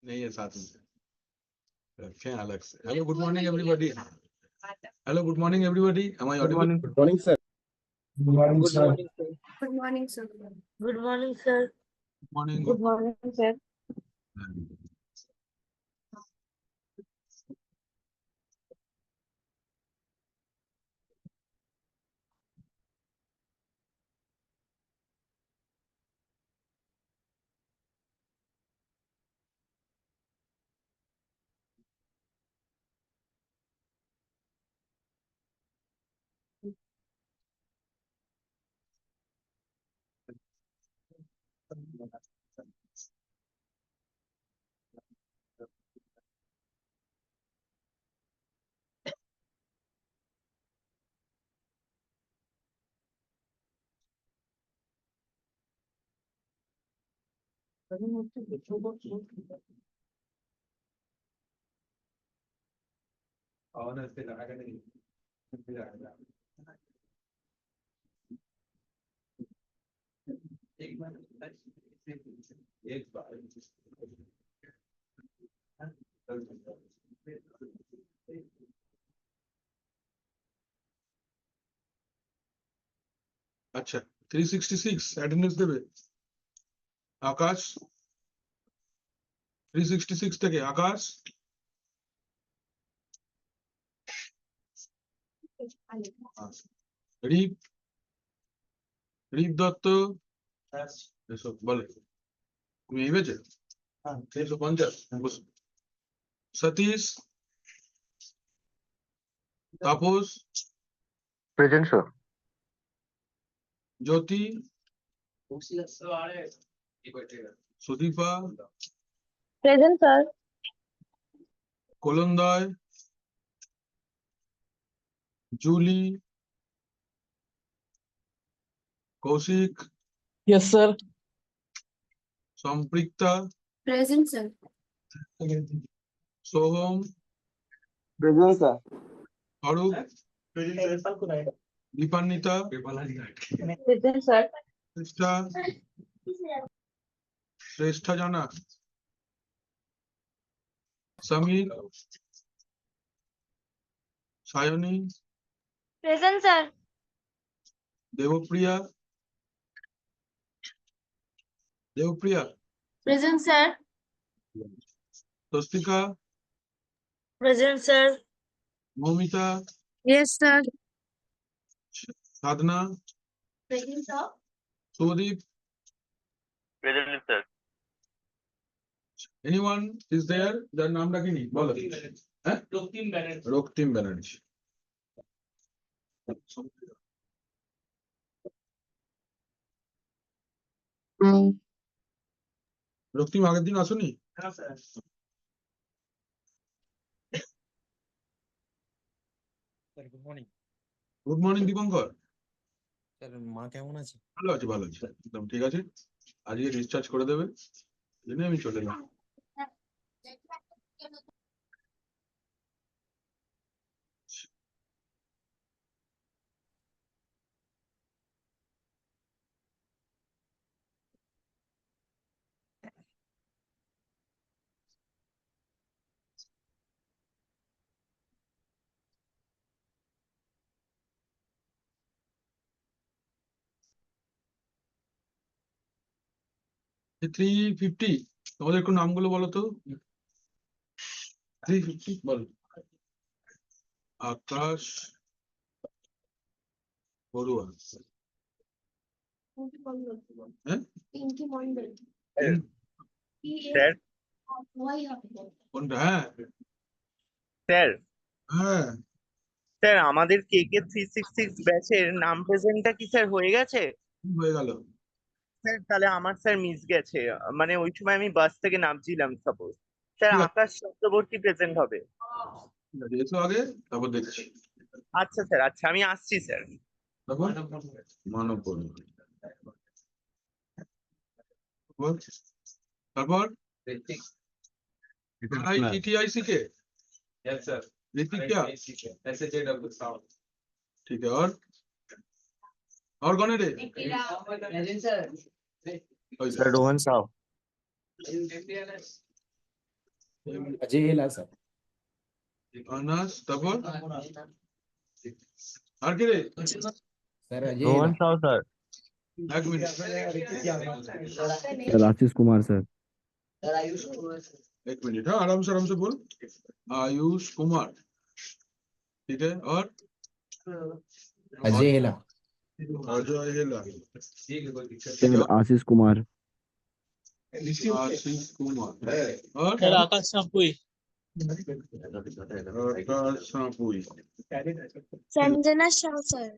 नहीं है साथ में, रखे हैं अलग से। Hello good morning everybody. Hello good morning everybody. Am I audible? Good morning, sir. Good morning, sir. Good morning, sir. Good morning, sir. Good morning. Good morning, sir. अच्छा 366 attendance দেবে আকাশ। 366 থেকে আকাশ, রিপ রিপ দত্ত, এসব বলে তুমি এই বেচে 350 বসো। Satish, Tapas, Present, sir. Jyoti, Sudipa, Present, sir. কলন্দয়, Julie, Kaushik, Yes, sir. Samprikta, Present, sir. Soham, Present, sir. Arup, Dipanwita, Present, sir. Shreshtha, Shreshtha Jana, Samir, Sayani, Present, sir. Debapriya, Debapriya, Present, sir. Swastika, Present, sir. Moumita, Yes, sir. Sadhana, Present, sir. Sudip. Present, sir. Anyone is there? যার নাম ডাকিনি বলো। হ্যাঁ, রক্তিম ব্যানার্জি। রক্তিম আগের দিন আসুনি? Sir, good morning. Good morning Dipankar. Sir, মা কেমন আছে? ভালো আছে ভালো আছে, একদম ঠিক আছে। আজকে ডিসচার্জ করে দেবে, জেনে আমি চলে এলাম। থ্রি ফিফটি, তোমাদের একটু নামগুলো বলো তো। 350 বলো। আকাশ বড়ুয়া, হ্যাঁ Pinky Mondal. Sir. কোনটা? হ্যাঁ Sir. হ্যাঁ, স্যার আমাদের KK 366 ব্যাচের নাম প্রেজেন্টটা কি স্যার হয়ে গেছে? হয়ে গেল। স্যার তাহলে আমার স্যার মিস গেছে, মানে ওই সময় আমি বাস থেকে নামছিলাম সাপোজ। স্যার ঠিক আছে। আকাশ চক্রবর্তী প্রেজেন্ট হবে। ঠিক আছে, এসো আগে, তারপর দেখছি। আচ্ছা স্যার, আচ্ছা আমি আসছি স্যার। তারপর মানব বর্মা। তারপর TTIC के? Yes, sir. ऋतिक क्या? SHAW sound. ठीक है, और कौन है रे? Present, sir. ओए, Rohan Sav. अजय हेला सर अनस তারপর আর কি রে सर अजय रोहन हेला साव सर এক মিনিট आशीष कुमार सर एक मिनट हाँ आराम से बोल आयुष कुमार ठीक है और अजय हेला अजय हेला सर आशीष कुमार आशीष कुमार और आकाश सापुई आकाश सापुई संजना शाह सर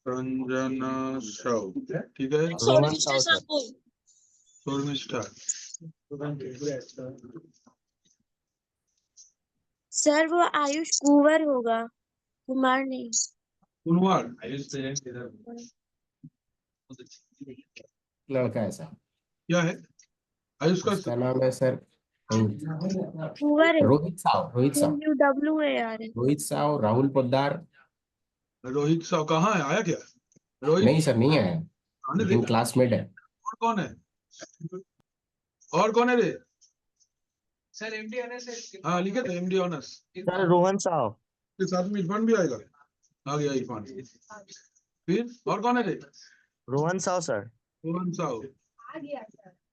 संजना साहू ठीक है रोहन साव सर शर्मिष्ठा सर वो आयुष कुंवर होगा, कुमार नहीं। कुनवार लड़का है सर क्या है आयुष का उसका नाम है सर कुंवर है, रोहित साव QWAR है। रोहित साव राहुल पोद्दार रोहित साहू कहाँ है आया क्या रोहित नहीं सर नहीं है आने दे लेकिन क्लासमेट है और कौन है और कौन है रे सर एमडी ऑनर्स है हाँ लिखे थे MD honours sir Rohan Sao के साथ में इरफान भी आएगा आ गया इरफान फिर और कौन है रे रोहन साव सर रोहन साहू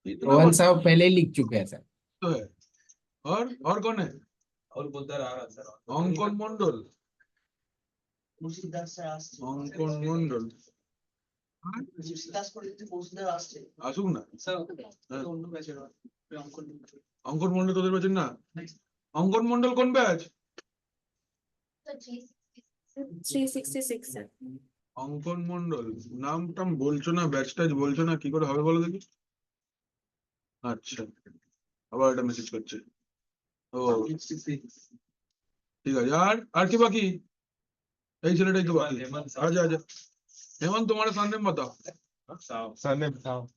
इतना रोहन बड़ा साहब पहले ही लिख चुके हैं सर तो है और कौन है और बुद्धर आ रहा सर অঙ্কন মন্ডল অঙ্কন মন্ডল আসুক না सर হ্যাঁ। অন্য ব্যাচের অঙ্কন মন্ডল তোদের ব্যাচের না অঙ্কন মন্ডল কোন ব্যাচ 366 sir। অঙ্কন মন্ডল নাম টাম বলছো না ব্যাচ ট্যাচ বলছো না কি করে হবে বলো দেখি আচ্ছা আবার এটা মেসেজ করছে ও ঠিক আছে আর কি বাকি এই ছেলেটাই তো বাকি আচ্ছা हेमंत तुम्हारा सरनेम बताओ सरनेम साव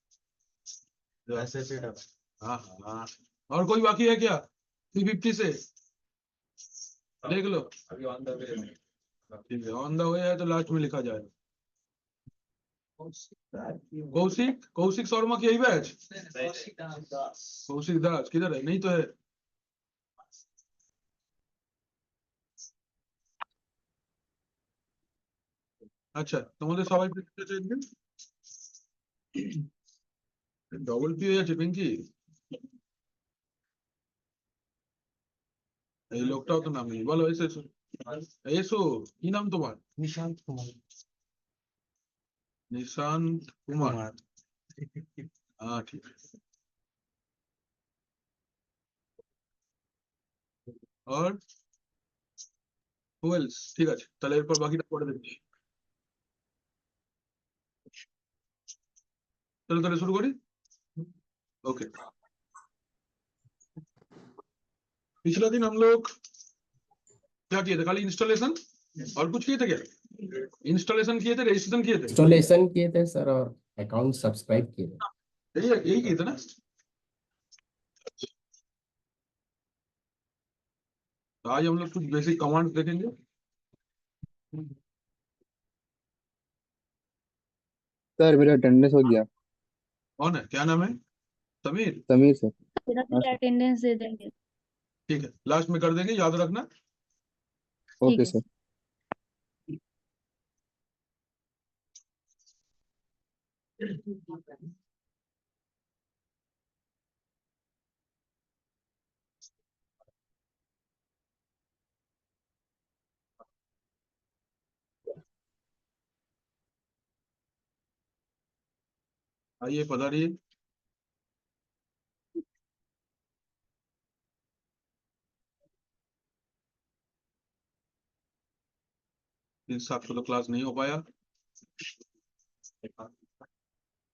हाँ हाँ और कोई बाकी है क्या 350 से देख लो अभी ऑन द वे ठीक है ऑन द वे है तो लास्ट में लिखा जाए कौशिक शर्मा की यही बैच कौशिक दास किधर है नहीं तो है আচ্ছা তোমাদের সবাই ডবল পি হয়ে যাচ্ছে পিঙ্কি এই লোকটাও তো নাম নেই বলো এসো এসো এসো কি নাম তোমার निशांत कुमार निशांत कुमार हाँ ठीक है और who else? ঠিক আছে তাহলে এরপর বাকিটা পরে দেখছি चलो তাহলে शुरू करी ओके पिछला दिन हम लोग क्या किए थे खाली इंस्टॉलेशन और कुछ किए थे क्या इंस्टॉलेशन किए थे रजिस्ट्रेशन किए थे इंस्टॉलेशन किए थे सर और अकाउंट सब्सक्राइब किए थे यही किए थे ना तो आज हम लोग कुछ बेसिक कमांड्स देखेंगे सर मेरा अटेंडेंस हो गया कौन है क्या नाम है समीर समीर सर तेरा भी अटेंडेंस दे देंगे। ठीक है लास्ट में कर देंगे याद रखना ओके सर आइए पधारिए इस हिसाब से तो क्लास नहीं हो पाया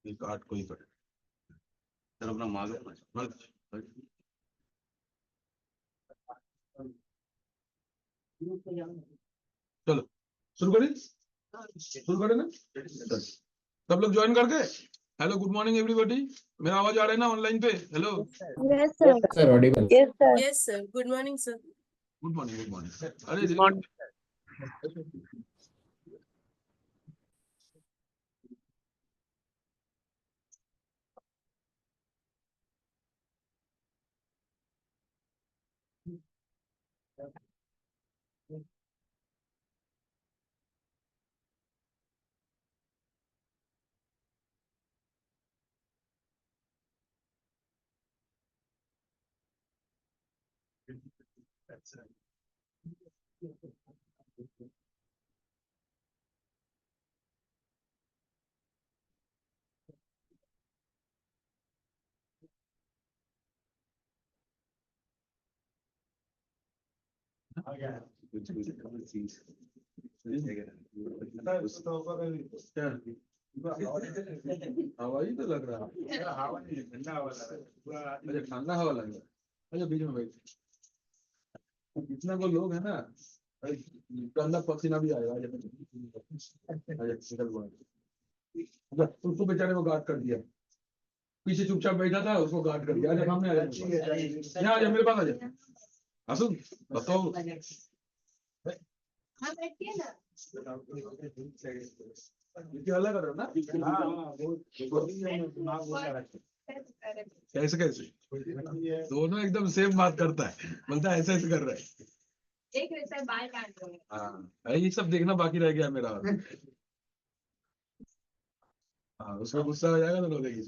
एक आठ को ही करे सर अपना मांगे चलो शुरू करें ना सब लोग ज्वाइन करके हेलो गुड मॉर्निंग एवरीबॉडी मेरा आवाज आ रहा है ना ऑनलाइन पे hello Yes sir। Sir Audible Yes sir। Yes, sir. Good morning, sir. Good morning अरे Good morning. हवा ही तो लग रहा है। हवा नहीं, ठंडा हवा लग रहा है। अच्छा, ठंडा हवा लग रहा है। अच्छा, बीच में बैठ इतना को लोग है ना, ठंडा पसीना भी आएगा। अच्छा, निकल बाहर। अच्छा, उसको बेचारे को गार्ड कर दिया, पीछे चुपचाप बैठा था, उसको गार्ड कर दिया। आजा सामने, आजा यहाँ, आजा मेरे पास, आजा आसुन, बताओ। ये अलग कर रहे हो ना? कैसे कैसे दोनों एकदम सेम बात करता है, बोलता है ऐसे ऐसे कर रहा है। एक रहता है बाल काट रहे हैं। हाँ, ये सब देखना बाकी रह गया मेरा। हाँ, उसमें गुस्सा हो जाएगा तो रो देगी।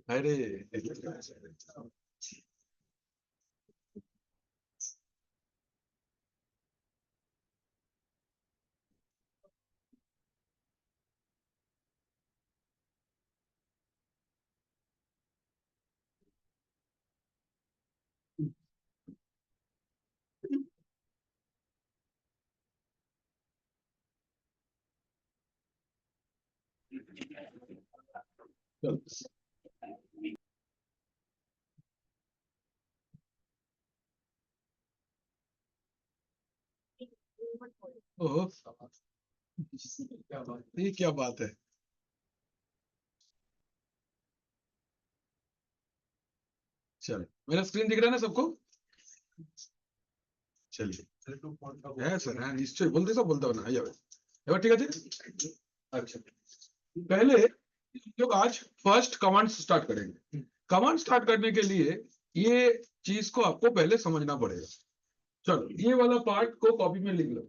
अरे चल। ओह, ये क्या बात है? चल, मेरा स्क्रीन दिख रहा है ना सबको? चलिए, है सर, है निश्चय, बोलते सब बोलता हूँ ना। एবার ঠিক আছে। अच्छा, पहले हम लोग आज फर्स्ट कमांड स्टार्ट करेंगे। कमांड स्टार्ट करने के लिए ये चीज को आपको पहले समझना पड़ेगा। चलो, ये वाला पार्ट को कॉपी में लिख लो।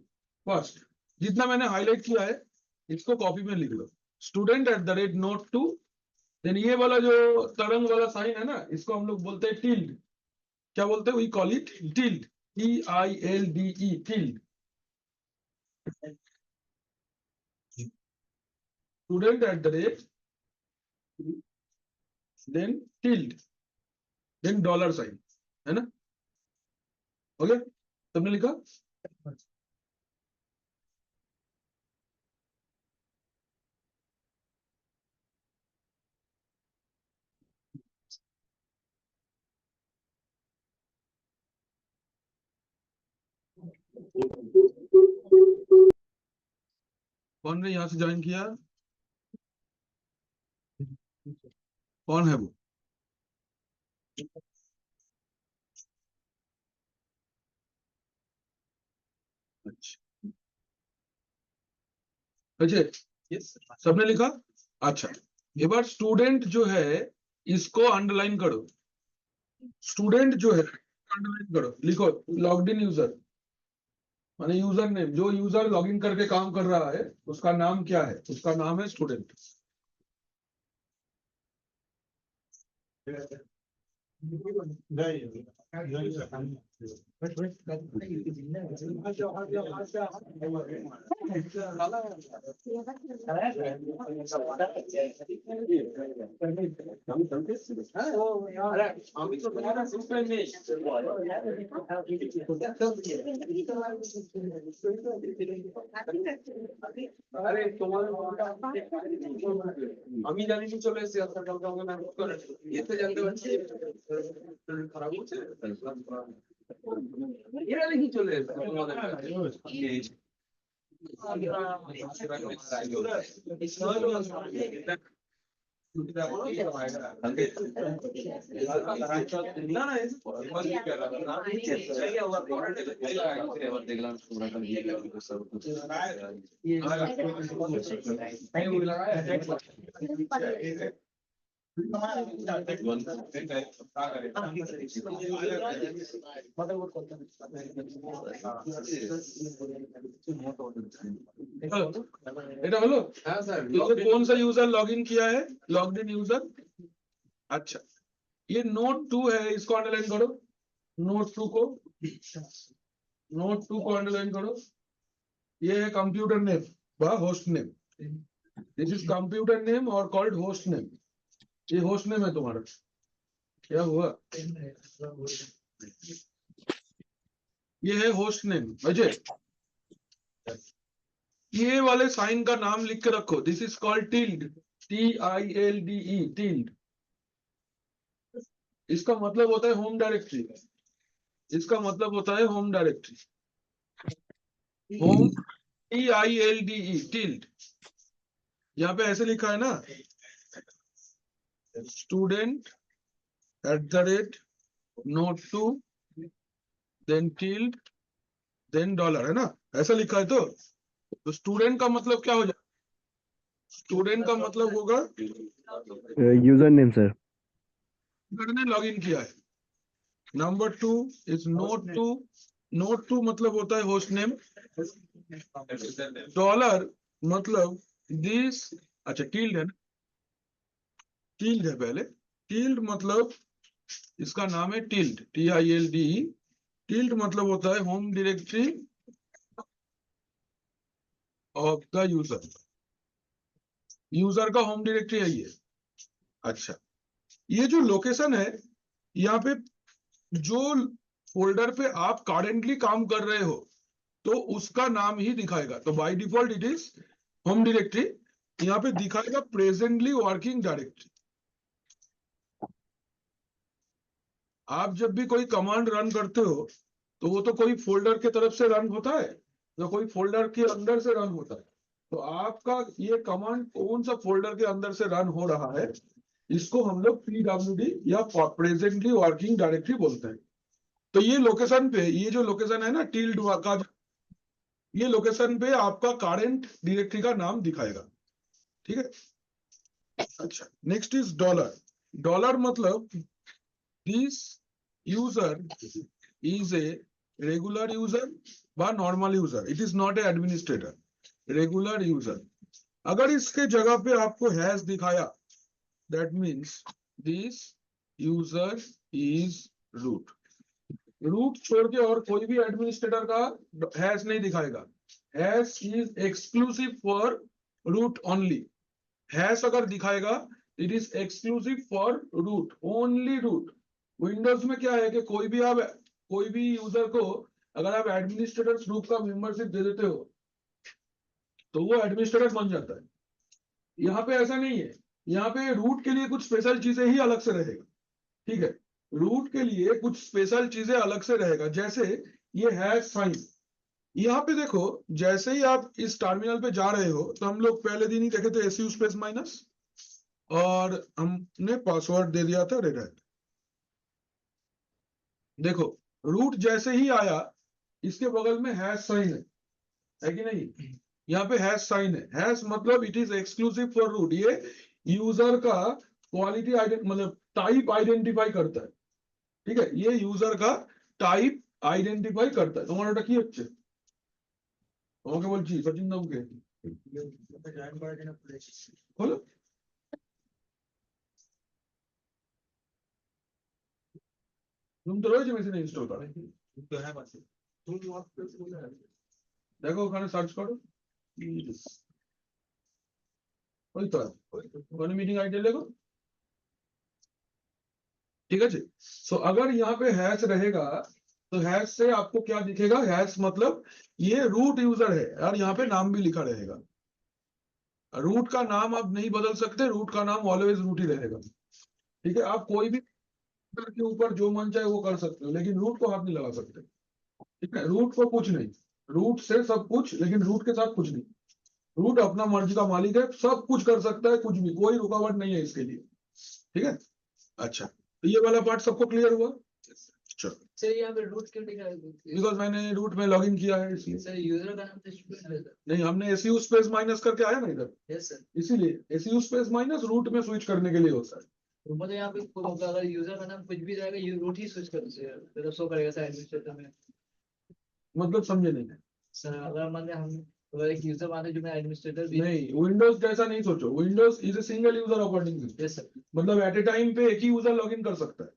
फर्स्ट, जितना मैंने हाईलाइट किया है इसको कॉपी में लिख लो। student@note2। देन ये वाला जो तरंग वाला साइन है ना, इसको हम लोग बोलते हैं टिल्ड। क्या बोलते हैं? We call it tilde, TILDE, tilde. student@, then tilde, then dollar sign, है ना? ओके, तुमने लिखा? कौन ने यहाँ से ज्वाइन किया? कौन है वो? अच्छा, अजय, सबने लिखा? अच्छा, ये बार स्टूडेंट जो है इसको अंडरलाइन करो। स्टूडेंट जो है अंडरलाइन करो, लिखो लॉग्ड इन यूजर, माने यूजर नेम। जो यूजर लॉगिन करके काम कर रहा है उसका नाम क्या है? उसका नाम है स्टूडेंट। আরে তোমার আমি জানি না, চলে এসেছি আপনার কালকে আমাকে মেসেজ করে এতে জানতে পারছি শরীর খারাপ হচ্ছে, এরা দেখি চলে এসেছে তোমাদের কাছে। এটা হলো ये कौन सा यूजर लॉगिन किया है, लॉग्ड इन यूजर। अच्छा, ये नोट 2 है, इसको अंडरलाइन करो। नोट 2 को अंडरलाइन करो। ये है कंप्यूटर नेम व host name. This is computer name और कॉल्ड होस्ट नेम। ये होस्ट नेम है तुम्हारा। क्या हुआ, ये है होस्ट नेम अजय। ये वाले साइन का नाम लिख के रखो। This is called tilde, TILDE, tilde. इसका मतलब होता है होम डायरेक्टरी। इसका मतलब होता है home directory. Home, TILDE, tilde. यहाँ पे ऐसे लिखा है ना, student @note 2 then tilde then dollar, है ना, ऐसा लिखा है। तो स्टूडेंट का मतलब क्या हो जाए, स्टूडेंट का मतलब होगा यूजर नेम सर। ने लॉगिन किया है। Number 2 is note 2। नोट 2 मतलब होता है होस्ट नेम। डॉलर मतलब दिस, अच्छा टिल्ड है ना, टिल्ड है पहले। टिल्ड मतलब इसका नाम है टिल्ड, TILDE। टिल्ड मतलब होता है home directory of the user. User का होम डायरेक्टरी है ये। अच्छा, ये जो लोकेशन है, यहाँ पे जो फोल्डर पे आप करेंटली काम कर रहे हो तो उसका नाम ही दिखाएगा। तो by default it is home directory. यहाँ पे दिखाएगा प्रेजेंटली वर्किंग डायरेक्टरी। आप जब भी कोई कमांड रन करते हो तो वो तो कोई फोल्डर की तरफ से रन होता है या कोई फोल्डर के अंदर से रन होता है। तो आपका ये कमांड कौन सा फोल्डर के अंदर से रन हो रहा है, इसको हम लोग PWD या प्रेजेंटली वर्किंग डायरेक्टरी बोलते हैं। तो ये लोकेशन पे, ये जो लोकेशन है ना टिल्ड का, ये लोकेशन पे आपका करंट डायरेक्टरी का नाम दिखाएगा। ठीक है। अच्छा, नेक्स्ट इज डॉलर। डॉलर मतलब this user is a regular user व normal user. It is not a administrator, regular user. अगर इसके जगह पे आपको हैश दिखाया, that means this user is root. Root छोड़ के और कोई भी एडमिनिस्ट्रेटर का हैश नहीं दिखाएगा। Hash is exclusive for root only. Hash अगर दिखाएगा, it is exclusive for root, only root. Windows में क्या है कि कोई भी यूजर को अगर आप एडमिनिस्ट्रेटर ग्रुप का मेंबरशिप दे देते हो तो वो एडमिनिस्ट्रेटर बन जाता है। यहाँ पे ऐसा नहीं है। यहाँ पे रूट के लिए कुछ स्पेशल चीजें ही अलग से रहेगा। ठीक है, रूट के लिए कुछ स्पेशल चीजें अलग से रहेगा। जैसे ये हैश साइन, यहाँ पे देखो, जैसे ही आप इस टर्मिनल पे जा रहे हो तो हम लोग पहले दिन ही देखे थे SU स्पेस माइनस, और हमने पासवर्ड दे दिया था रेड हैट। देखो, रूट जैसे ही आया, इसके बगल में हैश साइन है कि नहीं? यहाँ पे हैश साइन है। हैश मतलब it is exclusive for root. ये यूजर का क्वालिटी मतलब टाइप आइडेंटिफाई करता है। ठीक है, ये यूजर का टाइप आइडेंटिफाई करता है। তোমার ওটা কি হচ্ছে? তোমাকে বলছি সচিন বাবুকে হলো। তুমি তো রয়েছে মেশিনে ইনস্টল করা। দেখো ওখানে সার্চ করো, ওই তো ওখানে মিটিং আইডি লেখো। ठीक है जी। सो अगर यहाँ पे हैश रहेगा तो हैश से आपको क्या दिखेगा? हैश मतलब ये रूट यूजर है और यहाँ पे नाम भी लिखा रहेगा। रूट का नाम आप नहीं बदल सकते, रूट का नाम ऑलवेज रूट ही रहेगा। ठीक है, आप कोई भी के ऊपर जो मन चाहे वो कर सकते हो, लेकिन रूट को हाथ नहीं लगा सकते। ठीक है, रूट को कुछ नहीं, रूट से सब कुछ, लेकिन रूट के साथ कुछ नहीं। रूट अपना मर्जी का मालिक है, सब कुछ कर सकता है, कुछ भी, कोई रुकावट नहीं है इसके लिए। ठीक है। अच्छा, तो ये वाला पार्ट सबको क्लियर हुआ? चलो, सर यहाँ पे रूट क्यों दिखा रहा है? बिकॉज मैंने रूट में लॉगिन किया है इसलिए। सर यूजर का नाम तो स्टूडेंट है। नहीं, हमने SU स्पेस माइनस करके आया ना इधर, यस सर। इसीलिए SU स्पेस माइनस रूट में स्विच करने के लिए होता है। तो मतलब यहाँ पे अगर यूजर का नाम कुछ भी रहेगा ये रूट ही स्विच कर दीजिएगा तो शो करेगा सर एडमिनिस्ट्रेटर में। मतलब समझे नहीं। सर अगर मान हम अगर एक यूजर माने जो मैं एडमिनिस्ट्रेटर भी नहीं, विंडोज जैसा नहीं सोचो। Windows is a single user operating system. Yes sir मतलब एट ए टाइम पे एक ही यूजर लॉगिन कर सकता है।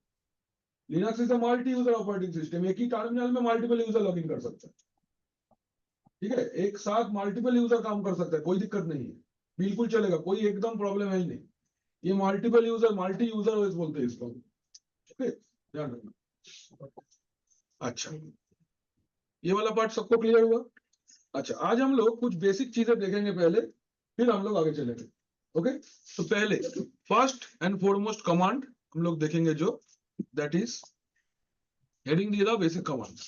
Linux is a multi user operating system, एक ही टर्मिनल में मल्टीपल यूजर लॉगिन कर सकता है। ठीक है, एक साथ मल्टीपल यूजर काम कर सकता है, कोई दिक्कत नहीं है, बिल्कुल चलेगा, कोई एकदम प्रॉब्लम है ही नहीं। ये multiple user, multi user OS बोलते हैं इसको। ओके, ध्यान रखना। अच्छा, ये वाला पार्ट सबको क्लियर हुआ? अच्छा, आज हम लोग कुछ बेसिक चीजें देखेंगे पहले, फिर हम लोग आगे चलेंगे। ओके, तो पहले फर्स्ट एंड फॉरमोस्ट कमांड हम लोग देखेंगे, जो दैट इज हेडिंग दिया था basic command.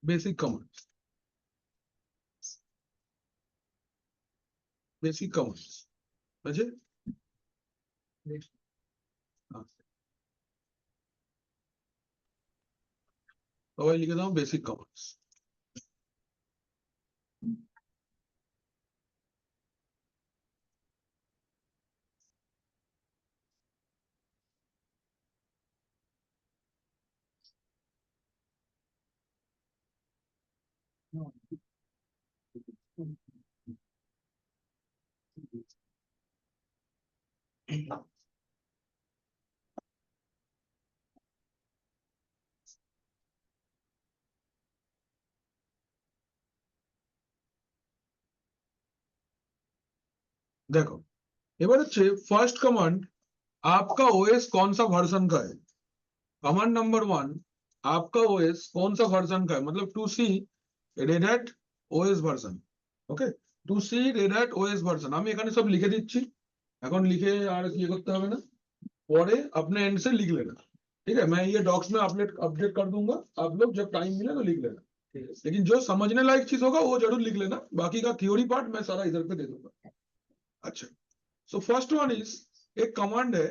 Basic command, basic command समझे? हाँ, तो वही लिखे था बेसिक कमांड्स। देखो, এবার হচ্ছে ফার্স্ট কমান্ড, आपका ओएस कौन सा वर्जन का है। कमांड नंबर 1, आपका ओएस कौन सा वर्जन का है, मतलब to see Red Hat OS version. Okay, to see Red Hat OS version. আমি এখানে সব লিখে দিচ্ছি, এখন লিখে আর কি করতে হবে না, পরে अपने एंड से लिख लेना। ठीक है, मैं ये डॉक्स में अपडेट कर दूंगा, आप लोग जब टाइम मिले तो लिख लेना। लेकिन जो समझने लायक चीज होगा वो जरूर लिख लेना, बाकी का थ्योरी पार्ट मैं सारा इधर पे दे दूंगा। अच्छा, सो फर्स्ट वन इज, एक कमांड है,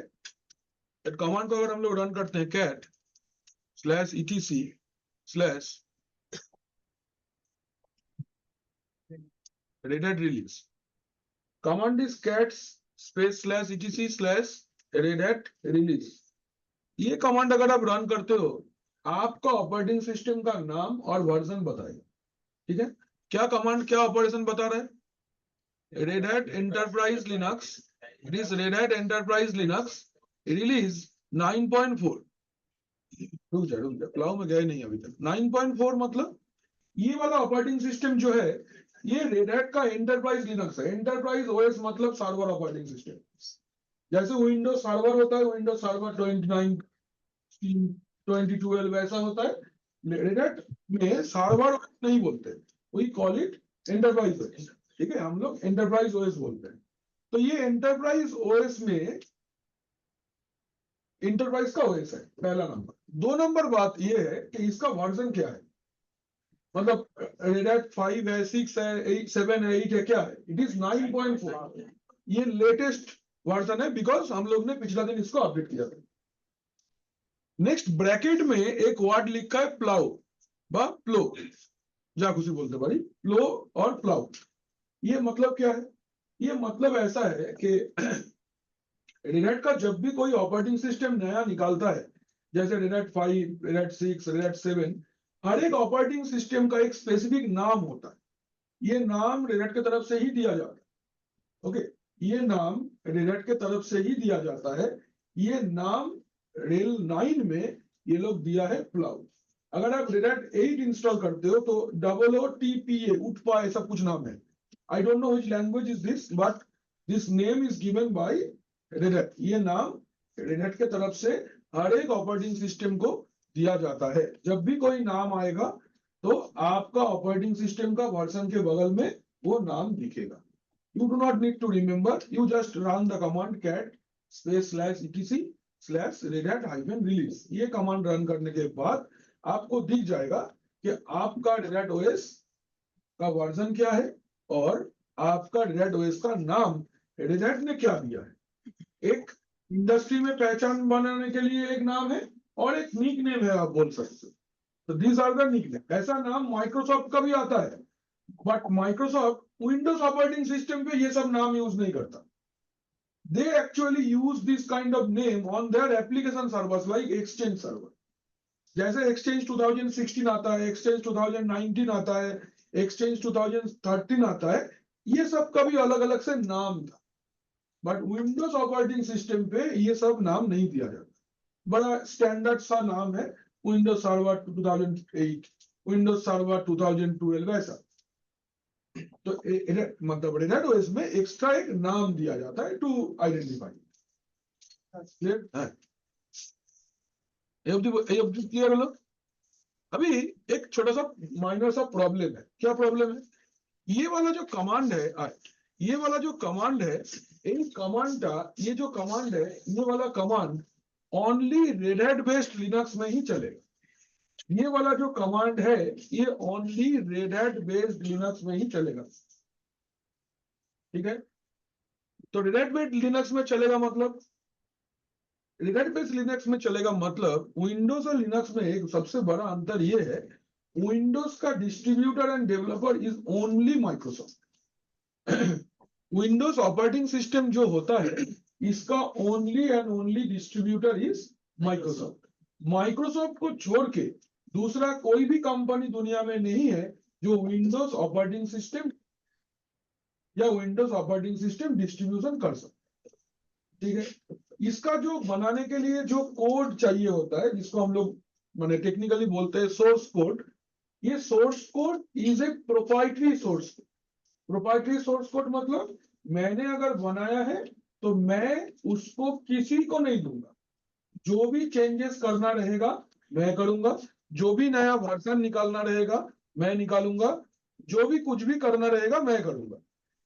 कमांड को अगर हम लोग रन करते हैं, cat slash etc slash Red Hat release. Command is cat space slash etc slash Red Hat release. ये कमांड अगर आप रन करते हो, आपका ऑपरेटिंग सिस्टम का नाम और वर्जन बताएगा। ठीक है, क्या कमांड क्या ऑपरेशन बता रहा है? Red hat enterprise Linux, it is red hat enterprise Linux release 9.4। रुक जा, क्लाउ में गए नहीं अभी तक। 9.4 मतलब ये वाला ऑपरेटिंग सिस्टम जो है, ये रेड हैट का एंटरप्राइज लिनक्स है। एंटरप्राइज ओएस मतलब सर्वर ऑपरेटिंग सिस्टम। जैसे विंडोज सर्वर होता है, विंडोज सर्वर 29 2012 वैसा होता है, रेड हैट में सर्वर नहीं बोलते, we call it enterprise OS. ठीक है, हम लोग एंटरप्राइज ओएस बोलते हैं। तो ये एंटरप्राइज ओएस में इंटरप्राइज का ओएस है, पहला नंबर। 2 नंबर बात ये है कि इसका वर्जन क्या है, मतलब रेड हैट 5 है, 6 है, 8 7 है, 8 है, क्या है? It is 9.4। ये लेटेस्ट वर्जन है, बिकॉज हम लोग ने पिछला दिन इसको अपडेट किया था। नेक्स्ट ब्रैकेट में एक वर्ड लिखा है प्लाउ बा प्लो, जा खुशी बोलते भाई, प्लो और प्लाउ। ये मतलब क्या है? ये मतलब ऐसा है कि रेड हैट का जब भी कोई ऑपरेटिंग सिस्टम नया निकालता है, जैसे red hat 5, red hat 6, red hat 7, हर एक ऑपरेटिंग सिस्टम का एक स्पेसिफिक नाम होता है। ये नाम रेड हैट की तरफ से ही दिया जाता है। ओके, ये नाम रेड हैट की तरफ से ही दिया जाता है। ये नाम रेल 9 में ये लोग दिया है प्लाउ। अगर आप रेड हैट 8 इंस्टॉल करते हो तो OOTPA उत्पा ऐसा कुछ नाम है। I don't know which language is this, but this name is given by red hat. ये नाम रेड हैट की तरफ से हर एक ऑपरेटिंग सिस्टम को दिया जाता है। जब भी कोई नाम आएगा तो आपका ऑपरेटिंग सिस्टम का वर्जन के बगल में वो नाम दिखेगा। You do not need to remember, you just run the command cat space slash etc slash red hat hyphen release। ये कमांड रन करने के बाद आपको दिख जाएगा कि आपका रेड हैट ओएस का वर्जन क्या है और आपका रेड हैट ओएस का नाम रेड हैट ने क्या दिया है। एक इंडस्ट्री में पहचान बनाने के लिए एक नाम है और एक निक नेम है, आप बोल सकते हो। तो दीज आर द निकनेम। ऐसा नाम माइक्रोसॉफ्ट का भी आता है, but Microsoft Windows operating system पे ये सब नाम यूज नहीं करता। They actually use this kind of name on their application servers like Exchange server. जैसे Exchange 2016 आता है, Exchange 2019 आता है, Exchange 2013 आता है, ये सब का भी अलग अलग से नाम था, बट विंडोज ऑपरेटिंग सिस्टम पे ये सब नाम नहीं दिया जाता। बड़ा स्टैंडर्ड सा नाम है, विंडोज सर्वर 2008, विंडोज सर्वर 2012, ऐसा। तो मतलब रेड ओएस में एक्स्ट्रा एक नाम दिया जाता है टू आइडेंटिफाई। क्लियर है? क्लियर है लोग? अभी एक छोटा सा माइनर सा प्रॉब्लम है। क्या प्रॉब्लम है? ये वाला जो कमांड है, ये वाला जो कमांड है, इन कमांड का ये जो कमांड है, ये वाला command only red hat based Linux में ही चलेगा। ये वाला जो कमांड है ये only red hat based Linux में ही चलेगा। ठीक है? तो रेड हैट बेस्ड लिनक्स में चलेगा मतलब, रेड हैट बेस्ड लिनक्स में चलेगा मतलब विंडोज और लिनक्स में एक सबसे बड़ा अंतर ये है, विंडोज का distributor end developer is only Microsoft. Windows operating system जो होता है इसका only and only distributor is Microsoft. Microsoft को छोड़ के दूसरा कोई भी कंपनी दुनिया में नहीं है जो विंडोज ऑपरेटिंग सिस्टम या विंडोज ऑपरेटिंग सिस्टम डिस्ट्रीब्यूशन कर सकता है। ठीक है? इसका जो बनाने के लिए जो कोड चाहिए होता है, जिसको हम लोग माने टेक्निकली बोलते हैं सोर्स कोड, ये source code is a proprietary source code. Proprietary source code मतलब मैंने अगर बनाया है तो मैं उसको किसी को नहीं दूंगा। जो भी चेंजेस करना रहेगा मैं करूंगा, जो भी नया वर्जन निकालना रहेगा मैं निकालूंगा, जो भी कुछ भी करना रहेगा मैं करूंगा।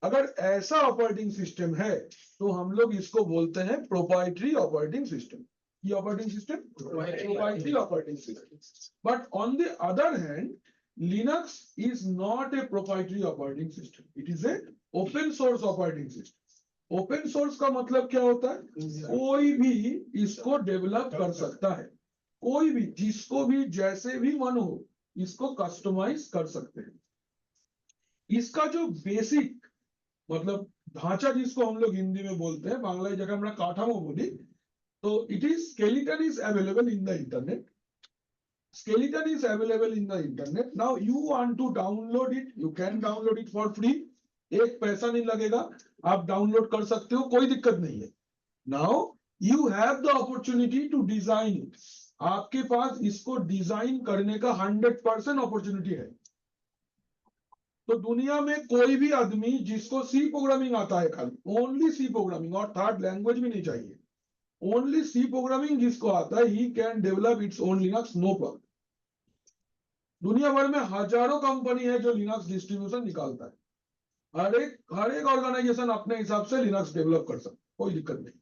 अगर ऐसा ऑपरेटिंग सिस्टम है तो हम लोग इसको बोलते हैं प्रोप्राइटरी ऑपरेटिंग सिस्टम। ये operating system proprietary operating system. But on the other hand Linux is not a proprietary operating system. It is a open source operating system. Open source का मतलब क्या होता है? कोई भी इसको डेवलप कर सकता है, कोई भी जिसको भी जैसे भी मन हो इसको कस्टमाइज कर सकते हैं। इसका जो बेसिक मतलब ढांचा जिसको हम लोग हिंदी में बोलते हैं, बांग्ला जगह हमरा काठामो बोली, तो it is skeleton is available in the internet. Skeleton is available in the internet. Now you want to download it, you can download it for free. एक पैसा नहीं लगेगा, आप डाउनलोड कर सकते हो, कोई दिक्कत नहीं है। Now you have the opportunity to design it. आपके पास इसको डिजाइन करने का 100% अपॉर्चुनिटी है। तो दुनिया में कोई भी आदमी जिसको सी प्रोग्रामिंग आता है, खाली ओनली सी प्रोग्रामिंग, और थर्ड लैंग्वेज भी नहीं चाहिए, ओनली सी प्रोग्रामिंग जिसको आता है, ही can develop its own Linux, no problem. दुनिया भर में हजारों कंपनी है जो लिनक्स डिस्ट्रीब्यूशन निकालता है। हर एक ऑर्गेनाइजेशन अपने हिसाब से लिनक्स डेवलप कर सकता है, कोई दिक्कत नहीं।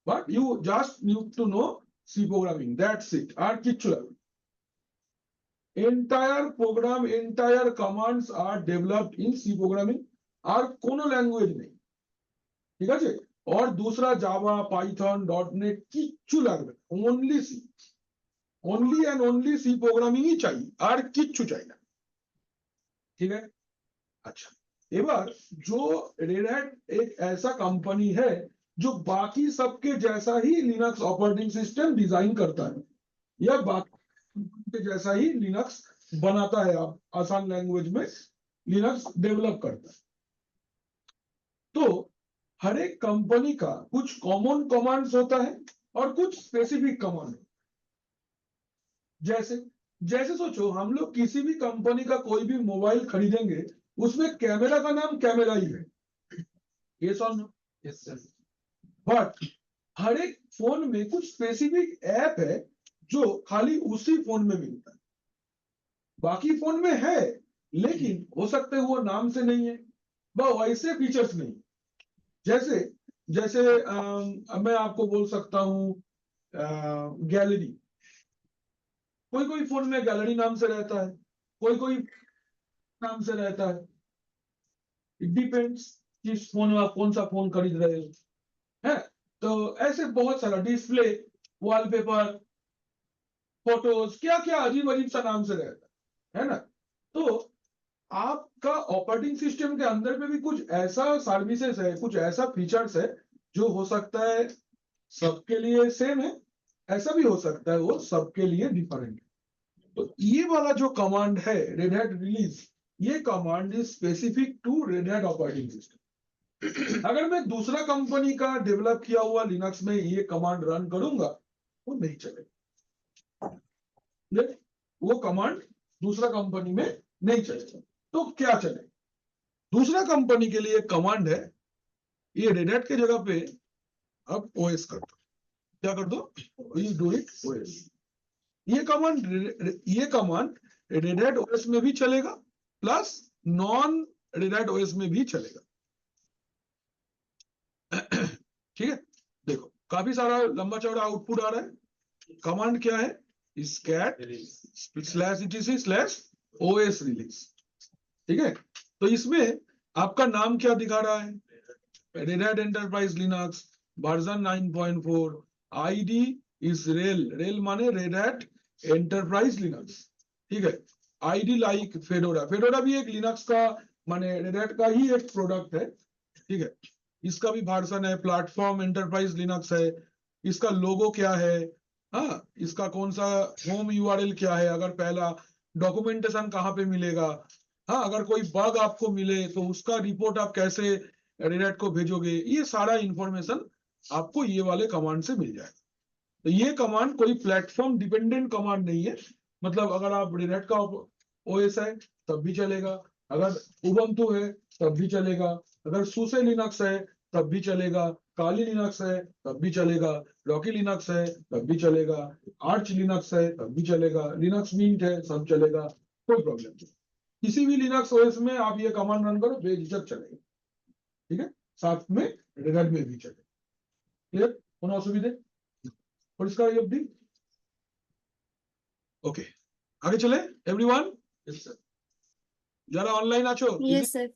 But you just need to know C programming, that's it. আর কিচ্ছু লাগবে। Entire program, entire commands are developed in C programming, আর কোনো ল্যাঙ্গুয়েজ নেই। ঠিক আছে? और दूसरा जावा, पाइथन, डॉटनेट কিচ্ছু লাগবে না, only C, only and only C programming ही चाहिए, और किच्छु चाहिए ना। ठीक है? अच्छा, एबार जो रेड हैट एक ऐसा कंपनी है जो बाकी सबके जैसा ही लिनक्स ऑपरेटिंग सिस्टम डिजाइन करता है, या बाकी के जैसा ही लिनक्स बनाता है, आप आसान लैंग्वेज में लिनक्स डेवलप करता है। तो हर एक कंपनी का कुछ कॉमन कमांड्स होता है और कुछ स्पेसिफिक कमांड। जैसे जैसे सोचो, हम लोग किसी भी कंपनी का कोई भी मोबाइल खरीदेंगे, उसमें कैमरा का नाम कैमरा ही है, ये सुनो। Yes sir. बट हर एक फोन में कुछ स्पेसिफिक ऐप है जो खाली उसी फोन में मिलता है, बाकी फोन में है लेकिन हो सकता है वो नाम से नहीं है, वैसे फीचर्स नहीं। जैसे जैसे मैं आपको बोल सकता हूं गैलरी, कोई कोई फोन में गैलरी नाम से रहता है, कोई कोई नाम से रहता है। इट डिपेंड्स किस फोन में आप कौन सा फोन खरीद रहे हो, है। तो ऐसे बहुत सारा डिस्प्ले, वॉलपेपर, फोटोज, क्या क्या अजीब अजीब सा नाम से रहता है ना। तो आपका ऑपरेटिंग सिस्टम के अंदर में भी कुछ ऐसा सर्विसेज है, कुछ ऐसा फीचर्स है जो हो सकता है सबके लिए सेम है, ऐसा भी हो सकता है वो सबके लिए डिफरेंट है। तो ये वाला जो कमांड है रेड हैट रिलीज, ये command is specific to Red Hat operating system. अगर मैं दूसरा कंपनी का डेवलप किया हुआ लिनक्स में ये कमांड रन करूंगा वो नहीं चलेगा, देख, वो कमांड दूसरा कंपनी में नहीं चलेगा। तो क्या चले, दूसरा कंपनी के लिए कमांड है, ये रेड हैट के जगह पे अब ओएस कर दो, क्या कर दो, डू इट ओएस। ये कमांड रेड हैट ओएस में भी चलेगा plus non red Hat OS में भी चलेगा। ठीक है, देखो काफी सारा लंबा चौड़ा आउटपुट आ रहा है। कमांड क्या है, स्कैट /etc/os रिलीज। ठीक है, तो इसमें आपका नाम क्या दिखा रहा है, Red hat enterprise Linux version 9.4, ID is rail माने रेड हैट एंटरप्राइज लिनक्स। ठीक है, आईडी लाइक फेडोरा भी एक लिनक्स का माने रेड हैट का ही एक प्रोडक्ट है। ठीक है, इसका भी वर्जन है, प्लेटफॉर्म एंटरप्राइज लिनक्स है। इसका लोगो क्या है, हाँ, इसका कौन सा होम यूआरएल क्या है, अगर पहला डॉक्यूमेंटेशन कहाँ पे मिलेगा, हाँ, अगर कोई बग आपको मिले तो उसका रिपोर्ट आप कैसे रेड हैट को भेजोगे, ये सारा इंफॉर्मेशन आपको ये वाले कमांड से मिल जाएगा। तो ये कमांड कोई प्लेटफॉर्म डिपेंडेंट कमांड नहीं है, मतलब अगर आप रेड हैट का ओएस है तब भी चलेगा, अगर उबंटू है तब भी चलेगा, अगर सुसे लिनक्स है तब भी चलेगा, काली लिनक्स है तब भी चलेगा, रॉकी लिनक्स है तब भी चलेगा, आर्च लिनक्स है तब भी चलेगा, लिनक्स मिंट है सब चलेगा, कोई प्रॉब्लम नहीं। किसी भी लिनक्स ओएस में आप ये कमांड रन करो बेझिझक चलेगा। ठीक है, साथ में रेड हैट में भी चलेगा। क्लियर, কোনো অসুবিধে পরিষ্কার এই অবধি? ওকে, আগে চলে एवरीवन, যারা অনলাइन আছো yes sir.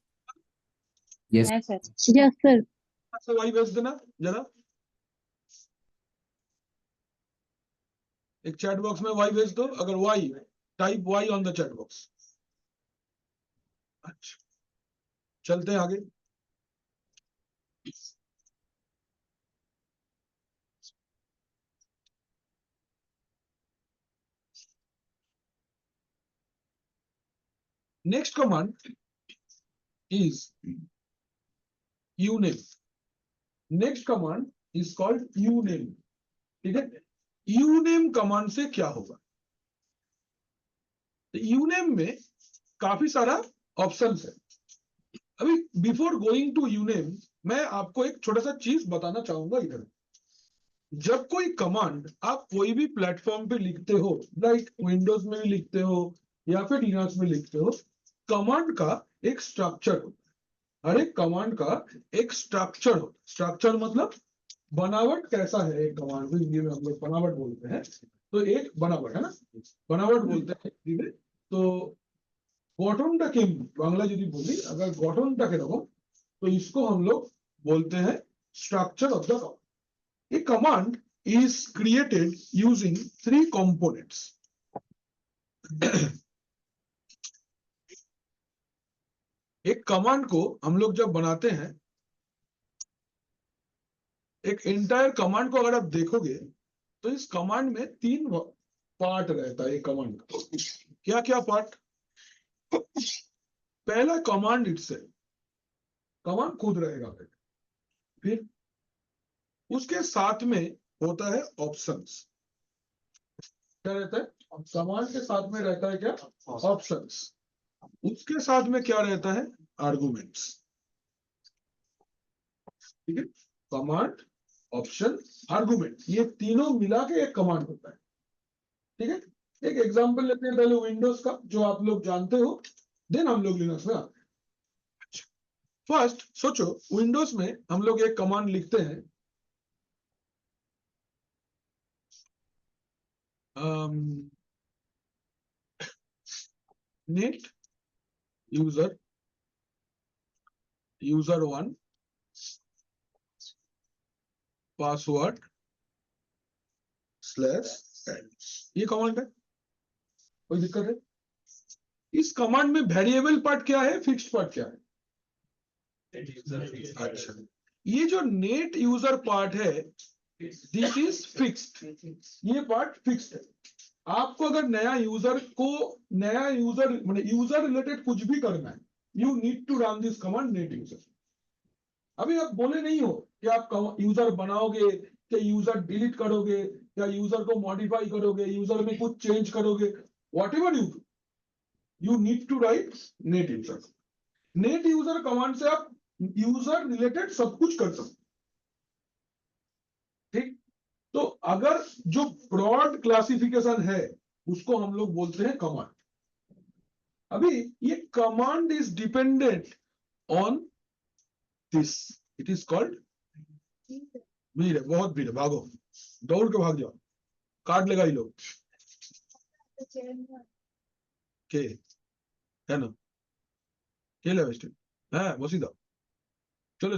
Yes. Yes sir. से वाई भेज देना जरा, एक चैट बॉक्स में वाई भेज दो, अगर Y type Y on the chat box. अच्छा, चलते हैं आगे। Next command is uname. Next command is called uname। ठीक है, uname कमांड से क्या होगा, तो uname में काफी सारा ऑप्शंस है। अभी बिफोर गोइंग टू uname मैं आपको एक छोटा सा चीज बताना चाहूंगा। इधर जब कोई कमांड आप कोई भी प्लेटफॉर्म पे लिखते हो, लाइक विंडोज में भी लिखते हो या फिर लिनक्स में लिखते हो, कमांड का एक स्ट्रक्चर होता है। हर एक कमांड का एक स्ट्रक्चर होता है। स्ट्रक्चर मतलब बनावट कैसा है एक कमांड को, हिंदी में हम लोग बनावट बोलते हैं। तो एक बनावट है ना, बनावट बोलते हैं हिंदी में। तो গঠনটা কেমন বাংলা যদি বলি, अगर গঠনটা কিরকম, तो इसको हम लोग बोलते हैं structure of the command. A command is created using 3 components. एक कमांड को हम लोग जब बनाते हैं, एक एंटायर कमांड को अगर आप देखोगे तो इस कमांड में 3 पार्ट रहता है। एक कमांड का क्या क्या पार्ट, पहला कमांड इटसेल्फ, कमांड खुद रहेगा। फिर उसके साथ में होता है ऑप्शंस। क्या रहता है, कमांड के साथ में रहता है क्या, ऑप्शंस। उसके साथ में क्या रहता है, आर्गुमेंट्स। ठीक है, कमांड, ऑप्शन, आर्गुमेंट, ये तीनों मिला के एक कमांड होता है। ठीक है, एक एग्जांपल लेते हैं पहले विंडोज का, जो आप लोग जानते हो, देन हम लोग लिनक्स में आते हैं। फर्स्ट सोचो, विंडोज में हम लोग एक कमांड लिखते हैं, नेट user1 password ये कमांड है, कोई दिक्कत है? इस कमांड में वेरिएबल पार्ट क्या है, फिक्स्ड पार्ट क्या है? अच्छा, ये जो नेट यूजर पार्ट है दिस इज फिक्स्ड, ये पार्ट फिक्स्ड है। आपको अगर नया यूजर यूजर रिलेटेड कुछ भी करना है, you need to run this command net user. अभी आप बोले नहीं हो कि आप यूजर बनाओगे, कि यूजर डिलीट करोगे, या यूजर को मॉडिफाई करोगे, यूजर में कुछ चेंज करोगे, whatever you do, you need to write net user. Net user command से आप यूजर रिलेटेड सब कुछ कर सकते, ठीक? तो अगर जो ब्रॉड क्लासिफिकेशन है उसको हम लोग बोलते हैं कमांड। अभी ये command is dependent on this, it is called भीड़ है, बहुत भीड़ है, भागो, दौड़ के भाग जाओ, कार्ड लगाई लो के है ना, केला वेस्ट है वसीदा, चलो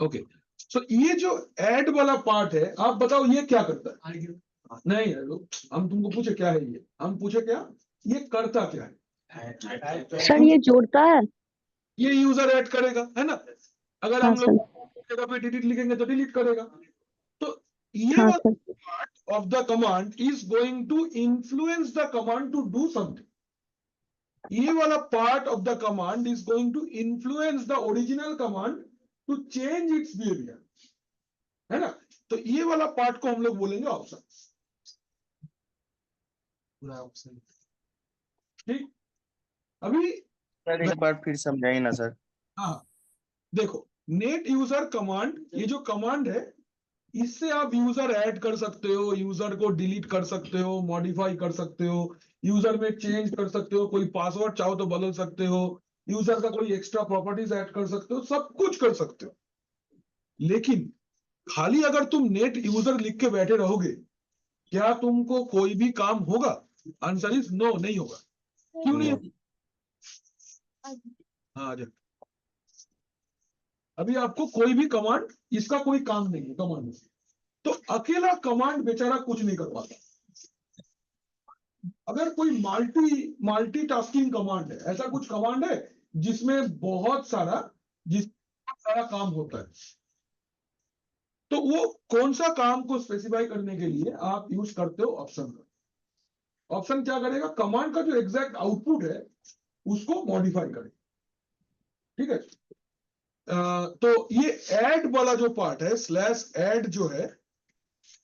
ओके। सो ये जो ऐड वाला पार्ट है, आप बताओ ये क्या करता है? नहीं हम तुमको पूछे क्या है ये, हम पूछे क्या ये करता क्या है? सर ये जोड़ता है। ये यूजर ऐड करेगा, है ना? अगर हाँ हम सर। लोग जगह पे डिलीट लिखेंगे तो डिलीट करेगा। तो ये हाँ वाला sir. Part of the command is going to influence the command to do something. ये वाला part of the command is going to influence the original command to change its behaviour, है ना? तो ये वाला पार्ट को हम लोग बोलेंगे ऑप्शन, ठीक? अभी सर एक बार फिर समझाइए ना सर। हाँ देखो, नेट यूजर कमांड, ये जो कमांड है इससे आप यूजर ऐड कर सकते हो, यूजर को डिलीट कर सकते हो, मॉडिफाई कर सकते हो, यूजर में चेंज कर सकते हो, कोई पासवर्ड चाहो तो बदल सकते हो, यूजर का कोई एक्स्ट्रा प्रॉपर्टीज ऐड कर सकते हो, सब कुछ कर सकते हो। लेकिन खाली अगर तुम नेट यूजर लिख के बैठे रहोगे, क्या तुमको कोई भी काम होगा? आंसर इज नो, नहीं होगा। क्यों नहीं होगा? हाँ आ जाओ। अभी आपको कोई भी कमांड, इसका कोई काम नहीं है कमांड में, तो अकेला कमांड बेचारा कुछ नहीं कर पाता। अगर कोई मल्टीटास्किंग कमांड है, ऐसा कुछ कमांड है जिसमें बहुत सारा काम होता है, तो वो कौन सा काम को स्पेसिफाई करने के लिए आप यूज करते हो ऑप्शन का। ऑप्शन क्या करेगा? कमांड का जो एग्जैक्ट आउटपुट है उसको मॉडिफाई करेगा, ठीक है? तो ये ऐड वाला जो पार्ट है, स्लैश ऐड जो है,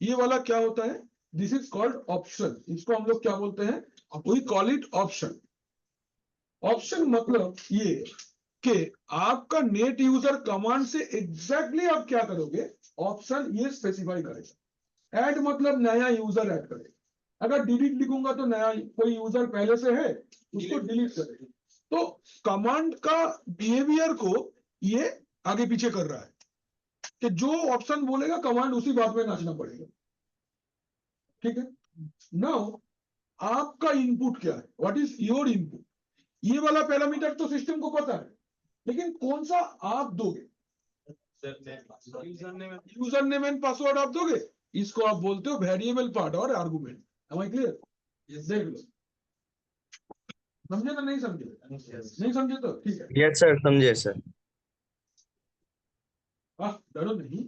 ये वाला क्या होता है? This is called option. इसको हम लोग क्या बोलते हैं? We call it option. Option मतलब ये कि आपका नेट यूजर कमांड से एग्जैक्टली आप क्या करोगे, ऑप्शन ये स्पेसिफाई करेगा। ऐड मतलब नया यूजर ऐड करेगा। अगर डिलीट लिखूंगा तो नया कोई यूजर पहले से है उसको डिलीट करेगा। तो कमांड का बिहेवियर को ये आगे पीछे कर रहा है कि जो ऑप्शन बोलेगा कमांड उसी बात में नाचना पड़ेगा, ठीक है? नाउ आपका इनपुट क्या है? What is your input? ये वाला पैरामीटर तो सिस्टम को पता है, लेकिन कौन सा आप दोगे? यूजर नेम एंड पासवर्ड आप दोगे। इसको आप बोलते हो वेरिएबल पार्ट और आर्गुमेंट। Am I clear? देख लो, समझे ना? नहीं समझे? नहीं समझे तो ठीक है। यस सर, समझे सर। डरो नहीं,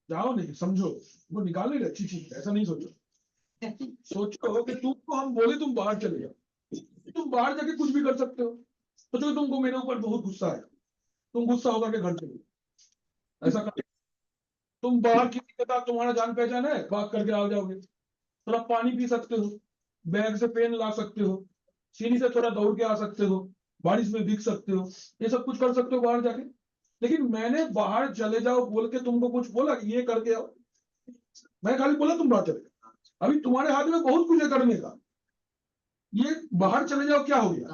जाओ नहीं, समझो, वो निकाल नहीं रहे। ठीक, ऐसा नहीं सोचो। सोचो कि तुमको हम बोले तुम बाहर चले जाओ, तुम बाहर जाके कुछ भी कर सकते हो। सोचो तुमको मेरे ऊपर बहुत गुस्सा है, तुम गुस्सा होकर के घर चले, ऐसा कर। तुम बाहर किसी के साथ, तुम्हारा जान पहचान है, बात करके आ जाओगे, थोड़ा पानी पी सकते हो, बैग से पेन ला सकते हो, सीढ़ी से थोड़ा दौड़ के आ सकते हो, बारिश में भीग सकते हो, ये सब कुछ कर सकते हो बाहर जाके। लेकिन मैंने बाहर चले जाओ बोल के तुमको कुछ बोला कि ये करके आओ? मैं खाली बोला तुम बाहर चले जाओ। अभी तुम्हारे हाथ में बहुत कुछ है करने का। ये बाहर चले जाओ क्या हो गया?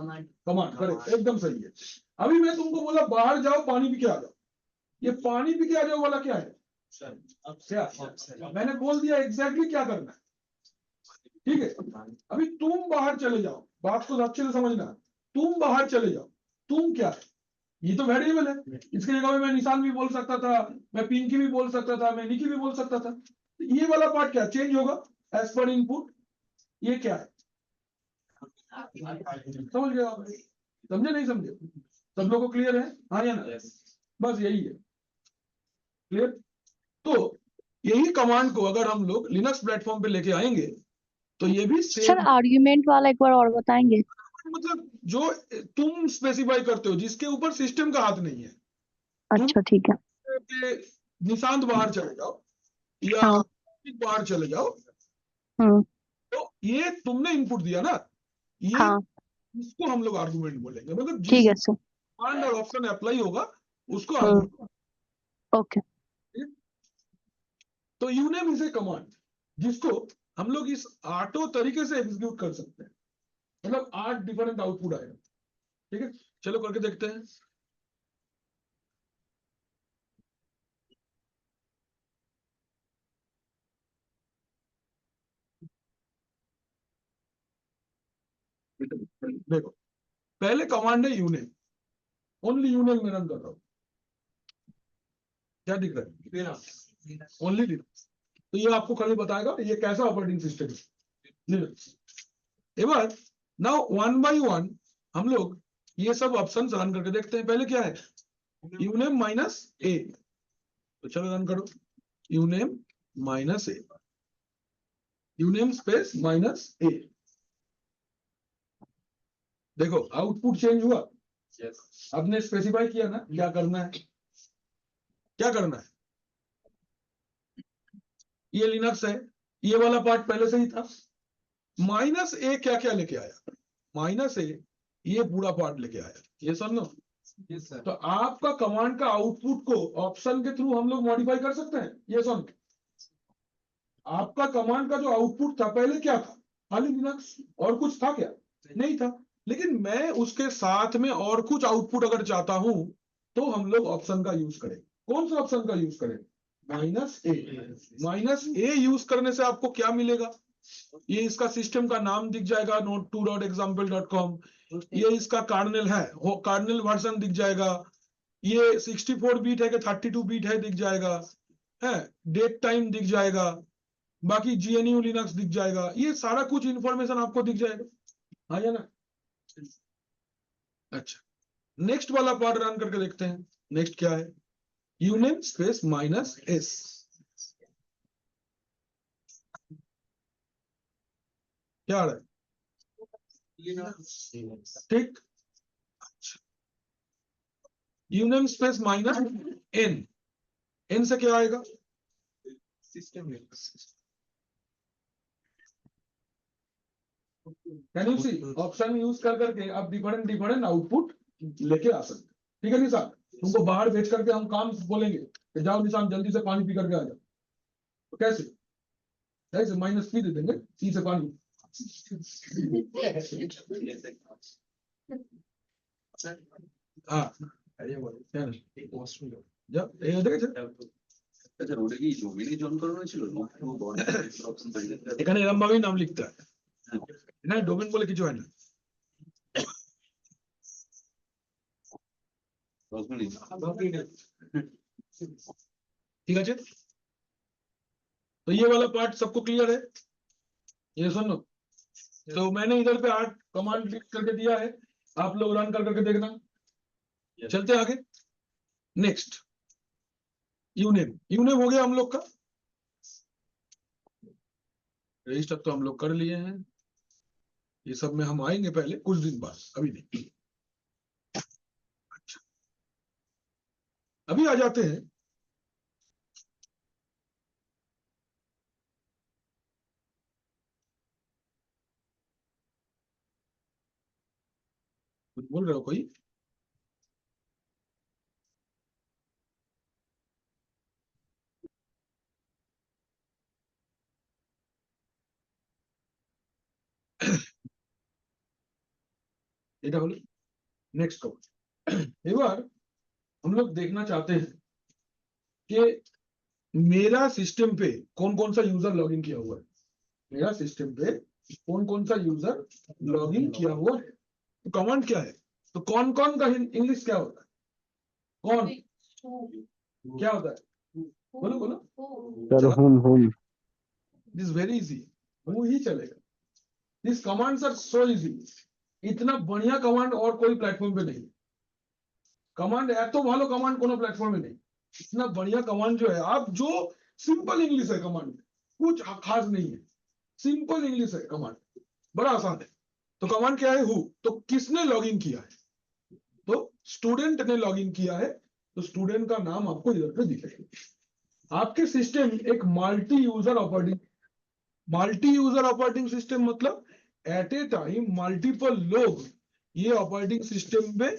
कमांड। करेक्ट, एकदम सही है। अभी मैं तुमको बोला बाहर जाओ पानी पी के आ जाओ, ये पानी पी के आ जाओ वाला क्या है? क्या मैंने बोल दिया एग्जैक्टली क्या करना है, ठीक है? अभी तुम बाहर चले जाओ, बात को अच्छे से समझना। तुम बाहर चले जाओ, तुम क्या है? ये तो वेरिएबल है, इसके जगह मैं निशान भी बोल सकता था, मैं पिंकी भी बोल सकता था, मैं निकी भी बोल सकता था। ये वाला पार्ट क्या चेंज होगा एज पर इनपुट, ये क्या है समझ गए आप? समझे नहीं समझे? सब लोगों को क्लियर है? हाँ या ना? बस यही है, क्लियर। तो यही कमांड को अगर हम लोग लिनक्स प्लेटफॉर्म पे लेके आएंगे तो ये भी सर सेम, आर्ग्यूमेंट वाला एक बार और बताएंगे? मतलब जो तुम स्पेसिफाई करते हो जिसके ऊपर सिस्टम का हाथ नहीं है, अच्छा ठीक है। के निशांत बाहर चले जाओ या हाँ। बाहर चले जाओ, हम्म। तो ये तुमने इनपुट दिया ना, ये हाँ इसको हम लोग आर्गुमेंट बोलेंगे, मतलब जिस ठीक है सर। कमांड और ऑप्शन अप्लाई होगा उसको हम्म। आर्गुमेंट। ओके। तो यूनेम इज ए कमांड जिसको हम लोग इस 8 तरीके से एग्जीक्यूट कर सकते हैं, मतलब 8 डिफरेंट आउटपुट आएगा। ठीक है, चलो करके देखते हैं। देखो, पहले कमांड है यूनेम, ओनली यूनेम में रन कर रहा हूं, क्या दिख रहा है? Only Linux. तो ये आपको खाली बताएगा ये कैसा ऑपरेटिंग सिस्टम है, लिनक्स। एबार नाउ वन बाय वन हम लोग ये सब ऑप्शंस रन करके देखते हैं। पहले क्या है, यूनेम माइनस ए, तो चलो रन करो, यूनेम माइनस ए, यूनेम स्पेस माइनस ए। देखो आउटपुट चेंज हुआ, आपने स्पेसिफाई किया ना क्या करना है, क्या करना है। ये लिनक्स है, ये वाला पार्ट पहले से ही था। माइनस ए क्या क्या लेके आया, माइनस ए ये पूरा पार्ट लेके आया, ये समझो। तो आपका कमांड का आउटपुट को ऑप्शन के थ्रू हम लोग मॉडिफाई कर सकते हैं, ये सुन। आपका कमांड का जो आउटपुट था पहले क्या था, खाली लिनक्स, और कुछ था क्या? नहीं था। लेकिन मैं उसके साथ में और कुछ आउटपुट अगर चाहता हूं तो हम लोग ऑप्शन का यूज करें। कौन सा ऑप्शन का यूज करें? माइनस ए। माइनस ए यूज करने से आपको क्या मिलेगा, ये इसका सिस्टम का नाम दिख जाएगा, node2.example.com, ये इसका कार्नेल है, वो कार्नेल वर्जन दिख जाएगा, ये 64 बीट है कि 32 बीट है दिख जाएगा, है डेट टाइम दिख जाएगा, बाकी GNU लिनक्स दिख जाएगा, ये सारा कुछ इंफॉर्मेशन आपको दिख जाएगा, हाँ या ना? अच्छा, नेक्स्ट वाला पार्ट रन करके देखते हैं। नेक्स्ट क्या है, यूनेम स्पेस माइनस एस, क्या आ रहा है? ठीक, uname space minus N, N से क्या आएगा? System. Can you see, option use कर करके आप डिफरेंट डिफरेंट आउटपुट लेके आ सकते हैं। ठीक है निशान, तुमको बाहर भेज करके हम काम बोलेंगे कि जाओ निशान जल्दी से पानी पी करके आ जाओ, तो कैसे? कैसे माइनस पी दे देंगे, सी से पानी। हाँ जब ये দেখেছেন আচ্ছা ওটা কি জমিনে জন করানো ছিল এখানে এরকম ভাবেই নাম লিখতে হয় না, ডোমেন বলে কিছু হয় না। ठीक है, तो ये वाला पार्ट सबको क्लियर है, ये सुनो। तो मैंने इधर पे 8 कमांड लिख करके दिया है, आप लोग रन कर करके देखना। चलते आगे, नेक्स्ट यूनेम। यूनेम हो गया हम लोग का, रजिस्टर तो हम लोग कर लिए हैं, ये सब में हम आएंगे पहले कुछ दिन बाद, अभी नहीं। अच्छा, अभी आ जाते हैं कुछ बोल रहे हो कोई? এটা হলো नेक्स्ट कवर। এবার हम लोग देखना चाहते हैं कि मेरा सिस्टम पे कौन कौन सा यूजर लॉगिन किया हुआ है, मेरा सिस्टम पे कौन कौन सा यूजर लॉगिन किया हुआ है। तो कमांड क्या है, तो कौन कौन का इंग्लिश क्या होता है? कौन क्या होता है बोलो बोलो Sir, whom? This very easy वो ही चलेगा this commands are so easy इतना बढ़िया कमांड और कोई प्लेटफॉर्म पे नहीं कमांड এত ভালো कमांड কোনো प्लेटफॉर्म में नहीं इतना बढ़िया कमांड जो है आप जो सिंपल इंग्लिश है कमांड कुछ खास नहीं है सिंपल इंग्लिश है कमांड बड़ा आसान है तो कमांड क्या है हु तो किसने लॉगिन किया है तो स्टूडेंट ने लॉगिन किया है तो स्टूडेंट का नाम आपको इधर पे दिखेगा आपके सिस्टम एक मल्टी यूजर ऑपरेटिंग सिस्टम मतलब एट ए टाइम मल्टीपल लोग ये ऑपरेटिंग सिस्टम में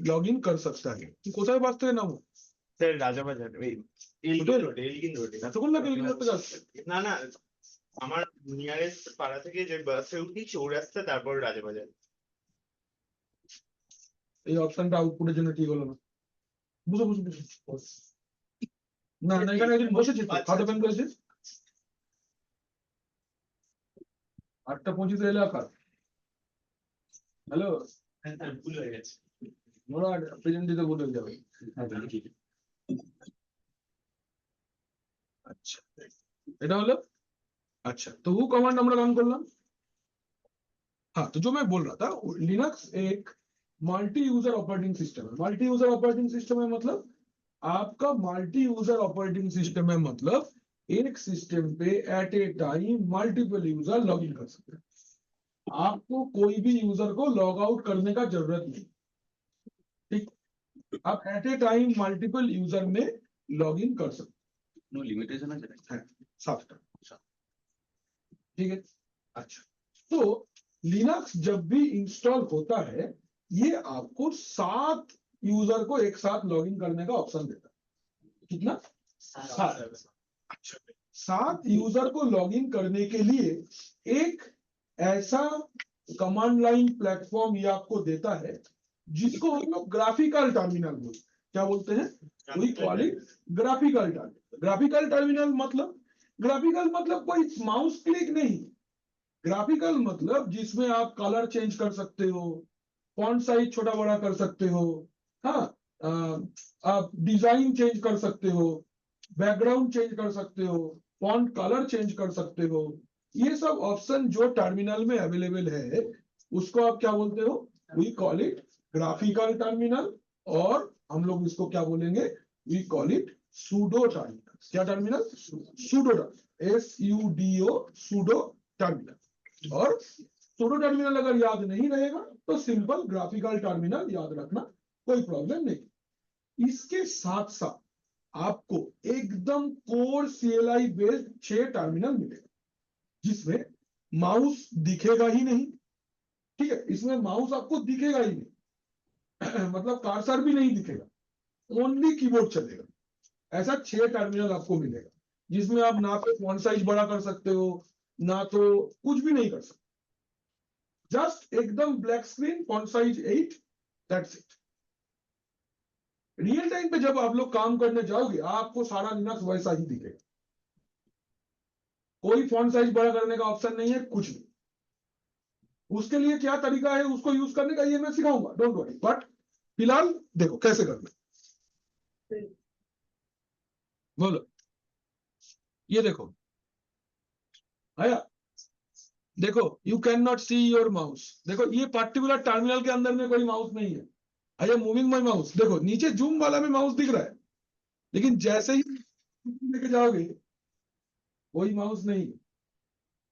लॉग इन कर सकता है কোথায় বাঁচতে নাম স্যার রাজাবাজার এই এলগিন রোডে এতক্ষণ লাগে এলগিন করতে যাচ্ছে না না আমার নিয়ারেস্ট পাড়া থেকে যে বাসে উঠি চৌরাস্তা তারপর রাজাবাজার এই অপশনটা আউটপুটের জন্য ঠিক হলো না বুঝো না না এখানে একদিন বসেছি তো খাতা পেন করেছিস 8:25 এলাকা হ্যালো ভুল হয়ে গেছে ওরা প্রেজেন্ট দিতে ভুলে যাবে আচ্ছা এটা হলো अच्छा तो वो कमांड আমরা রান করলাম हाँ तो जो मैं बोल रहा था लिनक्स एक मल्टी यूजर ऑपरेटिंग सिस्टम है मल्टी यूजर ऑपरेटिंग सिस्टम है मतलब आपका मल्टी यूजर ऑपरेटिंग सिस्टम है मतलब एक सिस्टम पे at a time multiple user log in कर सकते हैं आपको कोई भी यूजर को लॉग आउट करने का जरूरत नहीं ठीक आप at a time multiple user में लॉग इन कर सकते नो लिमिटेशन है 7 ठीक है अच्छा तो लिनक्स जब भी इंस्टॉल होता है ये आपको 7 यूजर को एक साथ लॉगिन करने का ऑप्शन देता है कितना 7 अच्छा 7 यूजर को लॉगिन करने के लिए एक ऐसा कमांड लाइन प्लेटफॉर्म ये आपको देता है जिसको हम लोग ग्राफिकल टर्मिनल बोलते हैं क्या बोलते हैं we call it graphical terminal मतलब कोई माउस क्लिक नहीं ग्राफिकल मतलब जिसमें आप कलर चेंज कर सकते हो फॉन्ट साइज छोटा बड़ा कर सकते हो हाँ आप डिजाइन चेंज कर सकते हो बैकग्राउंड चेंज कर सकते हो फॉन्ट कलर चेंज कर सकते हो ये सब ऑप्शन जो टर्मिनल में अवेलेबल है उसको आप क्या बोलते हो we call it graphical terminal और हम लोग इसको क्या बोलेंगे we call it sudo terminal क्या terminal sudo SUDO sudo terminal और सूडो टर्मिनल अगर याद नहीं रहेगा तो सिंपल ग्राफिकल टर्मिनल याद रखना कोई प्रॉब्लम नहीं इसके साथ साथ आपको एकदम कोर CLI बेस्ड 6 टर्मिनल मिलेगा जिसमें माउस दिखेगा ही नहीं ठीक है इसमें माउस आपको दिखेगा ही नहीं मतलब कर्सर भी नहीं दिखेगा ओनली कीबोर्ड चलेगा ऐसा 6 टर्मिनल आपको मिलेगा जिसमें आप ना तो फॉन्ट साइज बड़ा कर सकते हो ना तो कुछ भी नहीं कर सकते जस्ट एकदम black screen font size 8 that's it real time पे जब आप लोग काम करने जाओगे आपको सारा लिनक्स वैसा ही दिखेगा कोई फॉन्ट साइज बड़ा करने का ऑप्शन नहीं है कुछ नहीं उसके लिए क्या तरीका है उसको यूज करने का ये मैं सिखाऊंगा डोंट वरी बट फिलहाल देखो कैसे करना बोलो ये देखो आया देखो you can not see your mouse देखो ये पर्टिकुलर टर्मिनल के अंदर में कोई माउस नहीं है आई एम मूविंग माई माउस देखो नीचे जूम वाला में माउस दिख रहा है लेकिन जैसे ही लेके जाओगे कोई माउस नहीं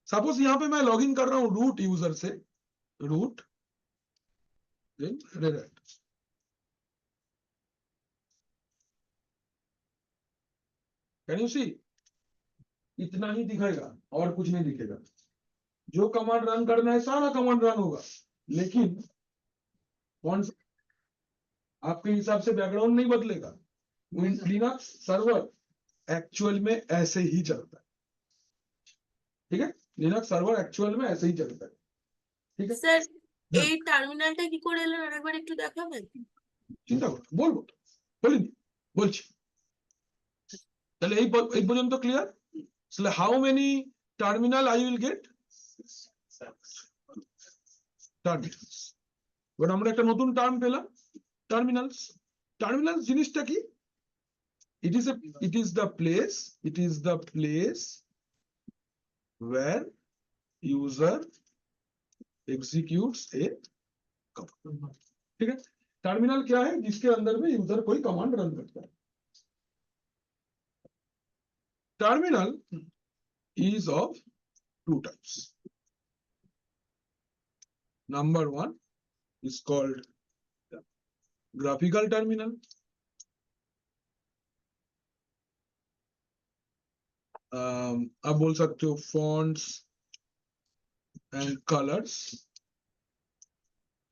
सपोज यहां पे मैं लॉगिन कर रहा हूं रूट यूजर से रूट कैन यू सी इतना ही दिखेगा और कुछ नहीं दिखेगा जो कमांड रन करना है सारा कमांड रन होगा लेकिन कौन सा आपके हिसाब से बैकग्राउंड नहीं बदलेगा लिनक्स सर्वर एक्चुअल में ऐसे ही चलता है ठीक है लिनक्स सर्वर एक्चुअल में ऐसे ही चलता है ठीक है স্যার এই টার্মিনালটা কি করে এলেন আরেকবার একটু দেখাবেন চিন্তা করো বলবো তো বলিনি বলছি তাহলে এই পর্যন্ত ক্লিয়ার তাহলে how many terminal I will get terminals এবার আমরা একটা নতুন টার্ম পেলাম টার্মিনালস টার্মিনাল জিনিসটা কি? It is the place where user executes a command. ठीक है? टर्मिनल क्या है? जिसके अंदर में यूजर कोई कमांड रन करता है. Terminal is of two types. Number one is called graphical terminal. आप बोल सकते हो fonts and colors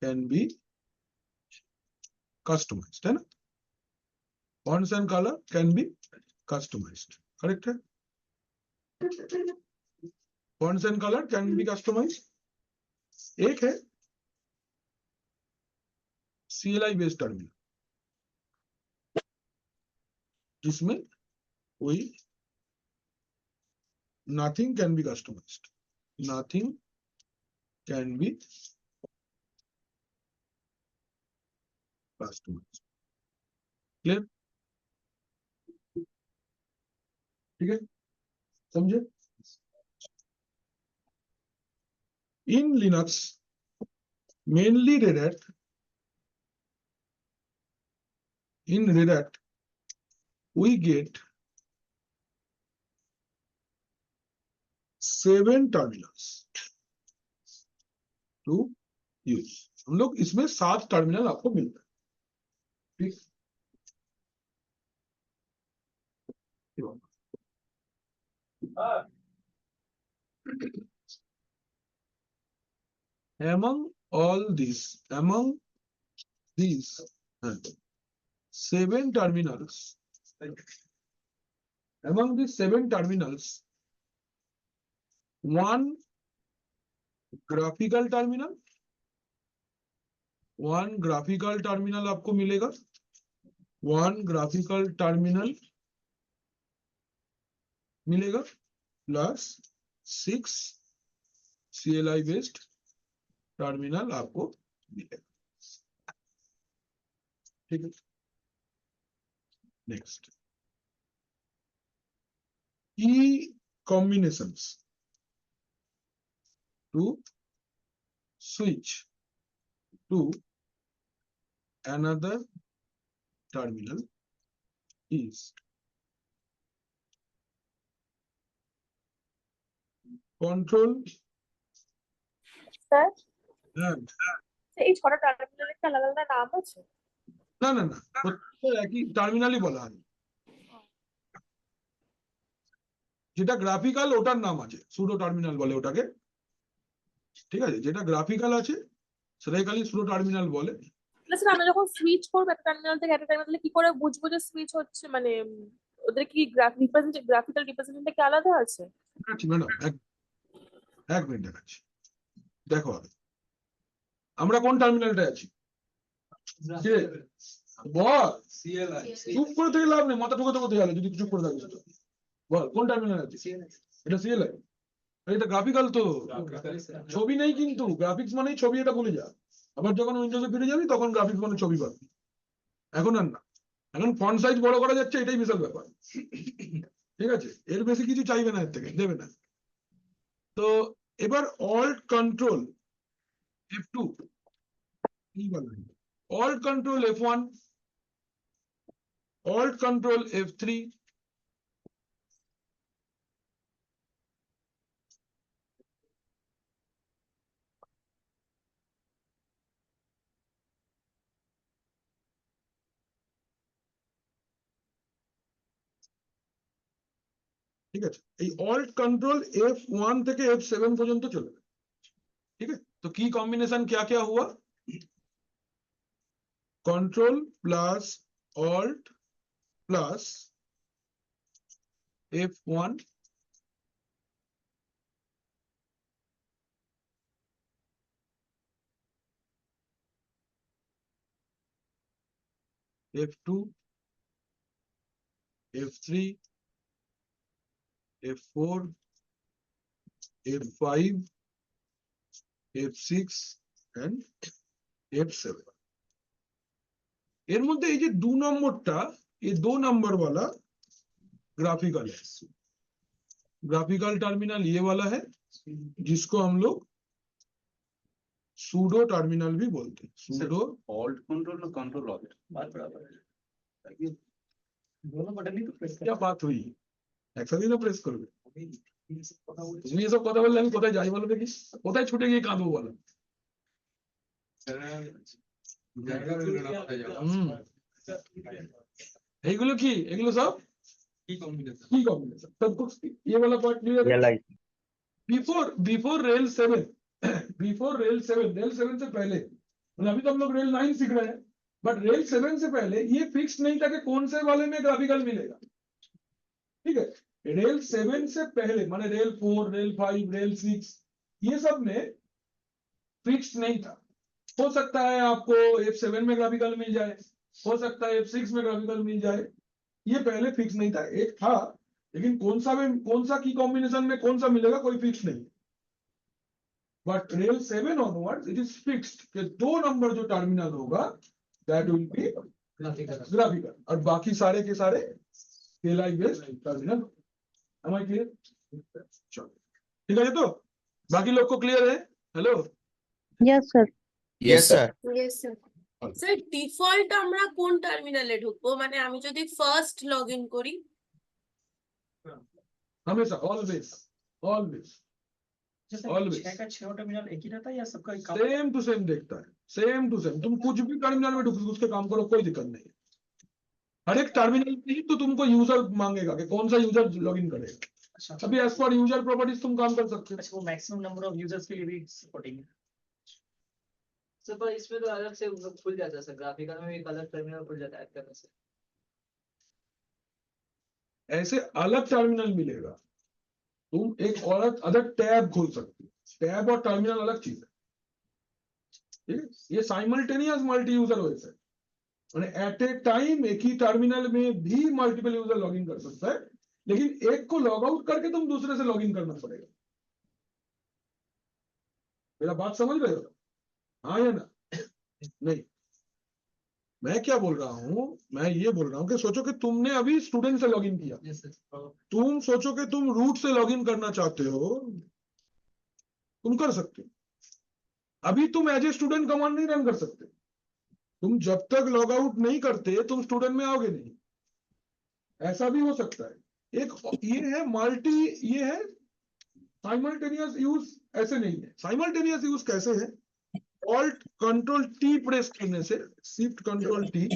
can be customized, है ना? Fonts and color can be customized, correct है? Fonts and color can be customized. एक है CLI based टर्मिनल, जिसमें कोई nothing can be customized. Nothing can be customized. Clear? ठीक है? समझे? In Linux, mainly Red Hat, in Red Hat, we get 7 terminals to use. हम लोग इसमें 7 टर्मिनल आपको मिलता है. ठीक? Among these 7 terminals, one graphical terminal आपको मिलेगा. One graphical terminal मिलेगा plus 6 CLI based टर्मिनल आपको मिलेगा. ठीक है? Next, key combinations to switch to another terminal is control. Sir হ্যাঁ, এই ছটা টার্মিনালের কি আলাদা আলাদা নাম আছে? না না না, প্রত্যেকটা একই টার্মিনালই বলা হয়. যেটা গ্রাফিক্যাল ওটার নাম আছে, সুডো টার্মিনাল বলে ওটাকে. ঠিক আছে? যেটা গ্রাফিক্যাল আছে সেটাই খালি সুডো টার্মিনাল বলে. তাহলে স্যার আমরা যখন সুইচ করবো একটা টার্মিনাল থেকে একটা টার্মিনালে কি করে বুঝবো যে সুইচ হচ্ছে, মানে ওদের কি গ্রাফিক্যাল রিপ্রেজেন্টেশনটা কি আলাদা আছে? ম্যাডাম এক মিনিট দেখাচ্ছি. দেখো আগে আমরা কোন টার্মিনালটা আছি? বল, চুপ করে থেকে লাভ নেই, মাথা ঢোকাতে কোথায় গেল যদি চুপ করে থাকিস তো. বল কোন টার্মিনাল আছে? এটা CLI. এটা গ্রাফিক্যাল তো, ছবি নেই কিন্তু. গ্রাফিক্স মানেই ছবি, এটা ভুলে যা. আবার যখন উইন্ডোজে ফিরে যাবি তখন গ্রাফিক্স মানে ছবি পাবি. এখন আর না, এখন ফন্ট সাইজ বড় করা যাচ্ছে, এটাই বিশাল ব্যাপার. ঠিক আছে? এর বেশি কিছু চাইবে না, এর থেকে দেবে না. তো এবার alt control F2, alt control F1, alt control F3, ঠিক আছে? এই অল্ট কন্ট্রোল F1 থেকে F7 পর্যন্ত চলবে. ठीक है? तो की कॉम्बिनेशन क्या क्या हुआ? Control plus alt plus F1 F2 F3 F4 F5 F6 and F7. এর মধ্যে এই যে 2 নম্বরটা, ये 2 नंबर वाला ग्राफिकल है। ग्राफिकल टर्मिनल ये वाला है जिसको हम लोग सूडो टर्मिनल भी बोलते हैं। सूडो ऑल्ट कंट्रोल और कंट्रोल ऑल्ट बात बराबर है दोनों बटन ही तो प्रेस क्या बात हुई, একসাথে না প্রেস করবে? कर তুমি এসব কথা বললে আমি কোথায় যাই বলো দেখি, কোথায় ছুটে গিয়ে কাঁদবো বলো? এইগুলো কি, এগুলো সব কি কম্বিনেশন सब कुछ ये वाला पार्ट क्लियर है। LIC before rail 7 before rail 7 से पहले, मतलब अभी तो हम लोग रेल 9 सीख रहे हैं, बट रेल 7 से पहले ये फिक्स नहीं था कि कौन से वाले में ग्राफिकल मिलेगा। ठीक है, रेल 7 से पहले माने रेल 4, रेल 5, रेल 6 ये सब में फिक्स नहीं था। हो सकता है आपको F7 में ग्राफिकल मिल जाए, हो सकता है F6 में ग्राफिकल मिल जाए, ये पहले फिक्स नहीं था। एक था लेकिन कौन सा की कॉम्बिनेशन में कौन सा मिलेगा कोई फिक्स नहीं। But rail 7 onwards it is fixed कि 2 नंबर जो टर्मिनल होगा दैट विल बी ग्राफिकल और बाकी सारे के सारे KLI based terminal. Am I clear? चलो ठीक है, तो बाकी लोग को क्लियर है? Hello yes sir. Yes, sir. Yes, sir. Sir default আমরা কোন টার্মিনালে ঢুকবো, মানে আমি যদি ফার্স্ট লগ ইন করি? हमेशा ऑलवेज ऑलवेज Always. 6 का 6 टर्मिनल एक ही रहता है या सबका एक काम? सेम टू सेम देखता है, सेम टू सेम। तुम कुछ भी टर्मिनल में ढुक उसके काम करो, कोई दिक्कत नहीं। हर एक टर्मिनल में ही तो तुमको यूजर मांगेगा कि कौन सा यूजर लॉगिन करेगा। अच्छा अभी एज पर यूजर प्रॉपर्टीज तुम काम कर सकते हो। अच्छा वो मैक्सिमम नंबर ऑफ यूजर्स के लिए भी सपोर्टिंग है। सर पर इसमें तो अलग से खुल जाता है सर, ग्राफिकल में भी एक अलग टर्मिनल खुल जाता है ऐड करने से। ऐसे अलग टर्मिनल मिलेगा, तुम एक और अदर टैब खोल सकते हो। टैब और टर्मिनल अलग चीज है, ठीक है। ये साइमल्टेनियस मल्टी यूजर ओएस है, माने एट ए टाइम एक ही टर्मिनल में भी मल्टीपल यूजर लॉगिन कर सकता है, लेकिन एक को लॉग आउट करके तुम दूसरे से लॉगिन करना पड़ेगा। मेरा बात समझ रहे हो? हाँ या ना? नहीं, मैं क्या बोल रहा हूं, मैं ये बोल रहा हूं कि सोचो कि तुमने अभी स्टूडेंट से लॉगिन किया, यस सर। तुम सोचो कि तुम रूट से लॉगिन करना चाहते हो, तुम कर सकते हो। अभी तुम एज ए स्टूडेंट कमांड नहीं रन कर सकते, तुम जब तक लॉग आउट नहीं करते तुम स्टूडेंट में आओगे नहीं। ऐसा भी हो सकता है। एक ये है मल्टी, ये है साइमल्टेनियस यूज। ऐसे नहीं है। साइमल्टेनियस यूज कैसे है? ऑल्ट कंट्रोल टी प्रेस करने से, शिफ्ट कंट्रोल टी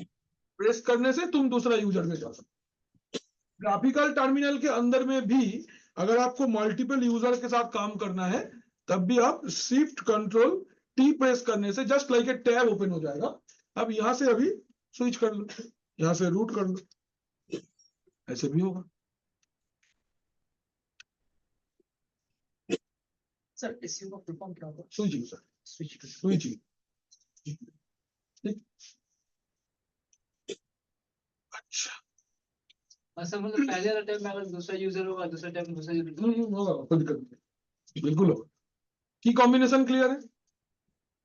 प्रेस करने से तुम दूसरा यूजर में जा सकते। ग्राफिकल टर्मिनल के अंदर में भी अगर आपको मल्टीपल यूजर के साथ काम करना है तब भी आप शिफ्ट कंट्रोल टी प्रेस करने से just like a tab open हो जाएगा। अब यहां से अभी स्विच कर लो, यहां से रूट कर लो, ऐसे भी होगा। सर एसयू का फुल फॉर्म क्या होगा? Switching sir, switch switching. अच्छा, अच्छा मतलब पहले वाला टाइम में अगर दूसरा यूजर होगा, दूसरा टाइम में दूसरा यूजर होगा, कोई दिक्कत नहीं, बिल्कुल होगा। की कॉम्बिनेशन क्लियर है?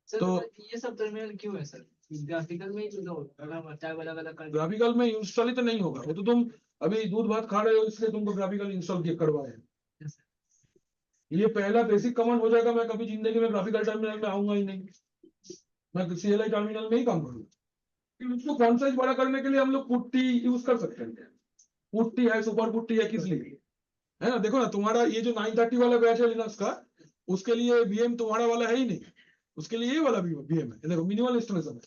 सर तो ये सब टर्मिनल क्यों है सर? ग्राफिकल में ही तो अगर टैब अलग अलग कर ग्राफिकल में इंस्टॉल ही तो नहीं होगा, वो तो तुम अभी दूध भात खा रहे हो इसलिए तुमको ग्राफिकल इंस्टॉल किया करवाए हैं। Yes, ये पहला बेसिक कमांड हो जाएगा, मैं कभी जिंदगी में ग्राफिकल टर्मिनल में आऊंगा ही नहीं, मैं CLI टर्मिनल में ही काम करूंगा। फिर उसको फॉन्ट साइज बड़ा करने के लिए हम लोग पुट्टी यूज कर सकते हैं। पुट्टी है, सुपर पुट्टी है, किस लिए है ना? देखो ना, तुम्हारा ये जो 930 वाला बैच है लिनक्स का, उसके लिए VM तुम्हारा वाला है ही नहीं, उसके लिए ये वाला VM है। देखो मिनिमल इंस्टॉलेशन है,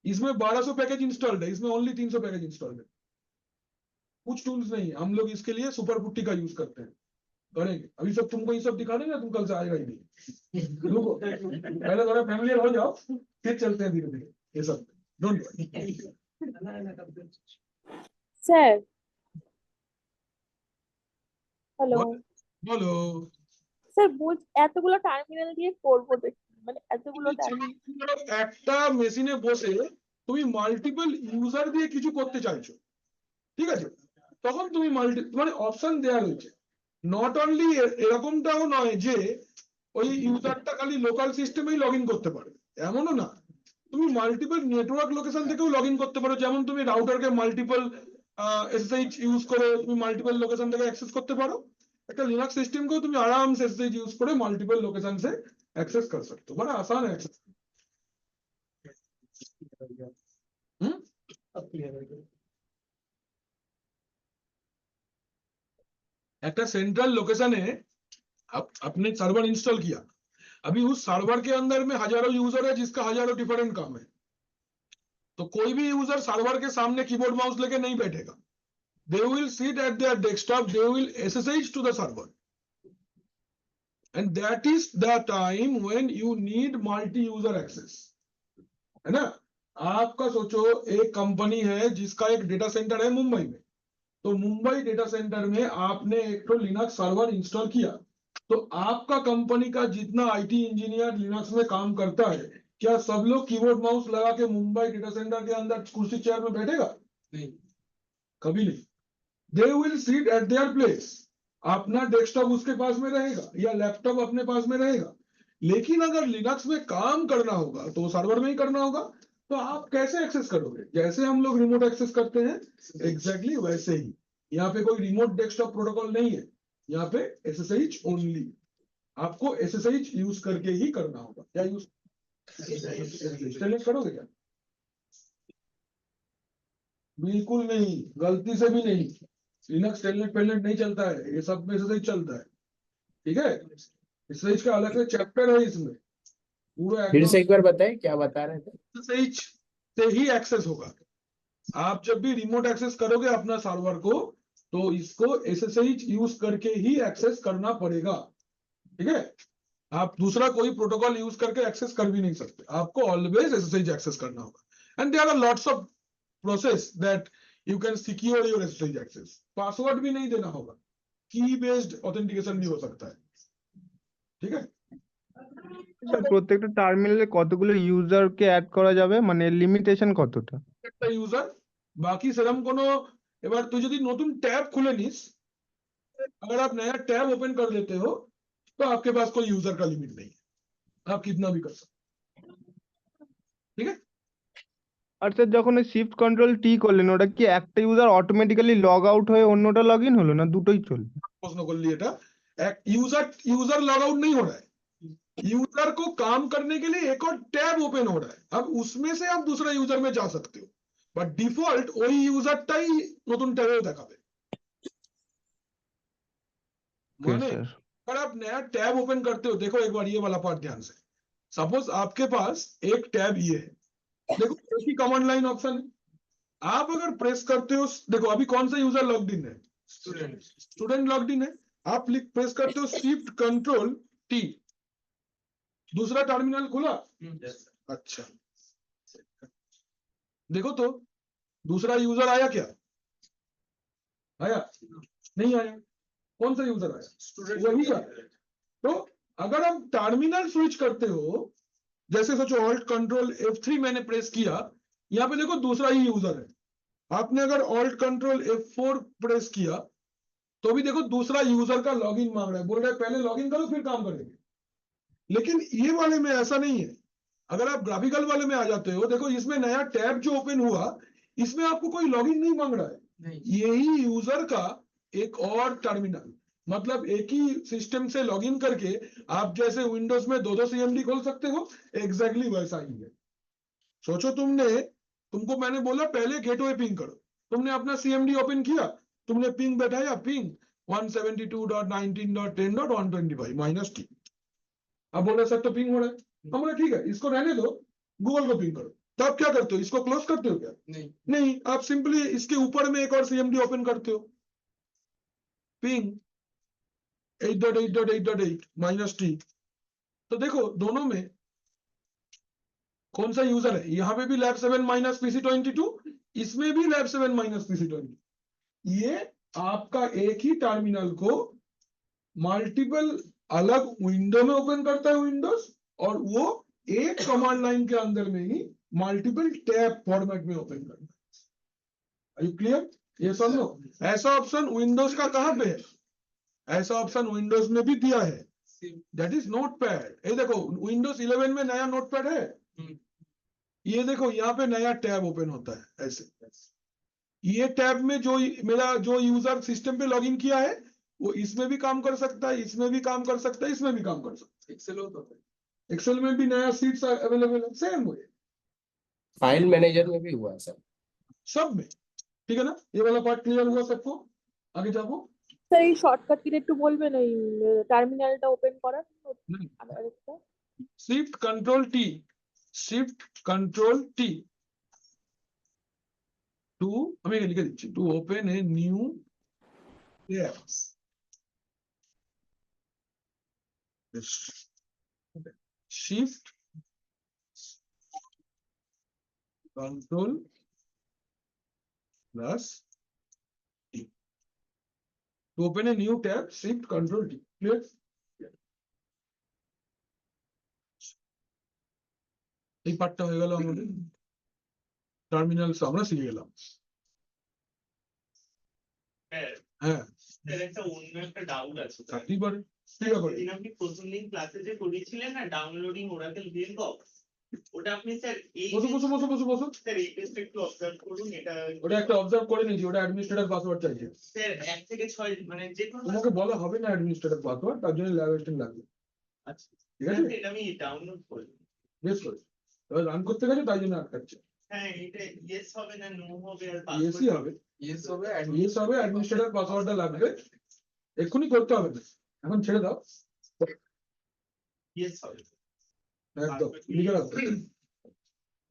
इसमें 1200 पैकेज इंस्टॉल्ड है, इसमें ओनली 300 पैकेज इंस्टॉल्ड है। कुछ टूल्स नहीं है, हम लोग इसके लिए सुपर पुट्टी का यूज करते हैं। करेंगे अभी सब, तुमको ये सब दिखा देंगे, तुम कल से आएगा ही नहीं। रुको, पहले थोड़ा फैमिलियर हो जाओ, फिर चलते हैं धीरे धीरे ये सब। डोंट স্যার হ্যালো বলো। স্যার এতগুলো টার্মিনাল দিয়ে করবো তো কি? মানে এতগুলো টার্মিনাল একটা মেশিনে বসে তুমি মাল্টিপল ইউজার দিয়ে কিছু করতে চাইছো, ঠিক আছে, তখন তুমি মানে অপশন দেওয়া রয়েছে। নট অনলি এরকমটাও নয় যে ওই ইউজারটা খালি লোকাল সিস্টেমেই লগ ইন করতে পারবে, এমনও না। তুমি মাল্টিপল নেটওয়ার্ক লোকেশন থেকেও লগ ইন করতে পারো, যেমন তুমি রাউটারকে মাল্টিপল SSH ইউজ করে তুমি মাল্টিপল লোকেশন থেকে অ্যাক্সেস করতে পারো, একটা लिनक्स सिस्टम को তুমি आराम से SSH यूज করে मल्टीपल लोकेशन से एक्सेस कर सकते हो, बड़ा आसान है एक्सेस। अब क्लियर है একটা सेंट्रल लोकेशन है, आपने सर्वर इंस्टॉल किया, अभी उस सर्वर के अंदर में हजारों यूजर है जिसका हजारों डिफरेंट काम है, तो कोई भी यूजर सर्वर के सामने कीबोर्ड माउस लेके नहीं बैठेगा, they will sit at their desktop, they will SSH to the server, and that is the time when you need multi user access, है ना। आपका सोचो एक कंपनी है जिसका एक डेटा सेंटर है मुंबई में, तो मुंबई डेटा सेंटर में आपने एक तो लिनक्स सर्वर इंस्टॉल किया, तो आपका कंपनी का जितना IT इंजीनियर लिनक्स में काम करता है, क्या सब लोग कीबोर्ड माउस लगा के मुंबई डेटा सेंटर के अंदर कुर्सी चेयर में बैठेगा? नहीं, कभी नहीं। They will sit at their place, अपना डेस्कटॉप उसके पास में रहेगा या लैपटॉप अपने पास में रहेगा, लेकिन अगर लिनक्स में काम करना होगा तो सर्वर में ही करना होगा, तो आप कैसे एक्सेस करोगे? जैसे हम लोग रिमोट एक्सेस करते हैं एग्जैक्टली वैसे ही, यहाँ पे कोई रिमोट डेस्कटॉप प्रोटोकॉल नहीं है, यहाँ पे SSH ओनली, आपको SSH यूज करके ही करना होगा। क्या यूज करोगे क्या? बिल्कुल नहीं, गलती से भी नहीं, लिनक्स टेलनेट पेलनेट नहीं चलता है, ये सब में SSH चलता है, ठीक है। SSH का अलग से चैप्टर है इसमें पूरा, फिर से एक बार बताएं क्या बता रहे थे। SSH से ही एक्सेस होगा। आप जब भी रिमोट एक्सेस करोगे अपना सर्वर को, तो इसको SSH यूज करके ही एक्सेस करना पड़ेगा, ठीक है। आप दूसरा कोई प्रोटोकॉल यूज करके एक्सेस कर भी नहीं सकते, आपको ऑलवेज SSH एक्सेस करना होगा। And there are lots of process that you can secure your SSH access. Password भी नहीं देना होगा, की बेस्ड ऑथेंटिकेशन भी हो सकता है, ठीक है। প্রত্যেকটা টার্মিনালে কতগুলো ইউজারকে অ্যাড করা যাবে, মানে লিমিটেশন কতটা? একটা ইউজার, বাকি সেরকম কোনো, এবার তুই যদি নতুন টैब খুলে নিস, अगर आप नया टैब ओपन कर लेते हो तो आपके पास कोई यूजर का लिमिट नहीं है, आप कितना भी कर सकते हो, ठीक है। আর স্যার যখন ওই শিফট কন্ট্রোল টি করলেন, ওটা কি একটা ইউজার অটোমেটিক্যালি লগ আউট হয়ে অন্যটা লগ ইন হলো, না দুটোই চলবে? प्रश्न कर लिए था, एक यूजर लॉग आउट नहीं हो रहा है, यूजर को काम करने के लिए एक और टैब ओपन हो रहा है, अब उसमें से आप दूसरा यूजर में जा सकते हो, बट डिफॉल्ट वही यूजरटाई নতুন ট্যাবে দেখাবে। माने अगर आप नया टैब ओपन करते हो, देखो एक बार ये वाला पार्ट ध्यान से, सपोज आपके पास एक टैब ये है, देखो एक ही कमांड लाइन ऑप्शन है, आप अगर प्रेस करते हो, देखो अभी कौन सा यूजर लॉग्ड इन है? स्टूडेंट लॉग्ड इन है, आप प्रेस करते हो शिफ्ट कंट्रोल टी, दूसरा टर्मिनल खुला, अच्छा देखो तो दूसरा यूजर आया क्या? आया नहीं आया, कौन सा यूजर आया? वही का। तो अगर आप टर्मिनल स्विच करते हो, जैसे सोचो ऑल्ट कंट्रोल F3 मैंने प्रेस किया, यहाँ पे देखो दूसरा ही यूजर है, आपने अगर ऑल्ट कंट्रोल F4 प्रेस किया तो भी देखो दूसरा यूजर का लॉगिन मांग रहा है, बोल रहा है पहले लॉगिन करो फिर काम करेंगे। लेकिन ये वाले में ऐसा नहीं है, अगर आप ग्राफिकल वाले में आ जाते हो, देखो इसमें नया टैब जो ओपन हुआ, इसमें आपको कोई लॉगिन नहीं मांग रहा है, यही यूजर का एक और टर्मिनल, मतलब एक ही सिस्टम से लॉगिन करके आप जैसे विंडोज में दो CMD खोल सकते हो, एग्जैक्टली वैसा ही है। सोचो तुमको मैंने बोला पहले गेटवे पिंग करो, तुमने अपना CMD ओपन किया, तुमने पिंग बैठाया, पिंग 172.19.10.125 -T, अब बोला सर तो पिंग हो रहा है, हम बोला ठीक है इसको रहने दो, गूगल को पिंग करो, तो आप क्या करते हो, इसको क्लोज करते हो क्या? नहीं, आप सिंपली इसके ऊपर में एक और CMD ओपन करते हो, पिंग 8.8.8.8 -T, तो देखो दोनों में कौन सा यूजर है, यहां पे भी lab 7 -PC22, इसमें भी lab 7 -PC22, ये आपका एक ही टर्मिनल को मल्टीपल अलग विंडो में ओपन करता है विंडोज, और वो एक कमांड लाइन के अंदर में ही मल्टीपल टैब फॉर्मेट में ओपन करता है। Are you clear? ये सुनो, ऐसा ऑप्शन विंडोज का कहां पे है? ऐसा ऑप्शन विंडोज में भी दिया है, दैट इज नोटपैड। ये देखो विंडोज 11 में नया नोटपैड है, ये देखो यहाँ पे नया टैब ओपन होता है ऐसे। ये टैब में जो मेरा जो यूजर सिस्टम पे लॉगिन किया है वो इसमें भी काम कर सकता है, इसमें भी काम कर सकता है, इसमें भी काम कर सकता है। एक्सेल होता है। एक्सेल में भी नया सीट्स अवेलेबल है, सेम वे फाइल मैनेजर में भी हुआ है सर। सब में। ठीक है ना, ये वाला पार्ट क्लियर हुआ सबको? आगे जाओ। স্যার এই শর্টকাট কি একটু বলবেন এই টার্মিনালটা ওপেন করার नहीं, আরেকটা shift control T, shift control T to, हमें लिखे दीजिए, to open a new tab. Shift control plus T to open a new tab, shift control T. Clear? এই পার্টটা হয়ে গেল আমাদের। টার্মিনালস আমরা শিখে গেলাম। হ্যাঁ একটা অন্য একটা ডাউট আছে থাকতেই পারে। ঠিক আছে, সেদিন আপনি প্রথম দিন ক্লাসে যে করিয়েছিলেন না ডাউনলোডিং ওরাকেল ভিএলবক্স, ওটা আপনি স্যার এই বসো বসো বসো বসো বসো। স্যার এই পেজটা একটু অবজার্ভ করুন। এটা ওটা একটা অবজার্ভ করে নিয়েছি, ওটা অ্যাডমিনিস্ট্রেটর পাসওয়ার্ড চাইছে। স্যার 1 থেকে 6 মানে যে কোনো তোমাকে বলা হবে না অ্যাডমিনিস্ট্রেটর পাসওয়ার্ড, তার জন্য ল্যাব অ্যাসিস্ট্যান্ট লাগবে। আচ্ছা ঠিক আছে, এটা আমি ডাউনলোড করি। বেশ করে এবার রান করতে গেছে তাই জন্য আটকাচ্ছে। হ্যাঁ এটা ইয়েস হবে না নো হবে আর ইয়েসই হবে, ইয়েস হবে ইয়েস হবে, অ্যাডমিনিস্ট্রেটর পাসওয়ার্ডটা লাগবে। এক্ষুনি করতে হবে না, এখন ছেড়ে দাও। ইয়েস হবে। একদম লিখে রাখো,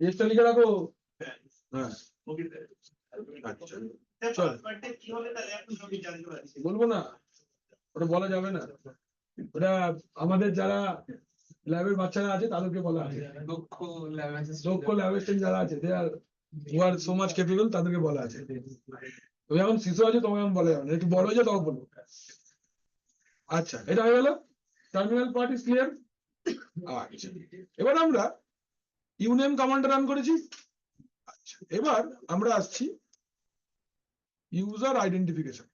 ইয়েসটা লিখে রাখো। হ্যাঁ ওকে স্যার। আচ্ছা স্যার চল। পাসওয়ার্ডটা কি হবে তাহলে এখন আমি জানতে পারছি। বলবো না, ওটা বলা যাবে না। ওটা আমাদের যারা ল্যাবের বাচ্চারা আছে তাদেরকে বলা আছে, দক্ষ ল্যাব দক্ষ ল্যাব অ্যাসিস্ট্যান্ট যারা আছে, দে আর হু আর সো মাচ ক্যাপেবল, তাদেরকে বলা আছে। তুমি এখন শিশু আছে, তোমাকে আমি বলা যাবে না, একটু বড় হয়ে যাও তখন বলবো। আচ্ছা এটা হয়ে গেল, টার্মিনাল পার্ট ইজ ক্লিয়ার। আচ্ছা এবার আমরা ইউনেম কমান্ড রান করেছি। আচ্ছা এবার আমরা আসছি ইউজার আইডেন্টিফিকেশন।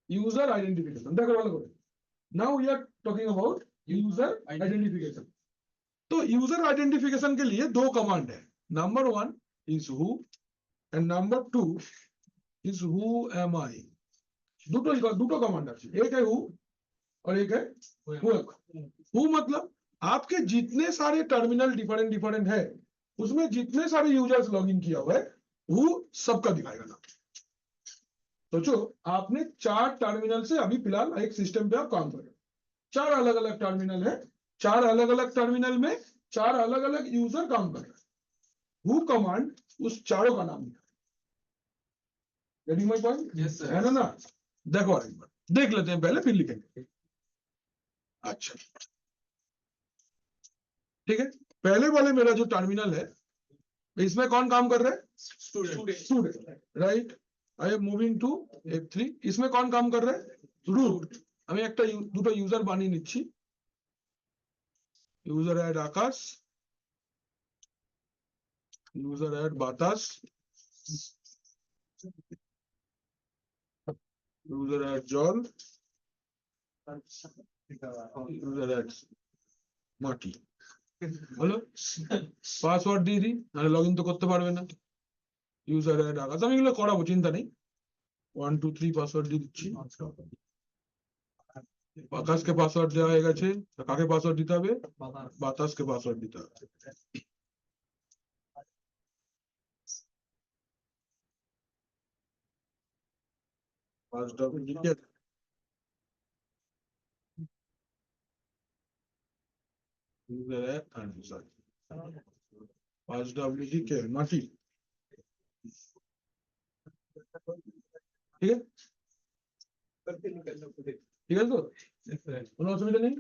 ইউজার আইডেন্টিফিকেশন দেখো ভালো করে। Now we are talking about user identification. तो यूजर आइडेंटिफिकेशन के लिए दो कमांड है, number 1 is who and number 2 is who am I. দুটো कमांड আছে, एक है हु और एक है whoever। हु मतलब आपके जितने सारे टर्मिनल डिफरेंट डिफरेंट है उसमें जितने सारे यूजर्स लॉगिन किया हुआ है हु सबका दिखाएगा नाम। सोचो आपने 4 टर्मिनल से अभी फिलहाल एक सिस्टम पे आप काम कर रहे हो, 4 अलग अलग टर्मिनल है, 4 अलग अलग टर्मिनल में 4 अलग अलग यूजर काम कर रहे हैं। हु कमांड उस चारों का नाम दिखाएगा। Getting my point? Yes sir. है ना? देखो और एक बार देख लेते हैं पहले फिर लिखेंगे। अच्छा ठीक है, पहले वाले मेरा जो टर्मिनल है इसमें कौन काम कर रहा है? Student, right. I am moving to F3। इसमें कौन काम कर रहा है? रूट। আমি একটা দুটো ইউজার বানিয়ে নিচ্ছি, ইউজার অ্যাড আকাশ, ইউজার অ্যাড বাতাস, ইউজার অ্যাড জল, ইউজার অ্যাড মাটি। হলো, পাসওয়ার্ড দিয়ে দিই, নাহলে লগ ইন তো করতে পারবে না। ইউজার অ্যাড আকাশ, আমি এগুলো করাবো, চিন্তা নেই। 1 2 3 পাসওয়ার্ড দিয়ে দিচ্ছি। আকাশকে পাসওয়ার্ড দেওয়া হয়ে গেছে, কাকে পাসওয়ার্ড দিতে হবে? বাতাসকে পাসওয়ার্ড দিতে হবে।5WG के माटी। ठीक है, ठीक है तो কোনো অসুবিধা নেই।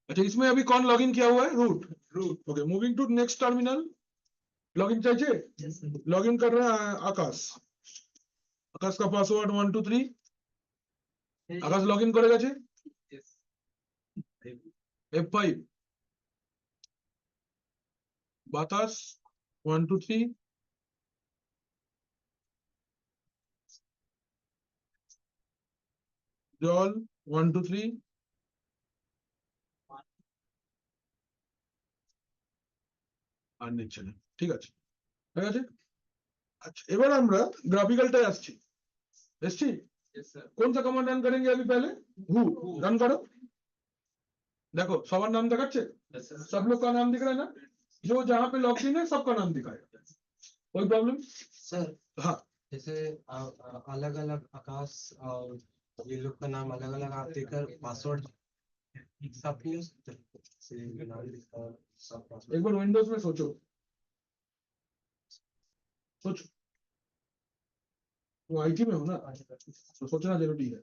अच्छा इसमें अभी कौन लॉगिन किया हुआ है? Root. Okay, moving to next terminal. Login चाहिए? लॉगिन कर रहे हैं आकाश। आकाश का पासवर्ड 1 2 3। आकाश लॉगिन करेगा चे F5। बातास 1 2 3। জল 1 2 3 আর নিচ্ছে না, ঠিক আছে, ঠিক আছে। अच्छा এবার আমরা গ্রাফিক্যালটায় আসছি, এসছি। कौन सा कमांड रन करेंगे अभी पहले? हु रन करो। देखो सবার नाम दिखाচ্ছে, सब लोग का नाम दिख रहा है ना, जो जहां पे लॉग इन है सबका नाम दिखाएगा, कोई प्रॉब्लम? सर हाँ जैसे अलग अलग आकाश और ये लोग का नाम अलग अलग आप देकर पासवर्ड सब यूज एक बार विंडोज में सोचो, सोचो, तो आईटी में हो ना, तो सोचना जरूरी है।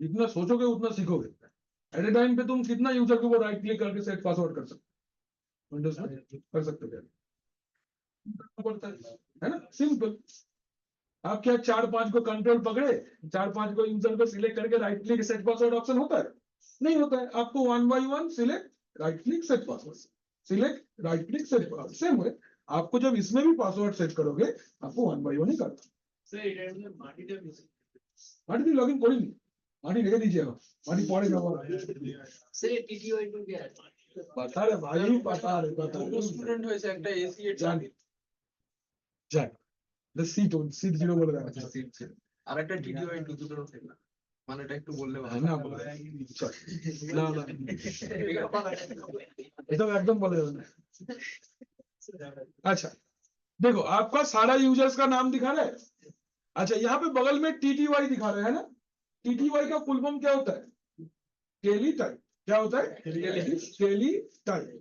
जितना सोचोगे उतना सीखोगे। एट ए टाइम पे तुम कितना यूजर के ऊपर राइट क्लिक करके सेट पासवर्ड कर सकते हो, विंडोज में कर सकते हो क्या? पड़ता है ना, सिंपल। आप क्या 4-5 को कंट्रोल पकड़े, 4-5 को यूजर को सिलेक्ट करके right click set password option होता है? नहीं होता है। आपको 1 by 1 select right click set password, select right click set password. Same है, आपको जब इसमें भी पासवर्ड सेट करोगे आपको 1 by 1 ही करना। माटी लॉगिन করিনি, माटी রেখে দিয়েছি এখন, माटी পরে ব্যবহার হবে। सर ये टीटीओ टू क्या है? बता रे भाई, बता रे, बता रे। স্টুডেন্ট হয়েছে একটা এসি जान जान the seat zero বলে দেওয়া আচ্ছা সিট ছিল আর একটা টিটিও টু দুটোর থেকে মানেটা একটু বললে है ভালো ना, बोले चल ना ना এটা একদম বলে দেবে না। अच्छा देखो आपका सारा यूजर्स का नाम दिखा रहा है। अच्छा यहाँ पे बगल में टीटीवाई दिखा रहे हैं ना, टीटीवाई का फुल फॉर्म क्या होता है? Teletype. क्या होता है? Teletype.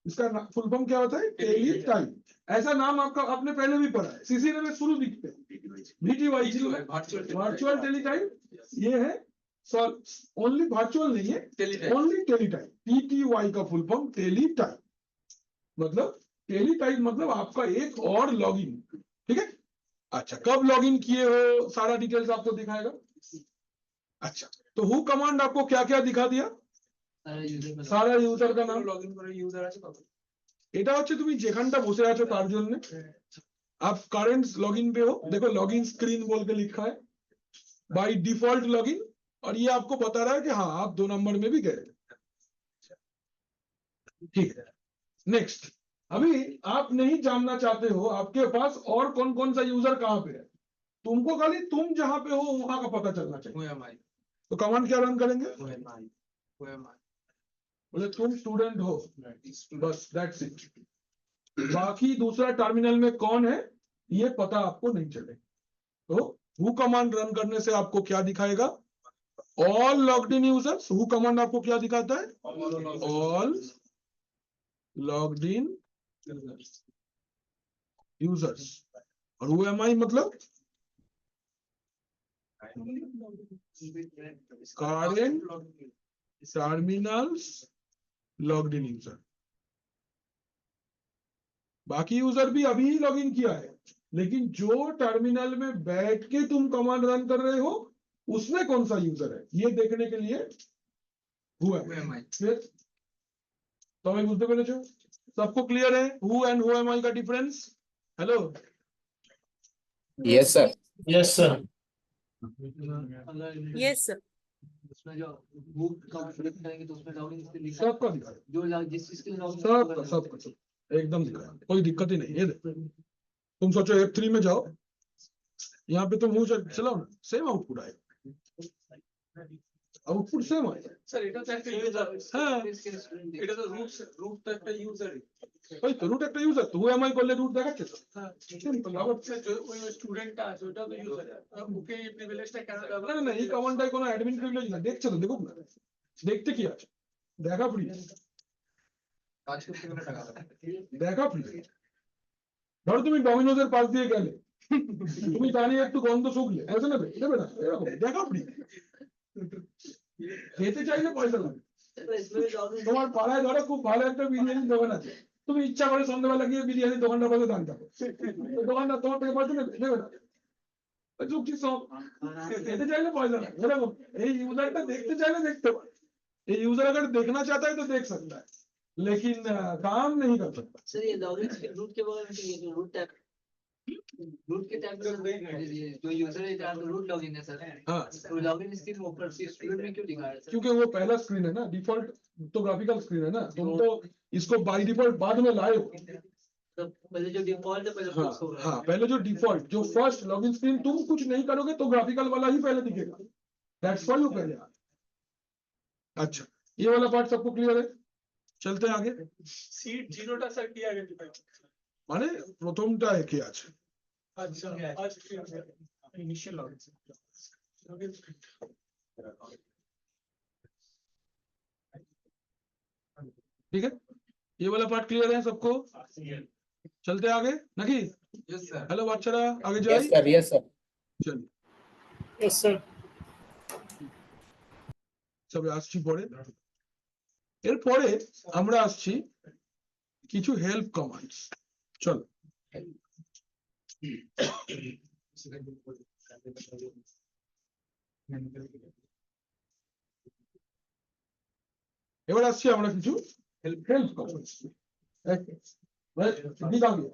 इसका फुल फॉर्म क्या होता है? Teletype. ऐसा नाम आपका आपने पहले भी पढ़ा है, सीसीए में शुरू दिखते हैं VTY वर्चुअल टेली टाइप। ये है ओनली वर्चुअल नहीं है, ओनली टेली टाइप। TTY का फुल फॉर्म टेली टाइप, मतलब टेली टाइप मतलब आपका एक और लॉगिन, ठीक है। अच्छा कब लॉगिन किए हो सारा डिटेल्स आपको दिखाएगा। अच्छा तो हु कमांड आपको क्या क्या दिखा दिया? সারা ইউজার का नाम, লগইন করে ইউজার আছে কত? এটা হচ্ছে তুমি যেখানটা বসে আছো তার জন্য। आप करंट लॉगिन पे हो, देखो लॉगिन स्क्रीन बोल के लिखा है बाय डिफॉल्ट लॉगिन, और ये आपको बता रहा है कि हाँ आप 2 नंबर में भी गए, ठीक है। नेक्स्ट, अभी आप नहीं जानना चाहते हो आपके पास और कौन कौन सा यूजर कहाँ पे है, तुमको खाली तुम जहां पे हो वहां का पता चलना चाहिए। ওএমআই तो कमांड क्या रन करेंगे? ওএমআই ওএमআই बोले तुम स्टूडेंट हो, बस दैट्स इट। बाकी दूसरा टर्मिनल में कौन है ये पता आपको नहीं चले। तो हु कमांड रन करने से आपको क्या दिखाएगा? All logged in users. Who command आपको क्या दिखाता है? All logged in users. और हु एम आई मतलब current terminals logged in user. बाकी यूजर भी अभी ही लॉगिन किया है, लेकिन जो टर्मिनल में बैठ के तुम कमांड रन कर रहे हो उसमें कौन सा यूजर है ये देखने के लिए हुआ है। तो हमें बुझते पेरेছো? सबको क्लियर है हु एंड हु एम आई का difference? Hello yes sir. Yes sir. Yes sir. उसमें जो बुक कंप्लीट करेंगे तो उसमें लॉगिन इसलिए लिखा सबका दिखा है, जो जिस चीज के लिए लॉगिन सबका सबका सब एकदम दिखा है, कोई दिक्कत ही नहीं। ये देखो तुम सोचो F3 में जाओ, यहाँ पे तुम हु चलाओ ना, सेम आउटपुट आएगा, आउटपुट सेम आएगा। স্যার এটা তো একটা ইউজার হ্যাঁ এটা তো রুট তো একটা ইউজারই ওই তো রুট একটা ইউজার, তো হু এম আই করলে রুট দেখাচ্ছে তো। হ্যাঁ Simple, আবার ওই স্টুডেন্টটা আছে ওটা তো ইউজার ওকে এই প্রিভিলেজটা কেন না ব্যবহার না না এই কমান্ডটাই কোনো অ্যাডমিন প্রিভিলেজ না, দেখছে তো দেখুক না, দেখতে কি আছে, দেখা ফ্রি, কাজ করতে গেলে টাকা লাগে দেখা ফ্রি। ধরো তুমি ডমিনোজের পাশ দিয়ে গেলে, তুমি দাঁড়িয়ে একটু গন্ধ শুকলে পয়সা নেবে? নেবে না, এরকম দেখা ফ্রি। খেতে চাইলে পয়সা লাগে। इसमें लॉगिन তোমার পাড়ায় ধরো খুব ভালো একটা বিরিয়ানি দোকান আছে, তুমি ইচ্ছা করে সন্ধ্যাবেলা গিয়ে বিরিয়ানি দোকানটার পাশে দাঁড়িয়ে থাকো, দোকানদার তোমার থেকে পয়সা নেবে? নেবে না। যুক্তি সব, খেতে চাইলে পয়সা লাগে, এরকম। এই यूजरটা দেখতে চাইলে দেখতে পারে, ये यूजर अगर देखना चाहता है तो देख सकता है, लेकिन काम नहीं कर सकता। सर ये लॉगिन रूट के बगल में ये जो रूट टैब रूट के टाइम पे जो यूजर है तो रूट लॉगिन है सर। हाँ तो लॉगिन स्क्रीन ऊपर से स्क्रीन में क्यों दिखा रहा है सर? क्योंकि वो पहला स्क्रीन है ना, डिफॉल्ट तो ग्राफिकल स्क्रीन है ना, तुम तो इसको बाय डिफॉल्ट बाद में लाए हो। तो पहले जो डिफॉल्ट है पहले हाँ फिक्स हो रहा है। हाँ, पहले जो डिफॉल्ट जो फर्स्ट लॉगिन स्क्रीन, तुम कुछ नहीं करोगे तो ग्राफिकल वाला ही पहले दिखेगा, दैट्स व्हाई वो पहले आ। अच्छा, ये वाला पार्ट सबको क्लियर है? चलते हैं आगे। सीट 0টা স্যার কি আইডেন্টিফাই মানে প্রথমটা কি আছে? আচ্ছা আচ্ছা ইনিশিয়াল লগইন ठीक है, ये वाला पार्ट क्लियर है सबको? चलते हैं आगे नकी। Yes sir. हेलो বাচ্চারা আগে यस যাই। Sir, yes sir. চল यस सर। সবে আসছি পরে। এরপরে আমরা আসছি কিছু হেল্প কমান্ডস। চল এবার আসছি আমরা কিছু হেল্প কমান্ডস। दिखा गया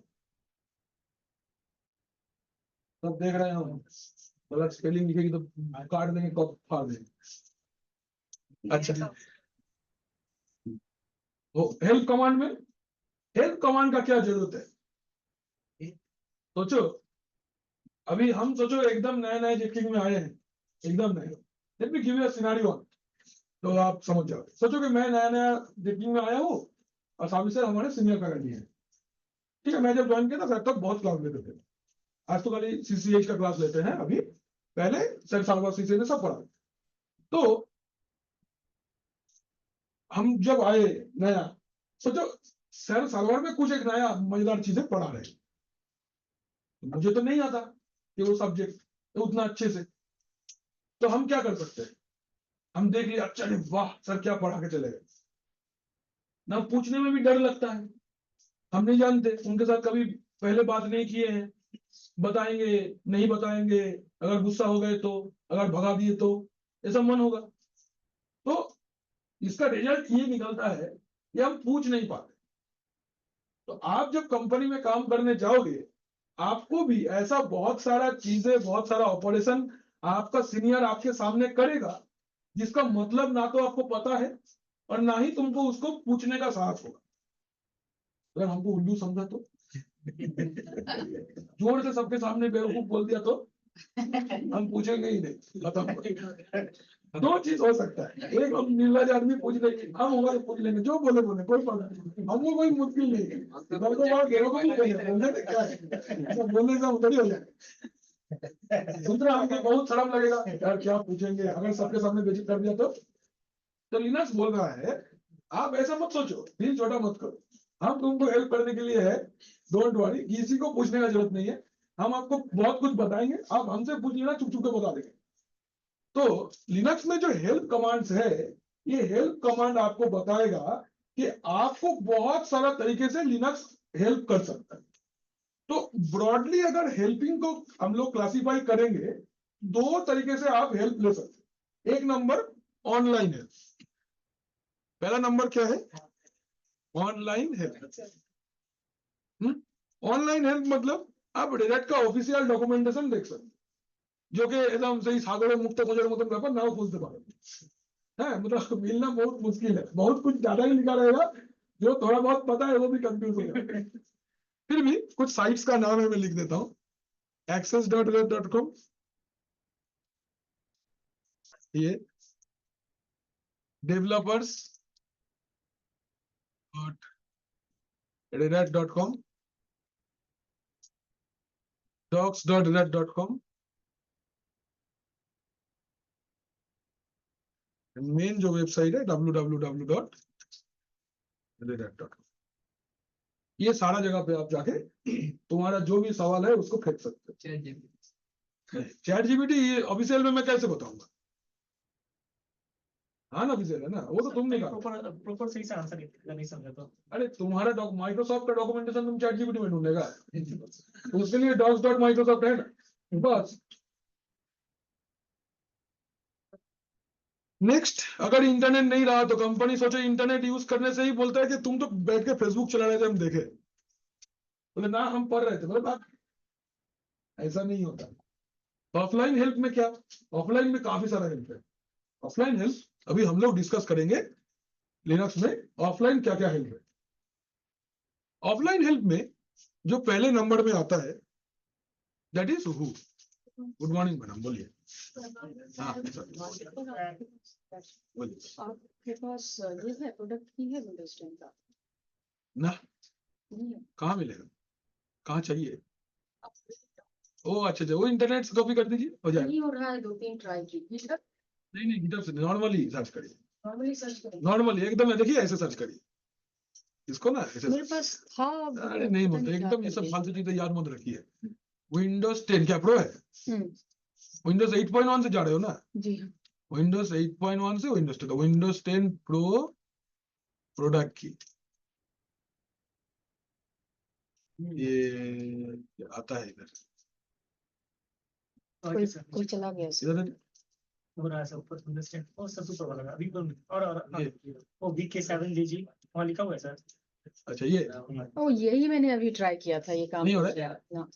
सब देख रहे हैं हम, गलत स्पेलिंग लिखेगी तो काट देंगे, कब फाड़ देंगे। अच्छा, वो हेल्प कमांड में, हेल्प कमांड का क्या जरूरत है? सोचो, अभी हम सोचो एकदम नए नए जेकिंग में आए हैं, एकदम नए। Let me give you a scenario तो आप समझ जाओ। सोचो कि मैं नया नया जेकिंग में आया हूँ और सामने से हमारे सीनियर फैकल्टी है, ठीक है। मैं जब ज्वाइन किया था सर तक बहुत क्लास लेते थे, आज तो खाली सीसीएच का क्लास लेते हैं। अभी पहले सर सालवा सीसीएच ने सब पढ़ा। तो हम जब आए नया, सोचो सर सालवार में कुछ एक नया मजेदार चीजें पढ़ा रहे, मुझे तो नहीं आता कि वो सब्जेक्ट उतना अच्छे से। तो हम क्या कर सकते हैं, हम देख लिया, अच्छा रे वाह सर क्या पढ़ा के चले गए ना, पूछने में भी डर लगता है, हम नहीं जानते, उनके साथ कभी पहले बात नहीं किए हैं, बताएंगे नहीं बताएंगे, अगर गुस्सा हो गए तो, अगर भगा दिए तो, ऐसा मन होगा। तो इसका रिजल्ट ये निकलता है कि हम पूछ नहीं पाते। तो आप जब कंपनी में काम करने जाओगे, आपको भी ऐसा बहुत सारा चीजें, बहुत सारा ऑपरेशन आपका सीनियर आपके सामने करेगा, जिसका मतलब ना तो आपको पता है और ना ही तुमको उसको पूछने का साहस होगा। अगर हमको उल्लू समझा तो, जोर से सबके सामने बेवकूफ बोल दिया तो हम पूछेंगे ही नहीं, खत्म। दो चीज हो सकता है, एक हम निर्लज आदमी पूछ लेंगे, हम होगा तो पूछ लेंगे, जो बोले बोले कोई बात नहीं, हमको कोई मुश्किल नहीं है। बोलने से उधर ही हो जाए। दूसरा हमको बहुत शर्म लगेगा, यार क्या पूछेंगे, अगर सबके सामने बेइज्जत कर दिया तो लिनक्स बोल रहा है आप ऐसा मत सोचो, दिल छोटा मत करो, हम तुमको हेल्प करने के लिए है, डोंट वरी, किसी को पूछने का जरूरत नहीं है, हम आपको बहुत कुछ बताएंगे, आप हमसे पूछ लेना, चुप चुप के बता देंगे। तो लिनक्स में जो हेल्प कमांड्स है, ये हेल्प कमांड आपको बताएगा कि आपको बहुत सारा तरीके से लिनक्स हेल्प कर सकता है। तो ब्रॉडली अगर हेल्पिंग को हम लोग क्लासिफाई करेंगे, दो तरीके से आप हेल्प ले सकते हैं। एक नंबर ऑनलाइन हेल्प, पहला नंबर क्या है, ऑनलाइन हेल्प। ऑनलाइन हेल्प मतलब आप रेड का ऑफिशियल डॉक्यूमेंटेशन देख सकते, जो कि एकदम सही सागरे मुक्त खोजर मतलब ব্যাপার নাও খুঁজতে পারবেন। হ্যাঁ, मतलब मिलना बहुत मुश्किल है, बहुत कुछ ज्यादा ही लिखा रहेगा, जो थोड़ा बहुत पता है वो भी कंफ्यूज हो जाएगा। फिर भी कुछ साइट्स का नाम है, मैं लिख देता हूँ, access.red.com, ये developers.red.com, docs.red.com, मेन जो वेबसाइट है www.red.com। ये सारा जगह पे आप जाके तुम्हारा जो भी सवाल है उसको फेंक सकते हो। चैट जीपीटी ऑफिशियल में मैं कैसे बताऊंगा? हाँ ना, ऑफिशियल है ना, वो तो तुम नहीं कहा। प्रॉपर सही से आंसर नहीं समझा तो। अरे तुम्हारा माइक्रोसॉफ्ट का डॉक्यूमेंटेशन तुम चैट जीपीटी में ढूंढेगा, उसके लिए docs.microsoft है ना, बस। नेक्स्ट, अगर इंटरनेट नहीं रहा तो कंपनी सोचे इंटरनेट यूज करने से ही बोलता है कि तुम तो बैठ के फेसबुक चला रहे थे हम देखे, बोले ना हम पढ़ रहे थे, बोले बात ऐसा नहीं होता। ऑफलाइन हेल्प में क्या, ऑफलाइन में काफी सारा हेल्प है। ऑफलाइन हेल्प अभी हम लोग डिस्कस करेंगे लिनक्स में, ऑफलाइन क्या क्या हेल्प है। ऑफलाइन हेल्प में जो पहले नंबर में आता है that is who. Good morning madam, बोलिए। हाँ बोलिए आपके पास ये है प्रोडक्ट की है विंडोज 10 का? ना, नहीं है। कहाँ मिलेगा, कहाँ चाहिए? ओ अच्छा अच्छा, वो इंटरनेट से कॉपी कर दीजिए, हो जाएगा। नहीं हो रहा है, 2-3 ट्राई की गिटहब नहीं गिटहब से नॉर्मली सर्च करिए, नॉर्मली सर्च करें। नॉर्मली एकदम देखिए ऐसे सर्च करिए इसको ना, ऐसे। मेरे पास था अरे नहीं पता बोलते क्या एकदम, ये कर सब दिया। फालतू चीजें याद मत रखिए। विंडोज 10 क्या प्रो है? हम्म, विंडोज 8.1 से जा रहे हो ना? जी हाँ। विंडोज 8.1 से विंडोज 10, विंडोज 10 प्रो प्रोडक्ट की ये आता है इधर, कोई चला गया इसमें। इधर देखिए। हो रहा है सब ऊपर विंडोज 10 और सब ऊपर वाला अभी और ये वो VK7 DG वहाँ लिखा हुआ है सर। अच्छा ये ओ यही मैंने अभी ट्राई किया था, ये काम नहीं हो नहीं रहा है? किया ना।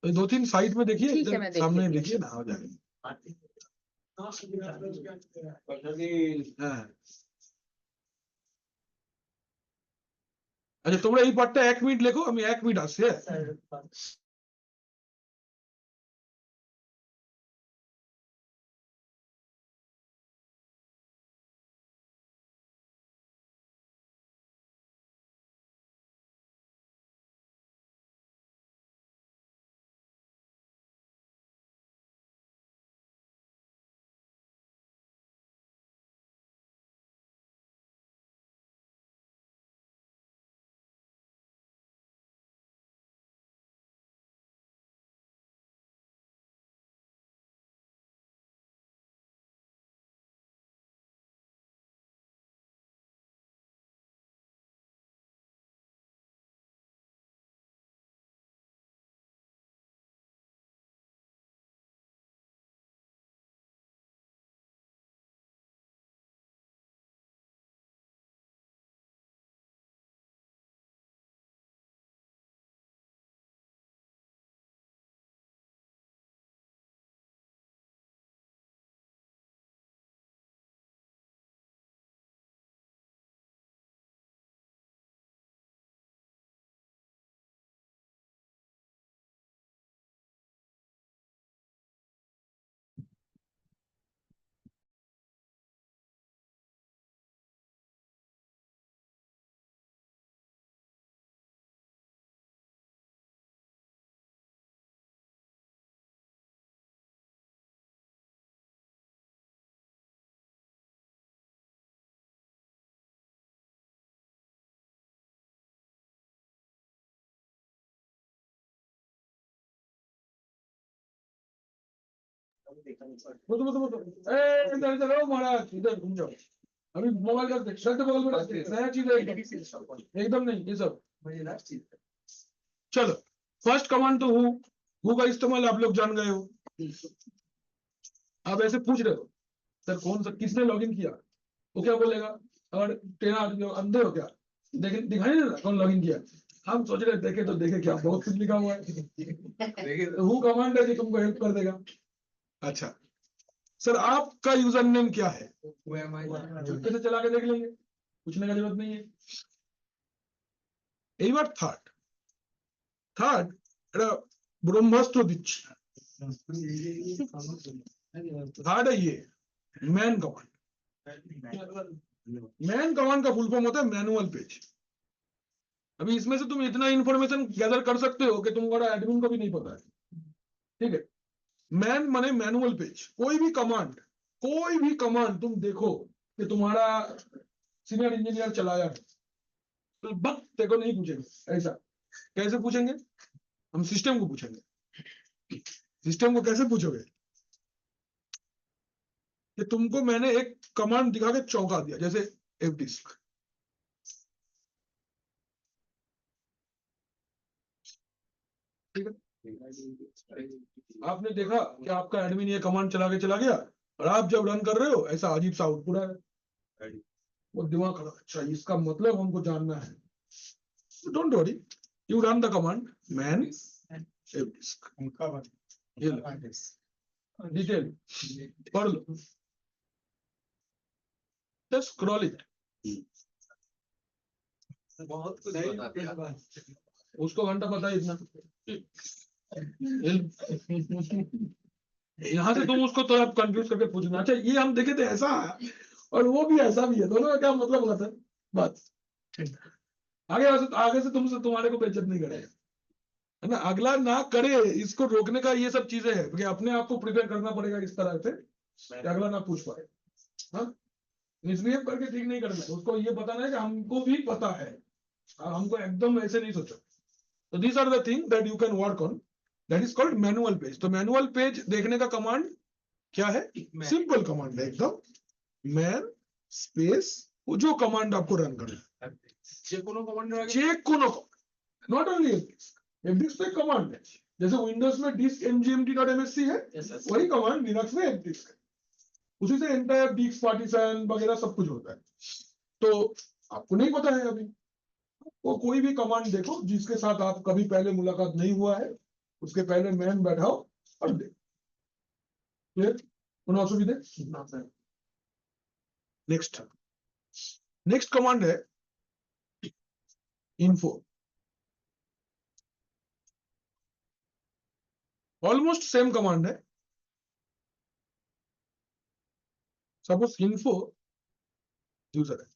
तो 2-3 साइट में देखिए, ठीक है, इधर मैं देख सामने लेती हूँ। देखिए ना, हो जाएगा। हाँ আচ্ছা, তোমরা এই পার্টটা 1 মিনিট লেখো, আমি 1 মিনিট আসছি। इधर इधर आओ महाराज, इधर घूम जाओ। अभी मोबाइल का शर्ट बगल में रखते हैं, नया चीज है एकदम नहीं ये सब। चलो फर्स्ट कमांड तो हु का इस्तेमाल आप लोग जान गए हो। आप ऐसे पूछ रहे हो सर कौन सा किसने लॉगिन किया, वो क्या बोलेगा? अगर 10 आदमी अंधे हो क्या, देखे दिखाई नहीं देता कौन लॉगिन किया? हम सोच रहे देखे तो देखे क्या, बहुत कुछ लिखा हुआ है। हु कमांड है जो तुमको हेल्प कर देगा। अच्छा सर आपका यूजर नेम क्या है? चुपके से चला के देख लेंगे, पूछने का जरूरत नहीं है। এইবার থার্ড এটা ব্রহ্মাস্ত্র দিচ্ছি। থার্ড है ये मैन कमांड। मैन कमांड का फुल फॉर्म होता है मैनुअल पेज। अभी इसमें से तुम इतना इंफॉर्मेशन गैदर कर सकते हो कि तुम्हारा एडमिन को भी नहीं पता है, ठीक है। मैन माने मैनुअल पेज। कोई भी कमांड तुम देखो कि तुम्हारा सीनियर इंजीनियर चलाया है तो बस तेरे को नहीं पूछेंगे। ऐसा कैसे पूछेंगे? हम सिस्टम को पूछेंगे। सिस्टम को कैसे पूछोगे कि तुमको मैंने एक कमांड दिखा के चौंका दिया, जैसे fdisk, ठीक है। आपने देखा कि आपका एडमिन ये कमांड चला के चला गया और आप जब रन कर रहे हो ऐसा अजीब सा आउटपुट है। वो दिमाग खराब, अच्छा इसका मतलब हमको जानना है। Don't worry, you run the command man save disk, ये लो डिटेल पढ़ लो, जस्ट स्क्रॉल इट। बहुत कुछ बता दिया। उसको घंटा पता है इतना। यहाँ से तुम उसको थोड़ा कंफ्यूज करके पूछना, अच्छा ये हम देखे थे ऐसा है और वो भी ऐसा भी है, दोनों का क्या मतलब होता है बात। आगे से तुमसे तुम्हारे को बेइज्जत नहीं करेगा, है ना, अगला ना करे, इसको रोकने का ये सब चीजें है कि अपने आप को प्रिपेयर करना पड़ेगा इस तरह से कि अगला ना पूछ पाए। हाँ, मिसबिहेव करके ठीक नहीं करना है, उसको ये बताना है कि हमको भी पता है, हमको एकदम ऐसे नहीं सोचो। तो these are the thing that you can work on, that is called manual page. तो मैनुअल पेज देखने का कमांड क्या है, सिंपल कमांड है एकदम, मैन स्पेस, वो जो कमांड आपको रन करना है, चेक कोनो, नॉट ओनली एफडिस्क तो कमांड है, जैसे विंडोज में डिस्क mgmt.msc है, वही कमांड लिनक्स में एफडिस्क है, उसी से एंटायर डिस्क पार्टीशन वगैरह सब कुछ होता है। तो आपको नहीं पता है अभी, वो कोई भी कमांड देखो जिसके साथ आप कभी पहले मुलाकात नहीं हुआ है, उसके पहले मैन बैठाओ और देखो, কোনো অসুবিধে? नेक्स्ट कमांड है इन्फो, ऑलमोस्ट सेम कमांड है। सपोज इन्फो यूजर है,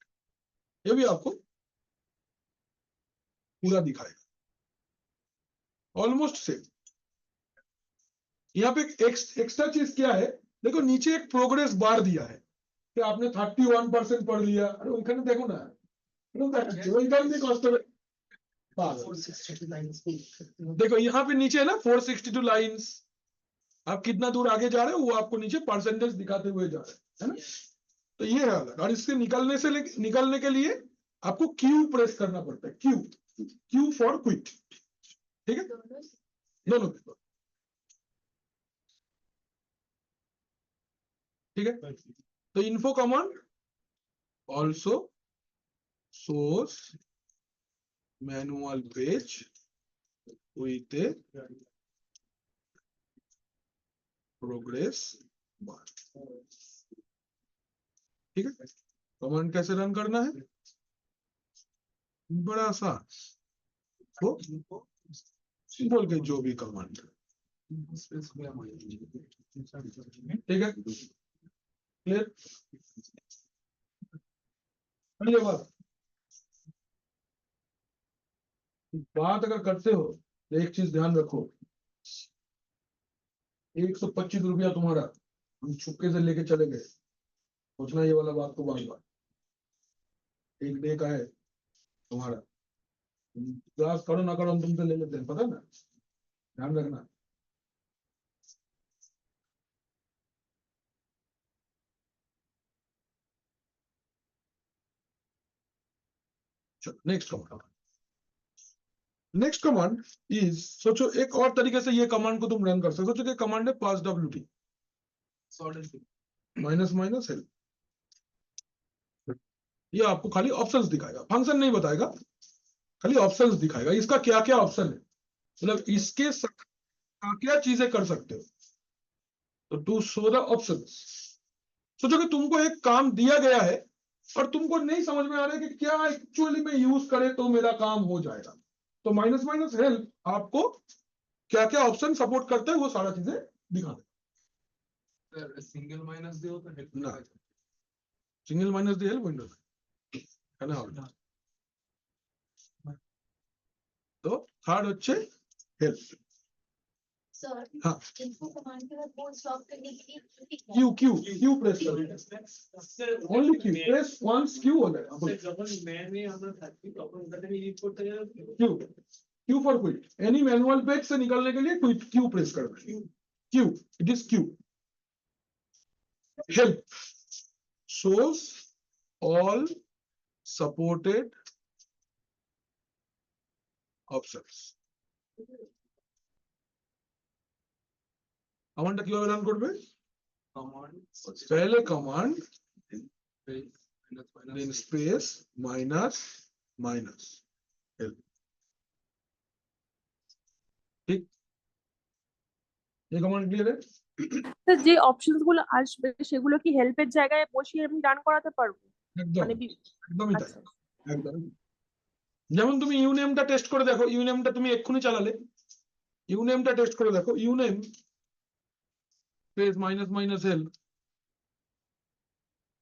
ये भी आपको पूरा दिखाएगा, ऑलमोस्ट सेम। यहाँ पे एक्स्ट्रा चीज क्या है, देखो नीचे एक प्रोग्रेस बार दिया है कि आपने 31% पढ़ लिया, अरे ওইখানে देखो ना, ওইখানে कष्ट में देखो यहाँ पे नीचे है ना 462 लाइंस, आप कितना दूर आगे जा रहे हो वो आपको नीचे परसेंटेज दिखाते हुए जा रहे हैं, है ना। तो ये है अलग, और इससे निकलने के लिए आपको क्यू प्रेस करना पड़ता है, क्यू फॉर क्विट, ठीक है, दोनों ठीक है। तो info command also shows manual page with a progress bar, ठीक है। कमांड कैसे रन करना है, बड़ा सा, तो सिंपल के जो भी कमांड, ठीक है, क्लियर। बात अगर करते हो तो एक चीज ध्यान रखो, 125 रुपया तुम्हारा हम छुपके से लेके चले गए, सोचना ये वाला बात को बार बार, एक डे का है तुम्हारा, क्लास करो ना करो हम तुमसे ले लेते हैं, पता ना, ध्यान रखना। नेक्स्ट कमांड इज, सोचो एक और तरीके से ये कमांड को तुम रन कर सकते हो, सोचो कि कमांड है पास wt माइनस माइनस हेल्प, ये आपको खाली ऑप्शंस दिखाएगा, फंक्शन नहीं बताएगा, खाली ऑप्शंस दिखाएगा, इसका क्या क्या ऑप्शन है, मतलब इसके क्या क्या चीजें कर सकते हो। तो टू शो द ऑप्शंस, सोचो कि तुमको एक काम दिया गया है और तुमको नहीं समझ में आ रहा है कि क्या एक्चुअली में यूज करे तो मेरा काम हो जाएगा, तो माइनस माइनस हेल्प आपको क्या क्या ऑप्शन सपोर्ट करता है वो सारा चीजें दिखा दे। सिंगल माइनस दे तो हेल्प ना, single minus they help Windows है ना। तो थर्ड হচ্ছে हेल्प, सर हाँ इनको कमांड के बाद बोर्ड स्टॉप करने के लिए क्यू प्रेस करो, only Q press once Q हो जाएगा, যখন ম্যানে আমরা থাকি তখন ওটা থেকে এডিট করতে গেলে Q for quit, any manual page से निकलने के लिए क्विट क्यू प्रेस करना, Q, it is Q. Help shows all supported options, কমান্ডটা কিভাবে রান করবে, पहले command then space minus minus help, ঠিক, এই কমান্ড ক্লিয়ার है? স্যার যে অপশনস গুলো আসবে সেগুলো কি হেল্পের জায়গায় বসিয়ে আমি রান করাতে পারবো? একদম মানে একদমই তাই, আচ্ছা একদম। যেমন তুমি ইউনেমটা টেস্ট করে দেখো, ইউনেমটা তুমি এক্ষুনি চালালে, ইউনেমটা টেস্ট করে দেখো, ইউনেম স্পেস মাইনাস মাইনাস এল,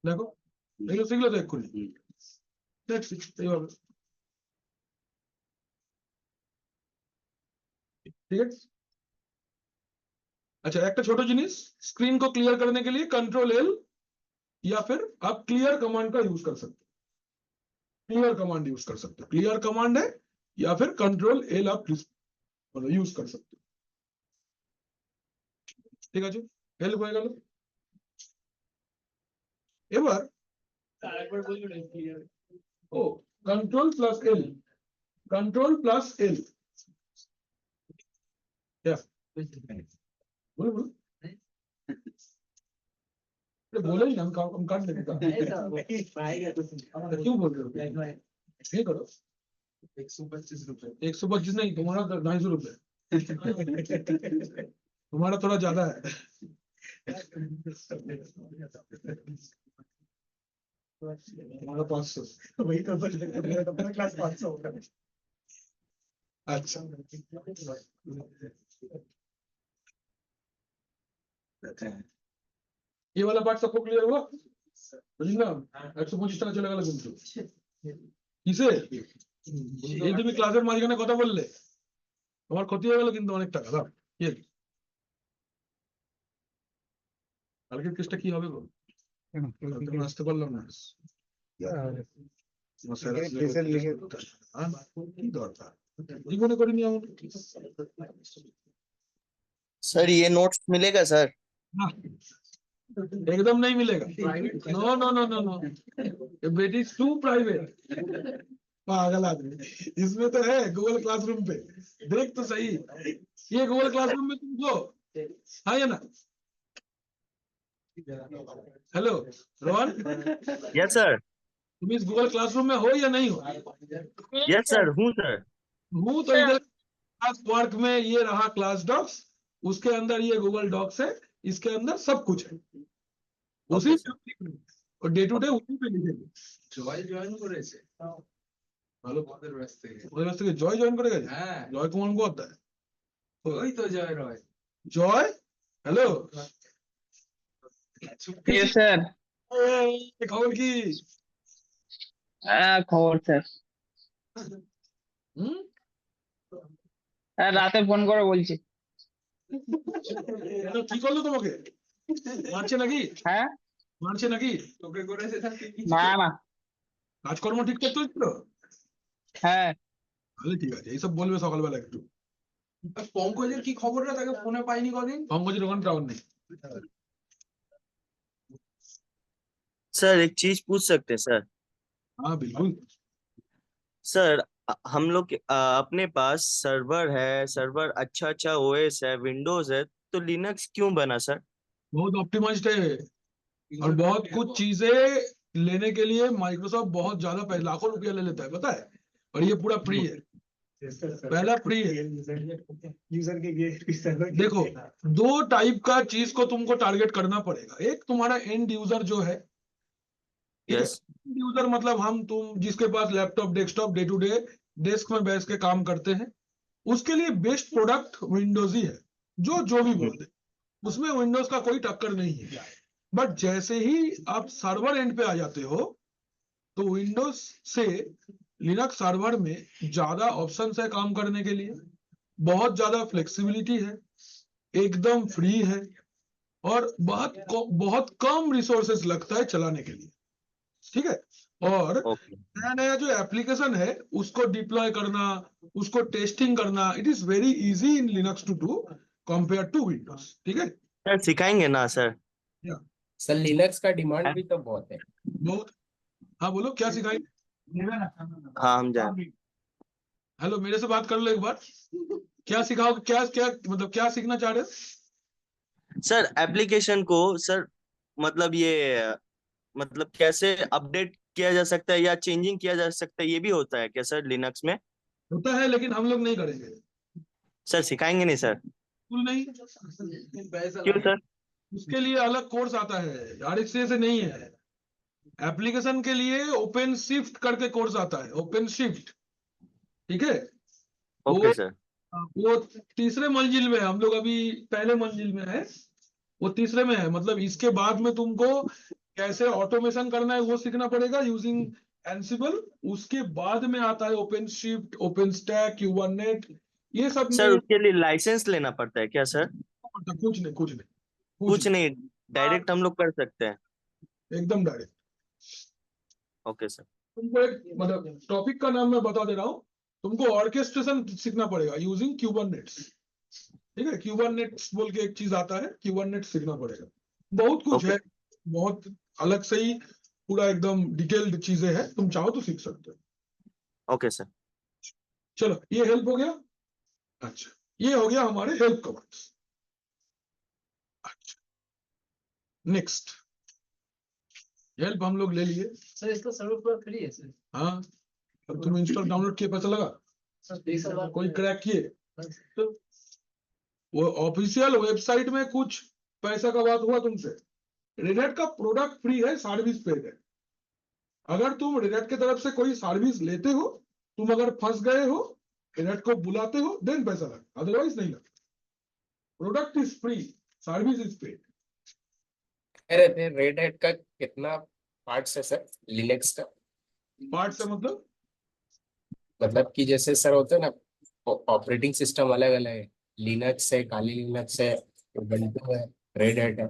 দেখো এগুলো শিখলে তো এক্ষুনি, দেখছি এইভাবে, ठीक है। अच्छा, एक छोटा जिनिस, स्क्रीन को क्लियर करने के लिए कंट्रोल एल या फिर आप क्लियर कमांड का यूज कर सकते हो, क्लियर कमांड यूज कर सकते हो, क्लियर कमांड है या फिर कंट्रोल एल आप यूज कर सकते हो, ঠিক আছে, হেল্প হয়ে গেল। এবার আরেকবার বলুন ক্লিয়ার। ও control plus L, control plus L, yes बोलो बोलो, अरे बोलो ही ना, हम काट देंगे काम। पाएगा तो क्यों बोल रहे हो, ये करो, 125 रुपए। 125 नहीं, तुम्हारा 250 रुपए, तुम्हारा थोड़ा ज्यादा है। तुम्हारा 500, वही तो बोल रहे थे, मेरा तो पूरा क्लास 500 होगा। अच्छा ये वाला पार्ट सबको क्लियर हुआ? বুঝলাম, 125 টাকা চলে গেল কিন্তু কিসে, এই তুমি ক্লাসের মাঝখানে কথা বললে তোমার ক্ষতি হয়ে গেল কিন্তু অনেক টাকা। দাও ইয়ে, কালকের কেসটা কি হবে গো, কালকে আমি আসতে পারলাম না, তোমার স্যার আসলে হ্যাঁ, কি দরকার জীবনে করিনি এমন। सर ये नोट्स मिलेगा सर? ना, एकदम नहीं मिलेगा, no no no no no, बेटी टू प्राइवेट, पागल आदमी, इसमें तो है गूगल क्लासरूम पे, देख तो सही, ये गूगल क्लासरूम में तुम हो, हाँ या ना? Hello Rohan, yes sir. तुम इस गूगल क्लासरूम में हो या नहीं हो? यस सर हूँ सर। हूँ तो इधर क्लास वर्क में ये रहा क्लास डॉक्स, उसके अंदर ये गूगल डॉक्स है, इसके अंदर सब कुछ है, उसी पे लिख रहे हैं, और डे टू डे उसी पे लिखेंगे। জয় জয়েন করেছে ভালো, আমাদের ব্যাচ থেকে। ওদের কাছ থেকে জয় জয়েন করে গেছে, হ্যাঁ জয় কুমার মুখোপাধ্যায়, ওই তো জয় রয়। জয়, হ্যালো স্যার, খবর কি? খবর স্যার, হুম, রাতে ফোন করে বলছি। কেন, কি করলো তোমাকে, মারছে নাকি, হ্যাঁ, মারছে নাকি, তোকে করেছে তার কি কিছু? না না, কাজকর্ম ঠিকঠাক চলছিল? হ্যাঁ তাহলে ঠিক আছে, এইসব বলবে সকালবেলা একটু। আর পঙ্কজের কি খবরটা, তাকে ফোনে পাইনি কদিন। পঙ্কজের ওখানে টাউন নেই। सर एक चीज पूछ सकते हैं सर? हाँ बिल्कुल, सर हम लोग अपने पास सर्वर है, सर्वर अच्छा ओएस है, विंडोज है, तो लिनक्स क्यों बना सर? बहुत ऑप्टिमाइज्ड है, और बहुत कुछ चीजें लेने के लिए माइक्रोसॉफ्ट बहुत ज्यादा पैसे, लाखों रुपया ले लेता है पता है, और ये पूरा फ्री है, पहला फ्री है। यूजर के सर्वर देखो, दो टाइप का चीज को तुमको टारगेट करना पड़ेगा, एक तुम्हारा एंड यूजर जो है, यस यूजर मतलब हम तुम जिसके पास laptop desktop day to day desk में बैठ के काम करते हैं, उसके लिए बेस्ट प्रोडक्ट विंडोज ही है, जो भी बोल दे, उसमें विंडोज का कोई टक्कर नहीं है। बट जैसे ही आप सर्वर एंड पे आ जाते हो, तो विंडोज से लिनक्स सर्वर में ज्यादा ऑप्शंस है काम करने के लिए, बहुत ज्यादा फ्लेक्सिबिलिटी है, एकदम फ्री है, और बहुत कम रिसोर्सेज लगता है चलाने के लिए, ठीक है। और ओके नया नया जो एप्लीकेशन है उसको डिप्लॉय करना, उसको टेस्टिंग करना, it is very easy in Linux to do compare to Windows, ठीक है। सर सिखाएंगे ना सर? सर लिनक्स का डिमांड भी तो बहुत है। बहुत, हाँ बोलो क्या सिखाएंगे। हाँ हम जाए। हेलो मेरे से बात कर लो एक बार, क्या सिखाओगे, क्या क्या मतलब क्या सीखना चाह रहे हो? सर एप्लीकेशन को सर मतलब ये मतलब कैसे अपडेट किया जा सकता है या चेंजिंग किया जा सकता है, ये भी होता है क्या सर लिनक्स में? होता है, लेकिन हम लोग नहीं करेंगे, सर सिखाएंगे नहीं सर? बिल्कुल नहीं, क्यों सर? उसके लिए अलग कोर्स आता है, RSA से नहीं है। एप्लीकेशन के लिए ओपन शिफ्ट करके कोर्स आता है, ओपन शिफ्ट, ठीक है। Okay sir. वो तीसरे मंजिल में है, हम लोग अभी पहले मंजिल में है, वो तीसरे में है। मतलब इसके बाद में तुमको कैसे ऑटोमेशन करना है वो सीखना पड़ेगा यूजिंग एंसिबल। उसके बाद में आता है ओपन शिफ्ट, ओपन स्टैक, क्यूबरनेट, ये सब सर में उसके लिए लाइसेंस लेना पड़ता है क्या सर? कुछ नहीं, कुछ नहीं, कुछ नहीं, डायरेक्ट हम लोग कर सकते हैं? एकदम डायरेक्ट। Okay sir. तुमको एक मतलब टॉपिक का नाम मैं बता दे रहा हूँ, तुमको ऑर्केस्ट्रेशन सीखना पड़ेगा यूजिंग क्यूबरनेट्स, ठीक है। क्यूबरनेट्स बोल के एक चीज आता है, क्यूबरनेट्स सीखना पड़ेगा। बहुत कुछ Okay. है, बहुत अलग से ही पूरा एकदम डिटेल्ड चीजें हैं, तुम चाहो तो सीख सकते हो। Okay sir. चलो ये हेल्प हो गया। अच्छा, ये हो गया हमारे हेल्प कमांड्स। अच्छा, नेक्स्ट हेल्प हम लोग ले लिए। सर इसका सर्वर पूरा फ्री है सर। हाँ, अब तुम इंस्टॉल डाउनलोड किए, पता लगा? सर 20,000 कोई क्रैक किए? तो वो ऑफिशियल वेबसाइट में कुछ पैसा का बात हुआ तुमसे? रेड का प्रोडक्ट फ्री है, सर्विस पेड है। अगर तुम रेड की तरफ से कोई सर्विस लेते हो, तुम अगर फंस गए हो, रेड को बुलाते हो, देन पैसा लगा, अदरवाइज नहीं लगा। Product is free, service is paid. कह रहे थे रेड हैट का कितना पार्ट्स है सर लिनक्स का? पार्ट से मतलब कि जैसे सर होता है ना, ऑपरेटिंग सिस्टम अलग अलग है, लिनक्स है, काली लिनक्स है, उबंटू है, रेड हैट है।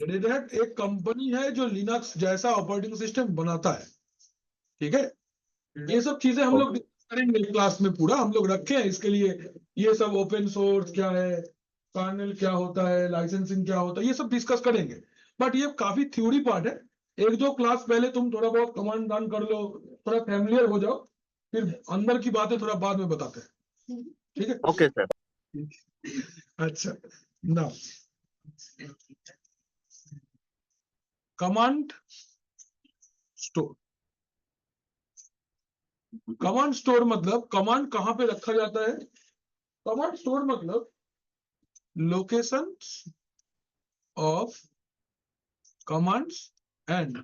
रेड हैट एक कंपनी है जो लिनक्स जैसा ऑपरेटिंग सिस्टम बनाता है, ठीक है। ये सब चीजें हम लोग करेंगे क्लास में, पूरा हम लोग रखे हैं इसके लिए। ये सब ओपन सोर्स क्या है, कर्नेल क्या होता है, लाइसेंसिंग क्या होता है, ये सब डिस्कस करेंगे। बट ये काफी थ्योरी पार्ट है। एक दो क्लास पहले तुम थोड़ा बहुत कमांड रन कर लो, थोड़ा फैमिलियर हो जाओ, फिर अंदर की बातें थोड़ा बाद में बताते हैं, ठीक है। Okay sir. अच्छा, ना कमांड स्टोर। कमांड स्टोर मतलब कमांड कहां पे रखा जाता है? कमांड स्टोर मतलब location of commands and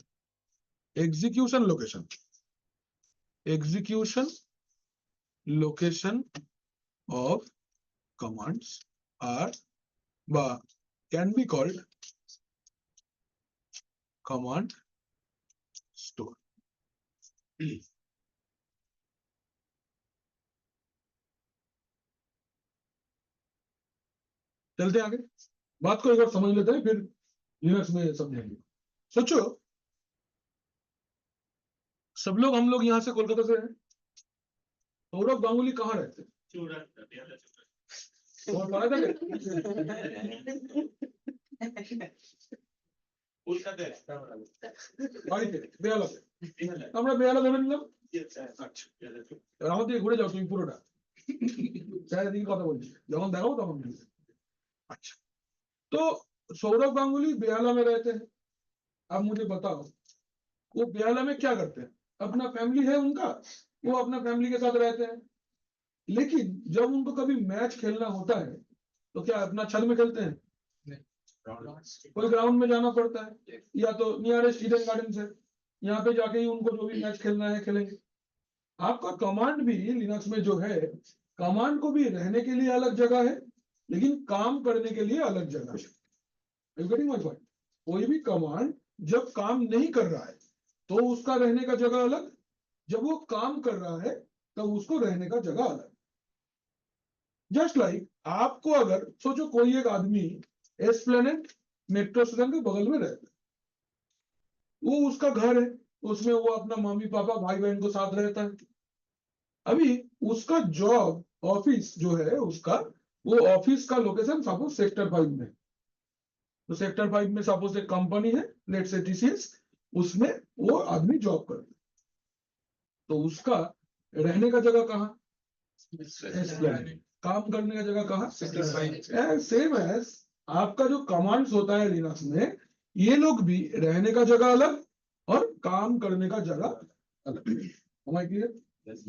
execution location. Execution location of commands are can be called command store. चलते हैं आगे, बात को एक बार समझ लेते हैं, फिर लिनक्स में समझेंगे। सोचो, सब लोग हम लोग यहाँ से कोलकाता से हैं। सौरभ गांगुली कहाँ रहते हैं? और पढ़ा था আমরা বেহালা ধরে নিলাম। আচ্ছা, আমার দিকে ঘুরে যাও তুমি পুরোটা, চারিদিকে কথা বলছি, যখন দেখাবো তখন বলবে। अच्छा, तो सौरभ गांगुली बेहाला में रहते हैं। अब मुझे बताओ, वो बेहाला में क्या करते हैं? अपना फैमिली है उनका, वो अपना फैमिली के साथ रहते हैं। लेकिन जब उनको कभी मैच खेलना होता है तो क्या अपना छत में खेलते हैं? कोई ग्राउंड में जाना पड़ता है, या तो नियरेस्ट ईडन गार्डन से, यहाँ पे जाके ही उनको जो भी मैच खेलना है खेलेंगे। आपका कमांड भी लिनक्स में जो है, कमांड को भी रहने के लिए अलग जगह है, लेकिन काम करने के लिए अलग जगह है। Are you getting my point? कोई भी कमांड जब काम नहीं कर रहा है तो उसका रहने का जगह अलग, जब वो काम कर रहा है तब उसको रहने का जगह अलग। जस्ट लाइक आपको अगर सोचो, कोई एक आदमी एस्प्लेनेड मेट्रो स्टेशन के बगल में रहता है, वो उसका घर है, उसमें वो अपना मम्मी पापा भाई बहन को साथ रहता है। अभी उसका जॉब ऑफिस जो है उसका, वो ऑफिस का लोकेशन सपोज सेक्टर 5 में, तो सेक्टर 5 में सपोज एक कंपनी है, लेट्स से TCS, उसमें वो आदमी जॉब करता है, तो उसका रहने का जगह कहाँ? एस्प्लेनेड। काम करने का जगह कहाँ? सेम एज आपका जो कमांड्स होता है लिनक्स में, ये लोग भी रहने का जगह अलग और काम करने का जगह अलग। हमारे क्लियर?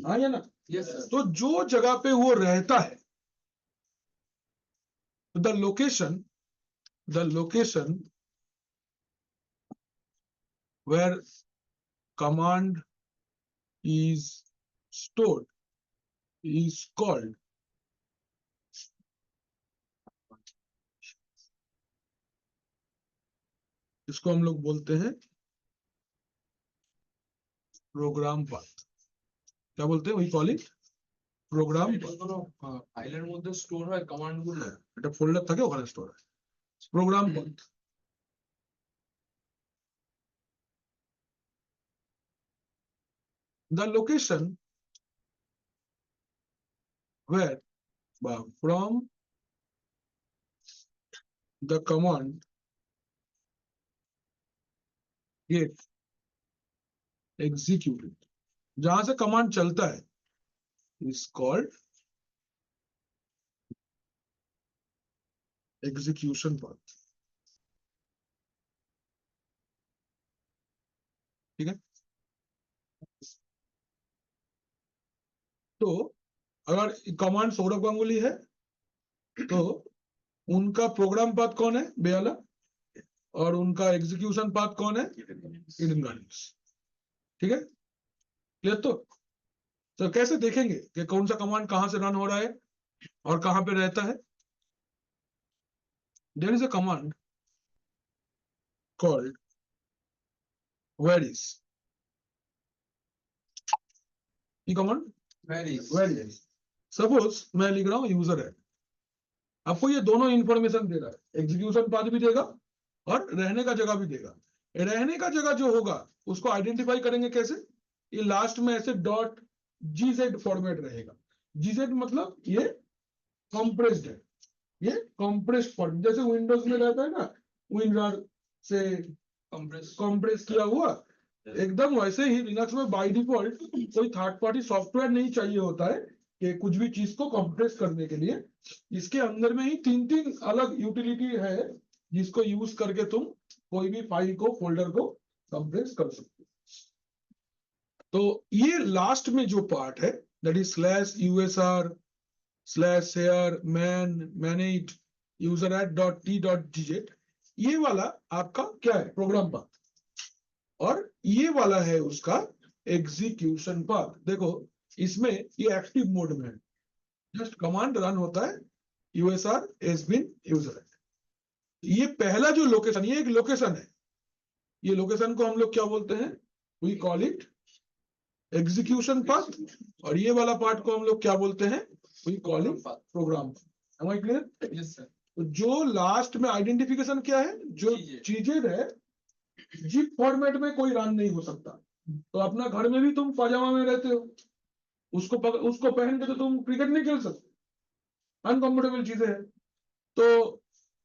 हाँ या ना? तो जो जगह पे वो रहता है the location where command is stored is called इसको हम लोग बोलते हैं प्रोग्राम पाथ। क्या बोलते हैं? We call it program path. ফাইলের মধ্যে স্টোর হয় কমান্ড গুলো। এটা ফোল্ডার থাকে ওখানে স্টোর হয় program path. The location where from the command get executed, जहां से कमांड चलता है is called execution path। ठीक है? तो अगर कमांड सौरभ गांगुली है तो उनका प्रोग्राम पाथ कौन है? बेला। और उनका एग्जीक्यूशन पाथ कौन है? Eden gardens. ठीक है? क्लियर? तो कैसे देखेंगे कि कौन सा कमांड कहां से रन हो रहा है और कहां पे रहता है? There is a command called where is। ये कमांड where is। सपोज मैं लिख रहा हूं यूजर है, आपको ये दोनों इंफॉर्मेशन दे रहा है, एग्जीक्यूशन पाथ भी देगा और रहने का जगह भी देगा। रहने का जगह जो होगा उसको आइडेंटिफाई करेंगे कैसे? ये लास्ट में ऐसे डॉट जीजेड फॉर्मेट रहेगा। जीजेड मतलब ये कंप्रेस्ड है, ये कंप्रेस्ड फॉर्मेट, जैसे विंडोज में रहता है ना विनरार से कंप्रेस किया हुआ, एकदम वैसे ही लिनक्स में बाय डिफॉल्ट कोई थर्ड पार्टी सॉफ्टवेयर नहीं चाहिए होता है कि कुछ भी चीज को कंप्रेस करने के लिए। इसके अंदर में ही 3 अलग यूटिलिटी है जिसको यूज करके तुम कोई भी फाइल को, फोल्डर को कंप्रेस कर सकते हो। तो ये लास्ट में जो पार्ट है that is /usr/share manage userat.t.gz, ये वाला आपका क्या है? Program path. और ये वाला है उसका एग्जीक्यूशन पाथ। देखो इसमें ये एक्टिव मोड में है, जस्ट कमांड रन होता है usr sbin userat। ये पहला जो लोकेशन, ये एक लोकेशन है, ये लोकेशन को हम लोग क्या बोलते हैं? We call it execution path. और ये वाला पार्ट को हम लोग क्या बोलते हैं? We call it program. Am I clear? Yes sir. तो जो लास्ट में आइडेंटिफिकेशन क्या है? जो चीजें है जिप फॉर्मेट में कोई रन नहीं हो सकता। तो अपना घर में भी तुम पाजामा में रहते हो, उसको पहन के तो तुम क्रिकेट नहीं खेल सकते, अनकंफर्टेबल चीजें हैं। तो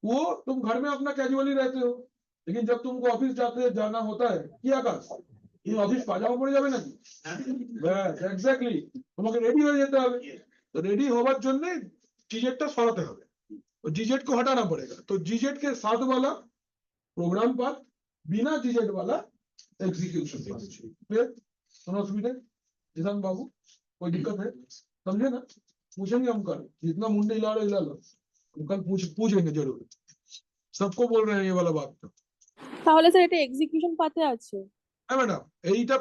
वो तुम घर में अपना कैजुअली रहते हो, लेकिन जब तुमको ऑफिस जाना होता है कि आकाश ये ऑफिस पाजामा पड़े जाবে নাকি? ব্যাস এক্স্যাক্টলি, তোমাকে রেডি হয়ে যেতে হবে। তো রেডি হওয়ার জন্য জিজেটটা সরাতে হবে, तो जीजेट को हटाना पड़ेगा। तो जीजेट के साथ वाला प्रोग्राम पाथ, बिना जीजेट वाला एग्जीक्यूशन पाथ। फिर सुनो सुविधे जिसान बाबू, कोई दिक्कत है? समझे ना? पूछेंगे हम कल, जितना मुंडे हिला लो, हम कल पूछेंगे जरूर। सबको बोल रहे हैं ये वाला बात। তাহলে স্যার এটা এক্সিকিউশন পাথে আছে। হ্যাঁ ম্যাডাম, এইটা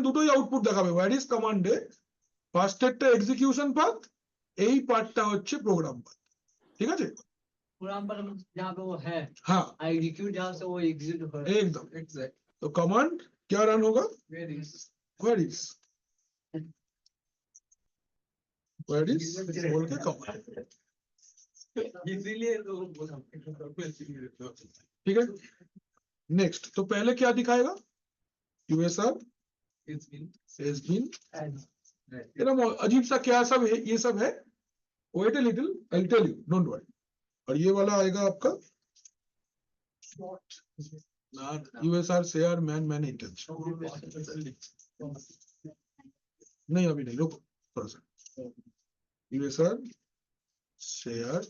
দুটোই আউটপুট দেখাবে। ওয়্যার ইজ কমান্ডে ফার্স্ট একটা এক্সিকিউশন পাথ, এই পার্টটা হচ্ছে প্রোগ্রাম পাথ। ঠিক আছে? प्रोग्राम पर जहाँ पे वो है, हाँ एग्जीक्यूट जहाँ से वो एग्जीक्यूट हो रहा है। एकदम एग्जैक्ट। तो कमांड क्या रन होगा? Where is? where is बोल के कमांड। इसीलिए तो बोला। ठीक है? नेक्स्ट, तो पहले क्या दिखाएगा? USR has been। अजीब सा क्या सब है, ये सब है। Wait a little, I will tell you, don't worry. और ये वाला आएगा आपका यूएसआर शेयर मैन इंटेंशन। नहीं अभी नहीं, रुको थोड़ा सा। यूएसआर शेयर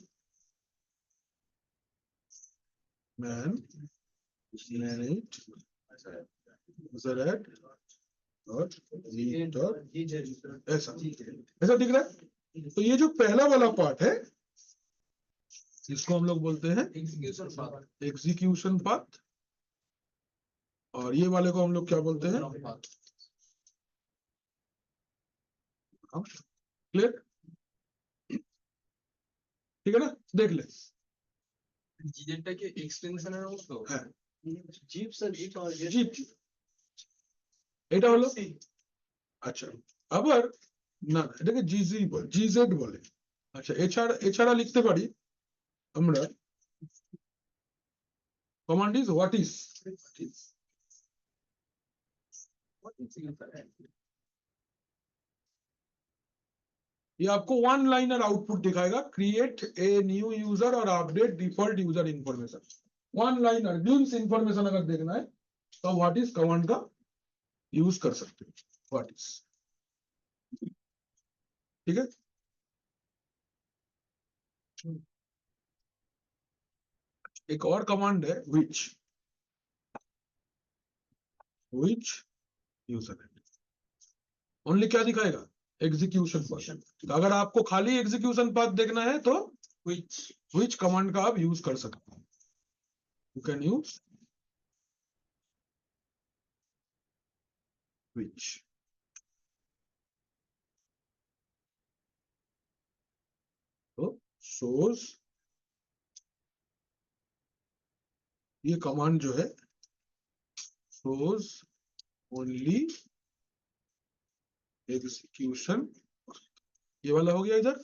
मैन मैनेज यूजरएट और ऐसा दिख रहा है। तो ये जो पहला वाला पार्ट है इसको हम लोग बोलते हैं एग्जीक्यूशन पाथ, और ये वाले को हम लोग क्या बोलते हैं? क्लियर? ठीक है ना, देख ले। জিজেরটা কি এক্সটেনশনের মতো? হ্যাঁ, জিপ স্যার জিপ আর জিপ, এটা হলো। আচ্ছা, আবার না, এটাকে জিজি বলে, জিজেড বলে। আচ্ছা, এছাড়া লিখতে পারি আমরা, কমান্ড ইজ হোয়াট ইজ। ये आपको वन लाइनर आउटपुट दिखाएगा, क्रिएट ए न्यू यूजर और update default user information. One liner means information अगर देखना है तो व्हाट इज कमांड का यूज कर सकते हैं, व्हाट इज। ठीक है, एक और कमांड है विच यूजर, ओनली क्या दिखाएगा? Execution path. तो अगर आपको खाली एग्जीक्यूशन पाथ देखना है तो विच कमांड का आप यूज कर सकते हैं। You can use which. तो सोर्स, ये कमांड जो है सोर्स ओनली एग्जीक्यूशन, ये वाला हो गया इधर।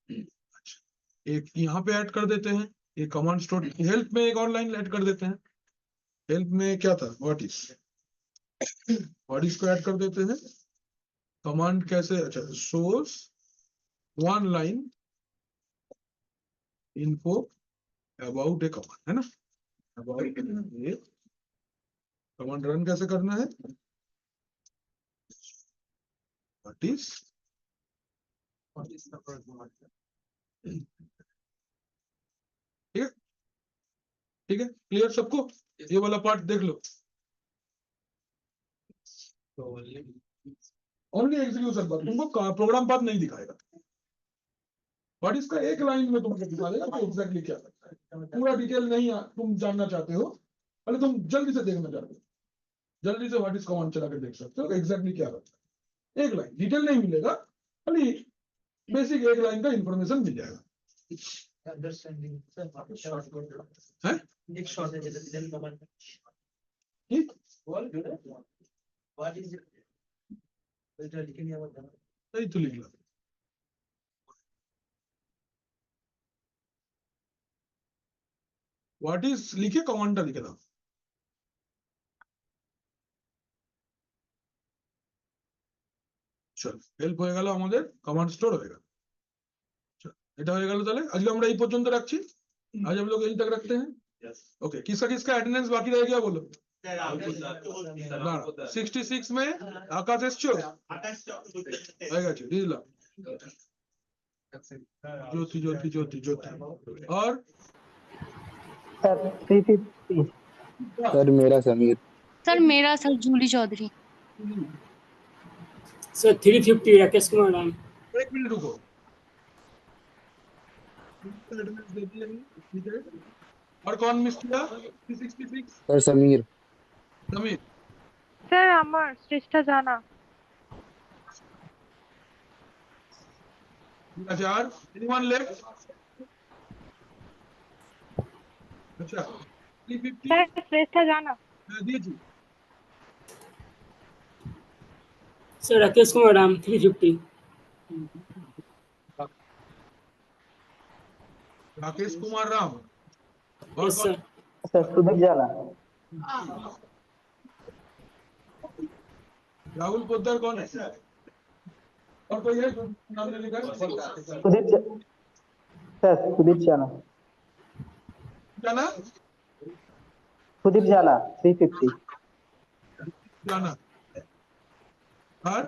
अच्छा, एक यहाँ पे ऐड कर देते हैं, ये कमांड स्टोर। हेल्प में एक और लाइन ऐड कर देते हैं। हेल्प में क्या था? व्हाट इज को ऐड कर देते हैं। कमांड कैसे? अच्छा, source one line info about A command, है ना? अबाउट ए कमांड रन कैसे करना है? व्हाट इज ठीक है, ठीक है, क्लियर सबको? ये वाला पार्ट देख लो। ओनली एग्जीक्यूशन पाथ, तुमको प्रोग्राम पाथ नहीं दिखाएगा। व्हाट इसका एक लाइन में तुमको दिखा देगा कि एग्जैक्टली क्या करता है। पूरा डिटेल नहीं तुम जानना चाहते हो, पहले तुम जल्दी से देखना चाहते हो, जल्दी से व्हाट इज कमांड चला के देख सकते हो एग्जैक्टली क्या करता है। एक लाइन डिटेल नहीं मिलेगा, खाली बेसिक एक लाइन का इंफॉर्मेशन मिल जाएगा। अंडरस्टैंडिंग सर, शॉर्ट है एक शॉर्ट है जैसे दिल कमांड ठीक, बोल व्हाट इज बेटा लिख लिया बता सही तो लिख लो। व्हाट इज लिखे, कमांड लिखे था। চল, হেল্প হয়ে গেল, আমাদের কমান্ড স্টোর হয়ে গেল। এটা হয়ে গেল। তাহলে আজকে আমরা এই পর্যন্ত রাখছি। आज हम लोग यहीं तक रखते हैं। ओके, किसका किसका अटेंडेंस बाकी रह गया बोलो? 66 में आकाश एसছো হয়ে গেছে, বুঝলাম। ज्योति ज्योति ज्योति ज्योति और सर 350 सर मेरा समीर। सर मेरा सर जूली चौधरी। सर 350 राकेश कुमार राम। एक मिनट रुको, और कौन मिस किया? 366 सर समीर। समीर। স্যার আমার শ্রেষ্ঠা জানা। ठीक है यार, एनीवन लेफ्ट? अच्छा, 350 স্যার শ্রেষ্ঠা জানা। दीजिए। सर राकेश कुमार राम 350। राकेश कुमार राम और यस कौन? सर सुदीप जाला। राहुल पोद्दार कौन है? और कोई है जो नाम लेने का? सुदीप सर सुदीप जाला। क्या ना? सुदीप जाला 350। जाना और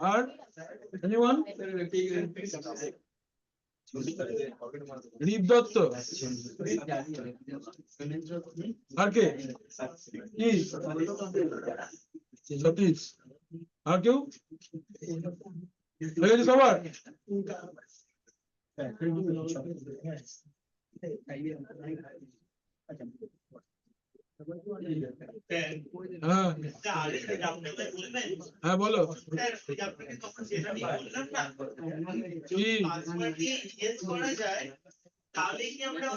और एनीवन? রিপ দত্ত আর কে কি সতীশ আর কেউ হয়ে গেছে সবার হ্যাঁ হ্যাঁ বলো কি তাহলে কি আমরা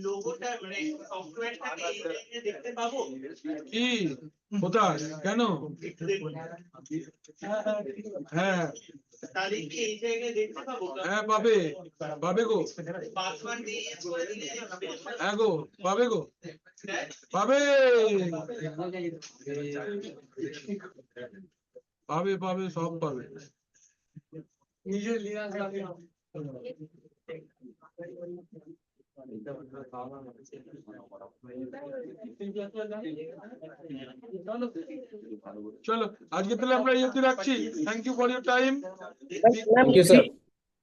লোগোটা মানে সফটওয়্যারটাকে এই জায়গায় দেখতে পাবো? কি কোথায় কেন হ্যাঁ তাহলে কি এই জায়গায় দেখতে পাবো? হ্যাঁ পাবে পাবে গো পাসওয়ার্ড দিয়ে করে দিলে হ্যাঁ গো পাবে গো পাবে পাবে পাবে সব পাবে নিজের লিনাক্স চলো আজকে তাহলে আমরা ইয়েতে রাখছি thank you for your time Thank you, sir.